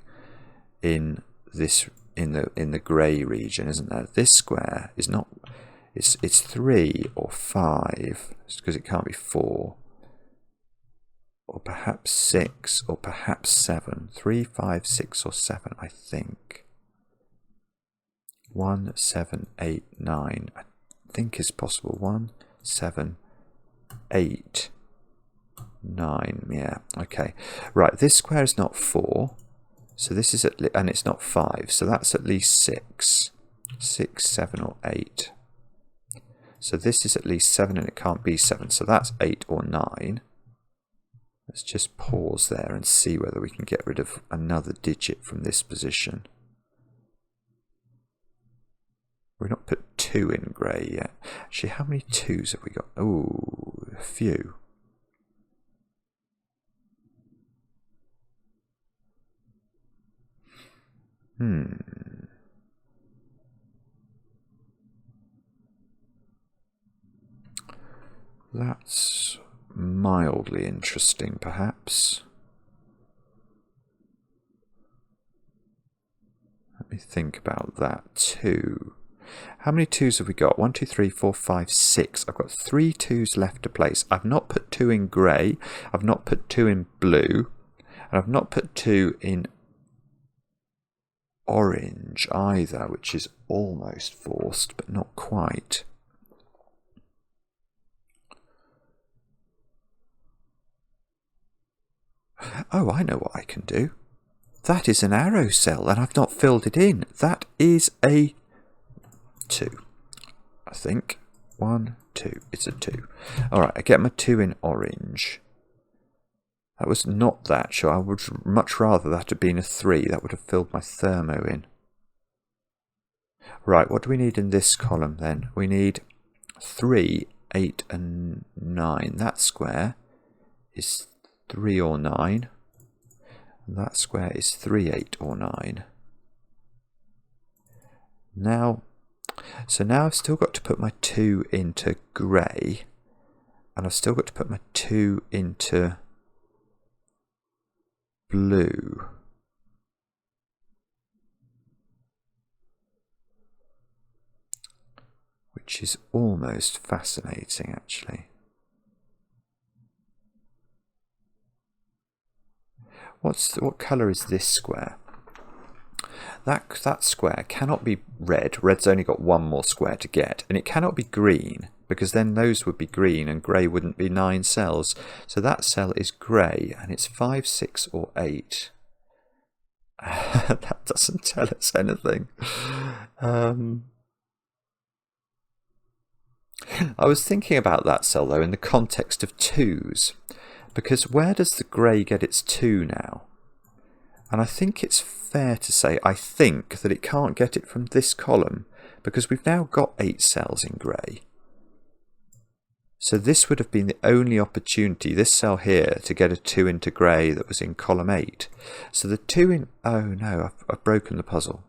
in this in the grey region, isn't there? This square is not, it's 3 or 5, because it can't be 4, or perhaps 6, or perhaps 7. 3, 5, 6 or 7, I think. 1, 7, 8, 9, I think is possible. 1, 7, 8, 9, yeah, okay. Right, this square is not 4, so this is and it's not 5, so that's at least 6. 6, 7 or 8. So this is at least 7 and it can't be 7, so that's 8 or 9. Let's just pause there and see whether we can get rid of another digit from this position. We've not put 2 in grey yet. Actually, how many 2s have we got? Oh, a few. That's mildly interesting, perhaps. Let me think about that. 2. How many 2s have we got? 1, 2, 3, 4, 5, 6. I've got 3 2s left to place. I've not put 2 in grey. I've not put 2 in blue. And I've not put 2 in orange either, which is almost forced, but not quite. Oh, I know what I can do. That is an arrow cell, and I've not filled it in. That is a 2, I think. 1, 2. It's a 2. Alright, I get my 2 in orange. That was not that, sure. I would much rather that had been a 3. That would have filled my thermo in. Right, what do we need in this column then? We need 3, 8 and 9. That square is 3 or 9. That square is 3, 8 or 9. Now, so now I've still got to put my 2 into grey, and I've still got to put my 2 into blue. Which is almost fascinating, actually. What colour is this square? That square cannot be red. Red's only got 1 more square to get. And it cannot be green, because then those would be green and grey wouldn't be 9 cells. So that cell is grey, and it's 5, 6 or 8. That doesn't tell us anything. I was thinking about that cell, though, in the context of 2s. Because where does the grey get its 2 now? And I think it's fair to say, I think, that it can't get it from this column, because we've now got 8 cells in grey. So this would have been the only opportunity, this cell here, to get a 2 into grey that was in column 8. So the 2 in... Oh no, I've broken the puzzle.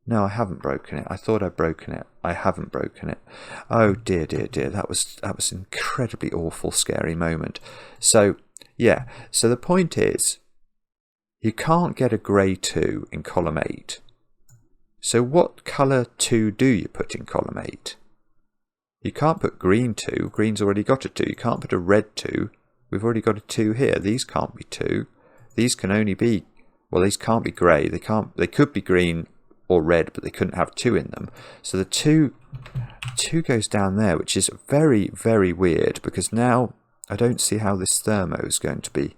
No, I haven't broken it. I thought I'd broken it. I haven't broken it. Oh dear, dear, dear. That was an incredibly awful, scary moment. So, yeah. So the point is, you can't get a grey 2 in column 8. So what colour 2 do you put in column 8? You can't put green 2. Green's already got a 2. You can't put a red 2. We've already got a 2 here. These can't be 2. These can only be... Well, these can't be grey. They could be green or red, but they couldn't have 2 in them. So the 2 goes down there, which is very, very weird, because now I don't see how this thermo is going to be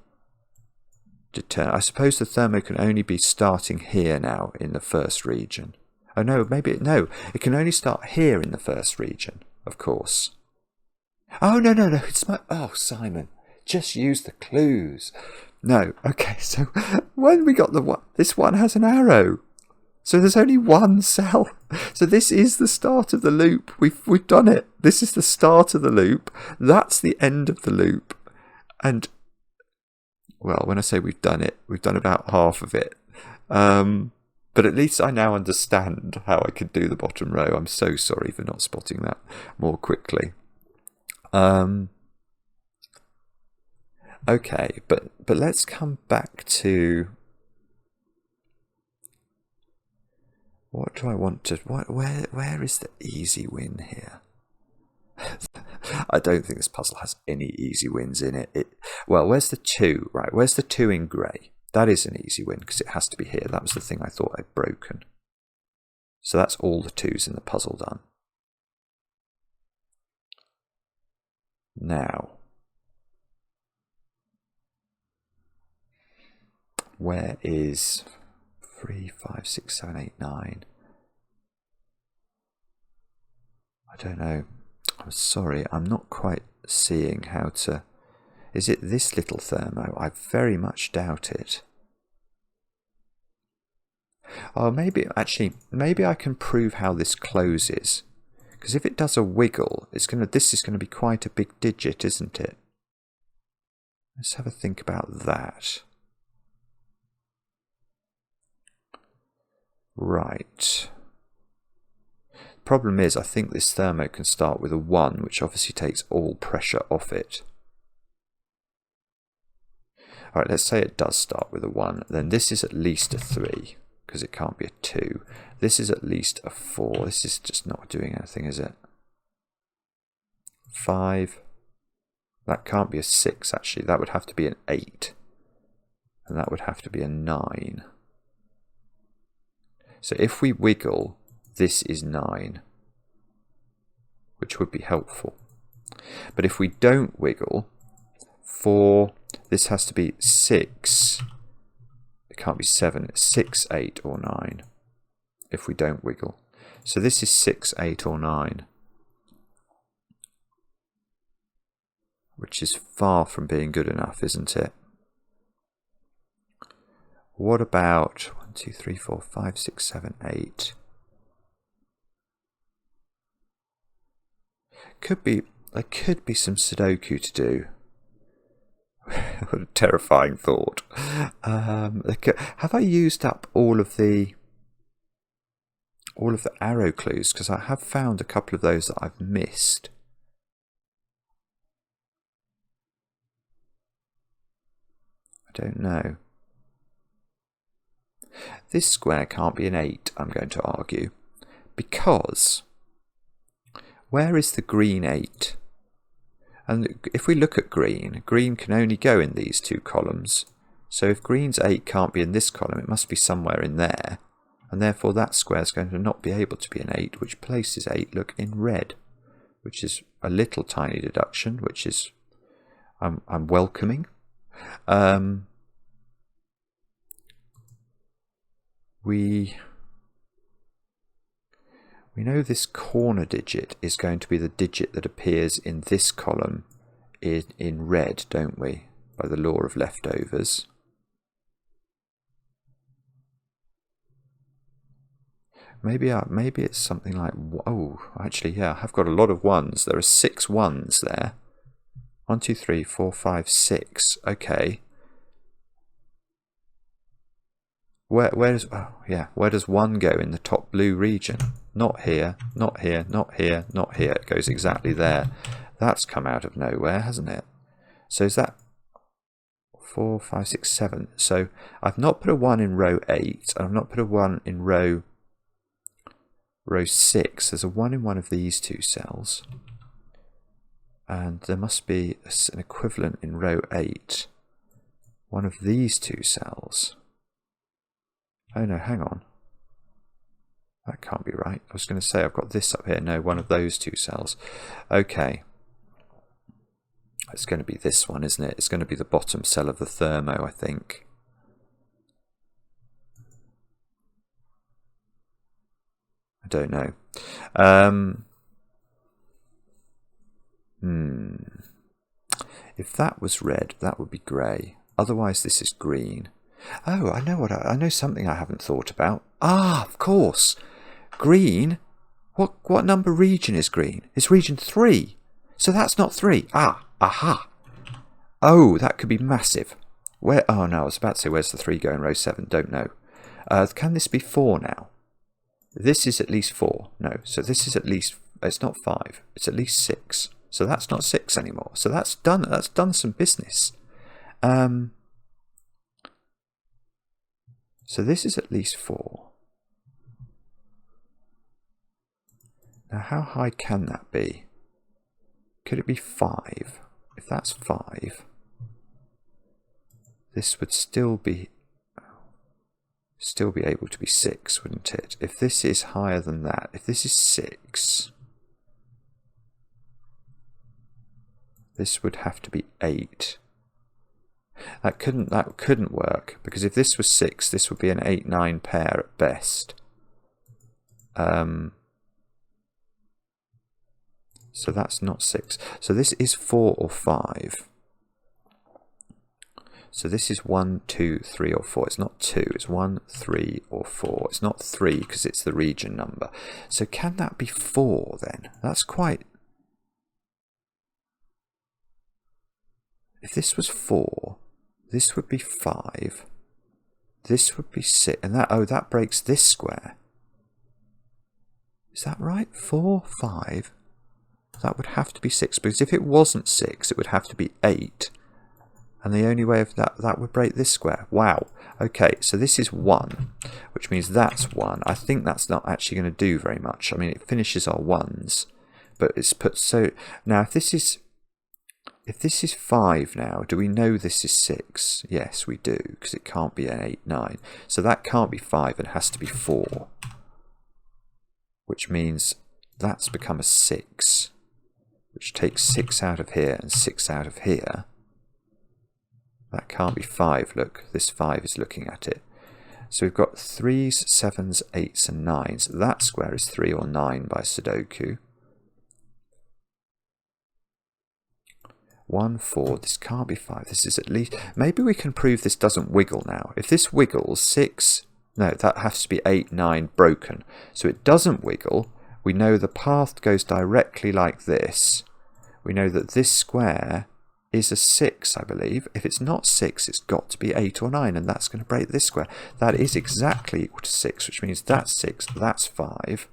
determined. I suppose the thermo can only be starting here now in the first region. Oh no, no, it can only start here in the first region, of course. Oh no, it's my... Oh, Simon, just use the clues. No, okay, so when we got the one, this one has an arrow. So there's only 1 cell. So this is the start of the loop. We've done it. This is the start of the loop. That's the end of the loop. And, well, when I say we've done it, we've done about half of it. But at least I now understand how I could do the bottom row. I'm so sorry for not spotting that more quickly. Okay, but let's come back to what do I want to... Where is the easy win here? I don't think this puzzle has any easy wins in it. Well, where's the 2? Right, where's the 2 in grey? That is an easy win because it has to be here. That was the thing I thought I'd broken. So that's all the 2s in the puzzle done. Now, where is 3, 5, 6, 7, 8, 9? I don't know. I'm sorry, I'm not quite seeing how to... Is it this little thermo? I very much doubt it. Oh, maybe I can prove how this closes. Because if it does a wiggle, this is going to be quite a big digit, isn't it? Let's have a think about that. Right. Problem is, I think this thermo can start with a 1, which obviously takes all pressure off it. Alright, let's say it does start with a 1. Then this is at least a 3, because it can't be a 2. This is at least a 4. This is just not doing anything, is it? 5. That can't be a 6, actually. That would have to be an 8. And that would have to be a 9. So if we wiggle... This is 9, which would be helpful. But if we don't wiggle, 4, this has to be 6. It can't be 7. It's 6, 8, or 9 if we don't wiggle. So this is 6, 8, or 9, which is far from being good enough, isn't it? What about 1, 2, 3, 4, 5, 6, 7, 8? There could be some Sudoku to do. What a terrifying thought. Have I used up all of the arrow clues? Because I have found a couple of those that I've missed. I don't know. This square can't be an 8, I'm going to argue, because... Where is the green 8? And if we look at green, green can only go in these 2 columns. So if green's 8 can't be in this column, it must be somewhere in there. And therefore that square is going to not be able to be an 8, which places 8, look, in red. Which is a little tiny deduction, which is I'm welcoming. We know this corner digit is going to be the digit that appears in this column in red, don't we? By the law of leftovers. Maybe it's something like... Oh, actually, yeah, I've got a lot of 1s. There are 6 1s there. 1, 2, 3, 4, 5, 6. Okay. Where does 1 go in the top blue region? Not here, not here, not here, not here. It goes exactly there. That's come out of nowhere, hasn't it? So is that 4, 5, 6, 7? So I've not put a 1 in row 8, and I've not put a 1 in row 6. There's a 1 in one of these 2 cells. And there must be an equivalent in row 8. One of these 2 cells. Oh no, hang on. That can't be right. I was going to say I've got this up here. No, one of those 2 cells. Okay. It's going to be this one, isn't it? It's going to be the bottom cell of the thermo, I think. I don't know. If that was red, that would be grey. Otherwise, this is green. Oh, I know something I haven't thought about. Ah, of course. Green. What number region is green? It's region 3. So that's not 3. Ah, aha. Oh, that could be massive. Where? Oh no, I was about to say where's the 3 go in row 7? Don't know. Can this be 4 now? This is at least 4. No, so this is at least... It's not 5. It's at least 6. So that's not 6 anymore. So that's done some business. So this is at least 4. Now how high can that be? Could it be 5? If that's 5, this would still be able to be 6, wouldn't it? If this is higher than that, if this is 6, this would have to be 8. That couldn't work, because if this was 6, this would be an 8-9 pair at best. So that's not 6. So this is 4 or 5. So this is 1, 2, 3 or 4. It's not 2, it's 1, 3 or 4. It's not 3 because it's the region number. So can that be 4 then? That's quite... If this was 4, this would be 5. This would be 6. And that breaks this square. Is that right? 4, 5. That would have to be 6. Because if it wasn't 6, it would have to be 8. And the only way of that would break this square. Wow. Okay, so this is 1, which means that's 1. I think that's not actually going to do very much. I mean, it finishes our 1s, but it's put so... Now, if this is 5 now, do we know this is 6? Yes, we do, because it can't be an 8, 9. So that can't be 5, it has to be 4. Which means that's become a 6, which takes 6 out of here and 6 out of here. That can't be 5, look, this 5 is looking at it. So we've got 3s, 7s, 8s and 9s. That square is 3 or 9 by Sudoku. 1, 4, this can't be 5, this is at least... Maybe we can prove this doesn't wiggle now. If this wiggles, 6... No, that has to be 8, 9, broken. So it doesn't wiggle. We know the path goes directly like this. We know that this square is a 6, I believe. If it's not 6, it's got to be 8 or 9, and that's going to break this square. That is exactly equal to 6, which means that's 6, that's 5.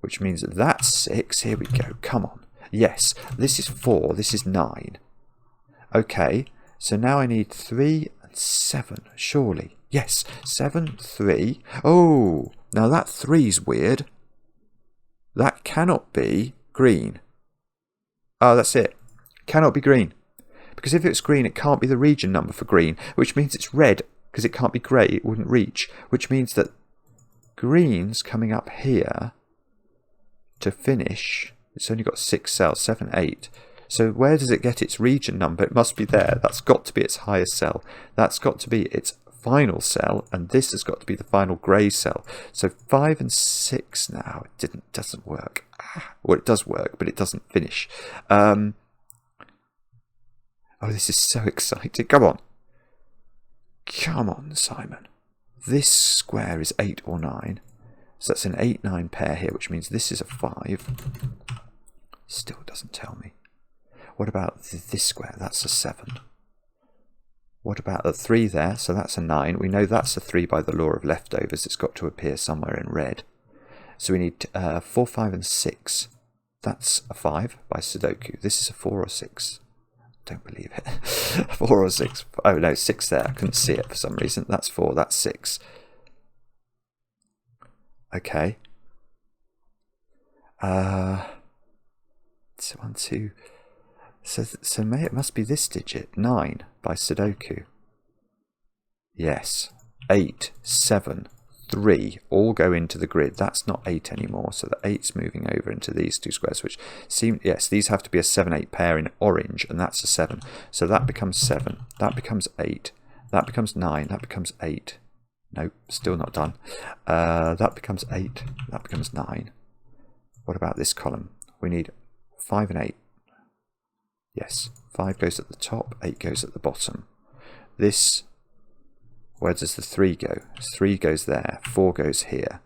Which means that's 6. Here we go, come on. Yes, this is 4, this is 9. Okay, so now I need 3 and 7, surely. Yes, 7, 3. Oh, now that 3's weird. That cannot be green. Oh, that's it. Cannot be green. Because if it's green, it can't be the region number for green, which means it's red, because it can't be grey, it wouldn't reach. Which means that green's coming up here to finish. It's only got 6 cells, 7, 8. So where does it get its region number? It must be there. That's got to be its highest cell. That's got to be its final cell, and this has got to be the final grey cell. So 5 and 6 now. It doesn't work. Well, it does work, but it doesn't finish. Oh, this is so exciting. Come on. Come on, Simon. This square is 8 or 9. So that's an 8-9 pair here, which means this is a 5. Still doesn't tell me. What about this square? That's a 7. What about the 3 there? So that's a 9. We know that's a 3 by the law of leftovers. It's got to appear somewhere in red. So we need 4, 5 and 6. That's a 5 by Sudoku. This is a 4 or 6. Don't believe it. 4 or 6. Oh no, 6 there. I couldn't see it for some reason. That's 4. That's 6. Okay. So 1, 2. So it must be this digit. 9 by Sudoku. Yes. 8, 7, 3 all go into the grid. That's not 8 anymore. So the 8's moving over into these 2 squares, which seem, yes, these have to be a 7, 8 pair in orange, and that's a 7. So that becomes 7. That becomes 8. That becomes 9. That becomes 8. Nope, still not done. That becomes 8. That becomes 9. What about this column? We need 5 and 8. Yes, 5 goes at the top, 8 goes at the bottom. This, where does the 3 go? 3 goes there, 4 goes here.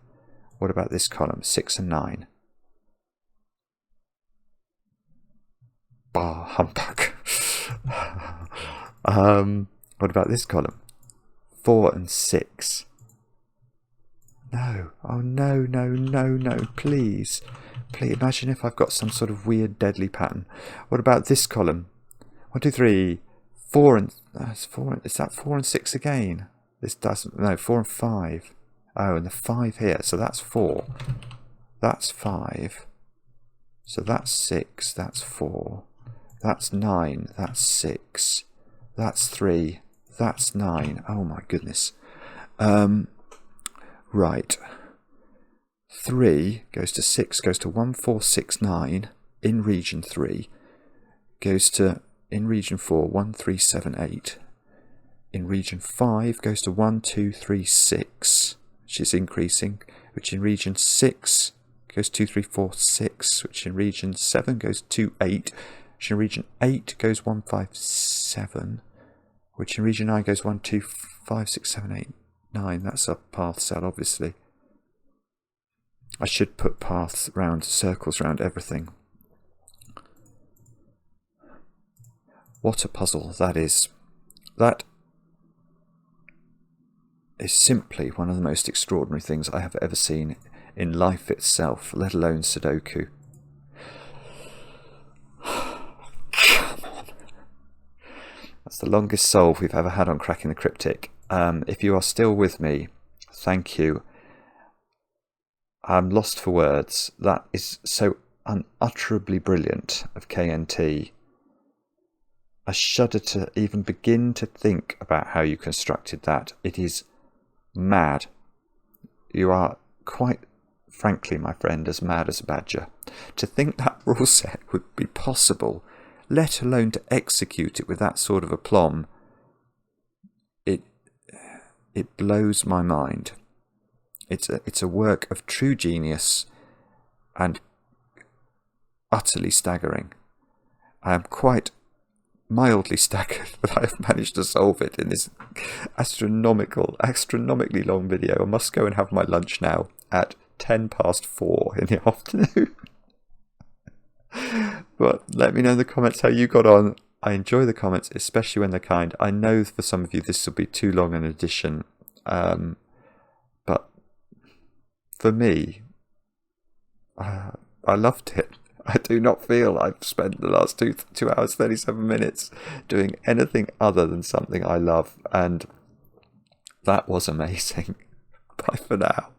What about this column? 6 and 9. Bah, humbug. What about this column? 4 and 6. No. Oh, no, no, no, no. Please. Please, imagine if I've got some sort of weird, deadly pattern. What about this column? 1, 2, 3, 4 and... That's 4. Is that 4 and 6 again? This doesn't... No, 4 and 5. Oh, and the 5 here. So that's 4. That's 5. So that's 6. That's 4. That's 9. That's 6. That's 3. That's 9. Oh my goodness. Right. 3 goes to 6, goes to 1, 4, 6, 9 in region 3. Goes to, in region 4, 1, 3, 7, 8. In region 5 goes to 1, 2, 3, 6, which is increasing. Which in region 6 goes 2, 3, 4, 6. Which in region 7 goes 2, 8. Which in region 8 goes 1, 5, 7. Which in region 9 goes 1, 2, 5, 6, 7, 8, 9. That's a path cell, obviously. I should put paths round, circles round everything. What a puzzle that is. That is simply one of the most extraordinary things I have ever seen in life itself, let alone Sudoku. Come on. That's the longest solve we've ever had on Cracking the Cryptic. If you are still with me, thank you. I'm lost for words. That is so unutterably brilliant of KNT. I shudder to even begin to think about how you constructed that. It is mad. You are quite frankly, my friend, as mad as a badger. To think that rule set would be possible, let alone to execute it with that sort of aplomb, it blows my mind. It's a work of true genius and utterly staggering. I am quite mildly staggered that I have managed to solve it in this astronomically long video. I must go and have my lunch now at 4:10 in the afternoon. But let me know in the comments how you got on. I enjoy the comments, especially when they're kind. I know for some of you this will be too long an edition, but for me, I loved it. I do not feel I've spent the last 2 hours 37 minutes doing anything other than something I love, and that was amazing. Bye for now.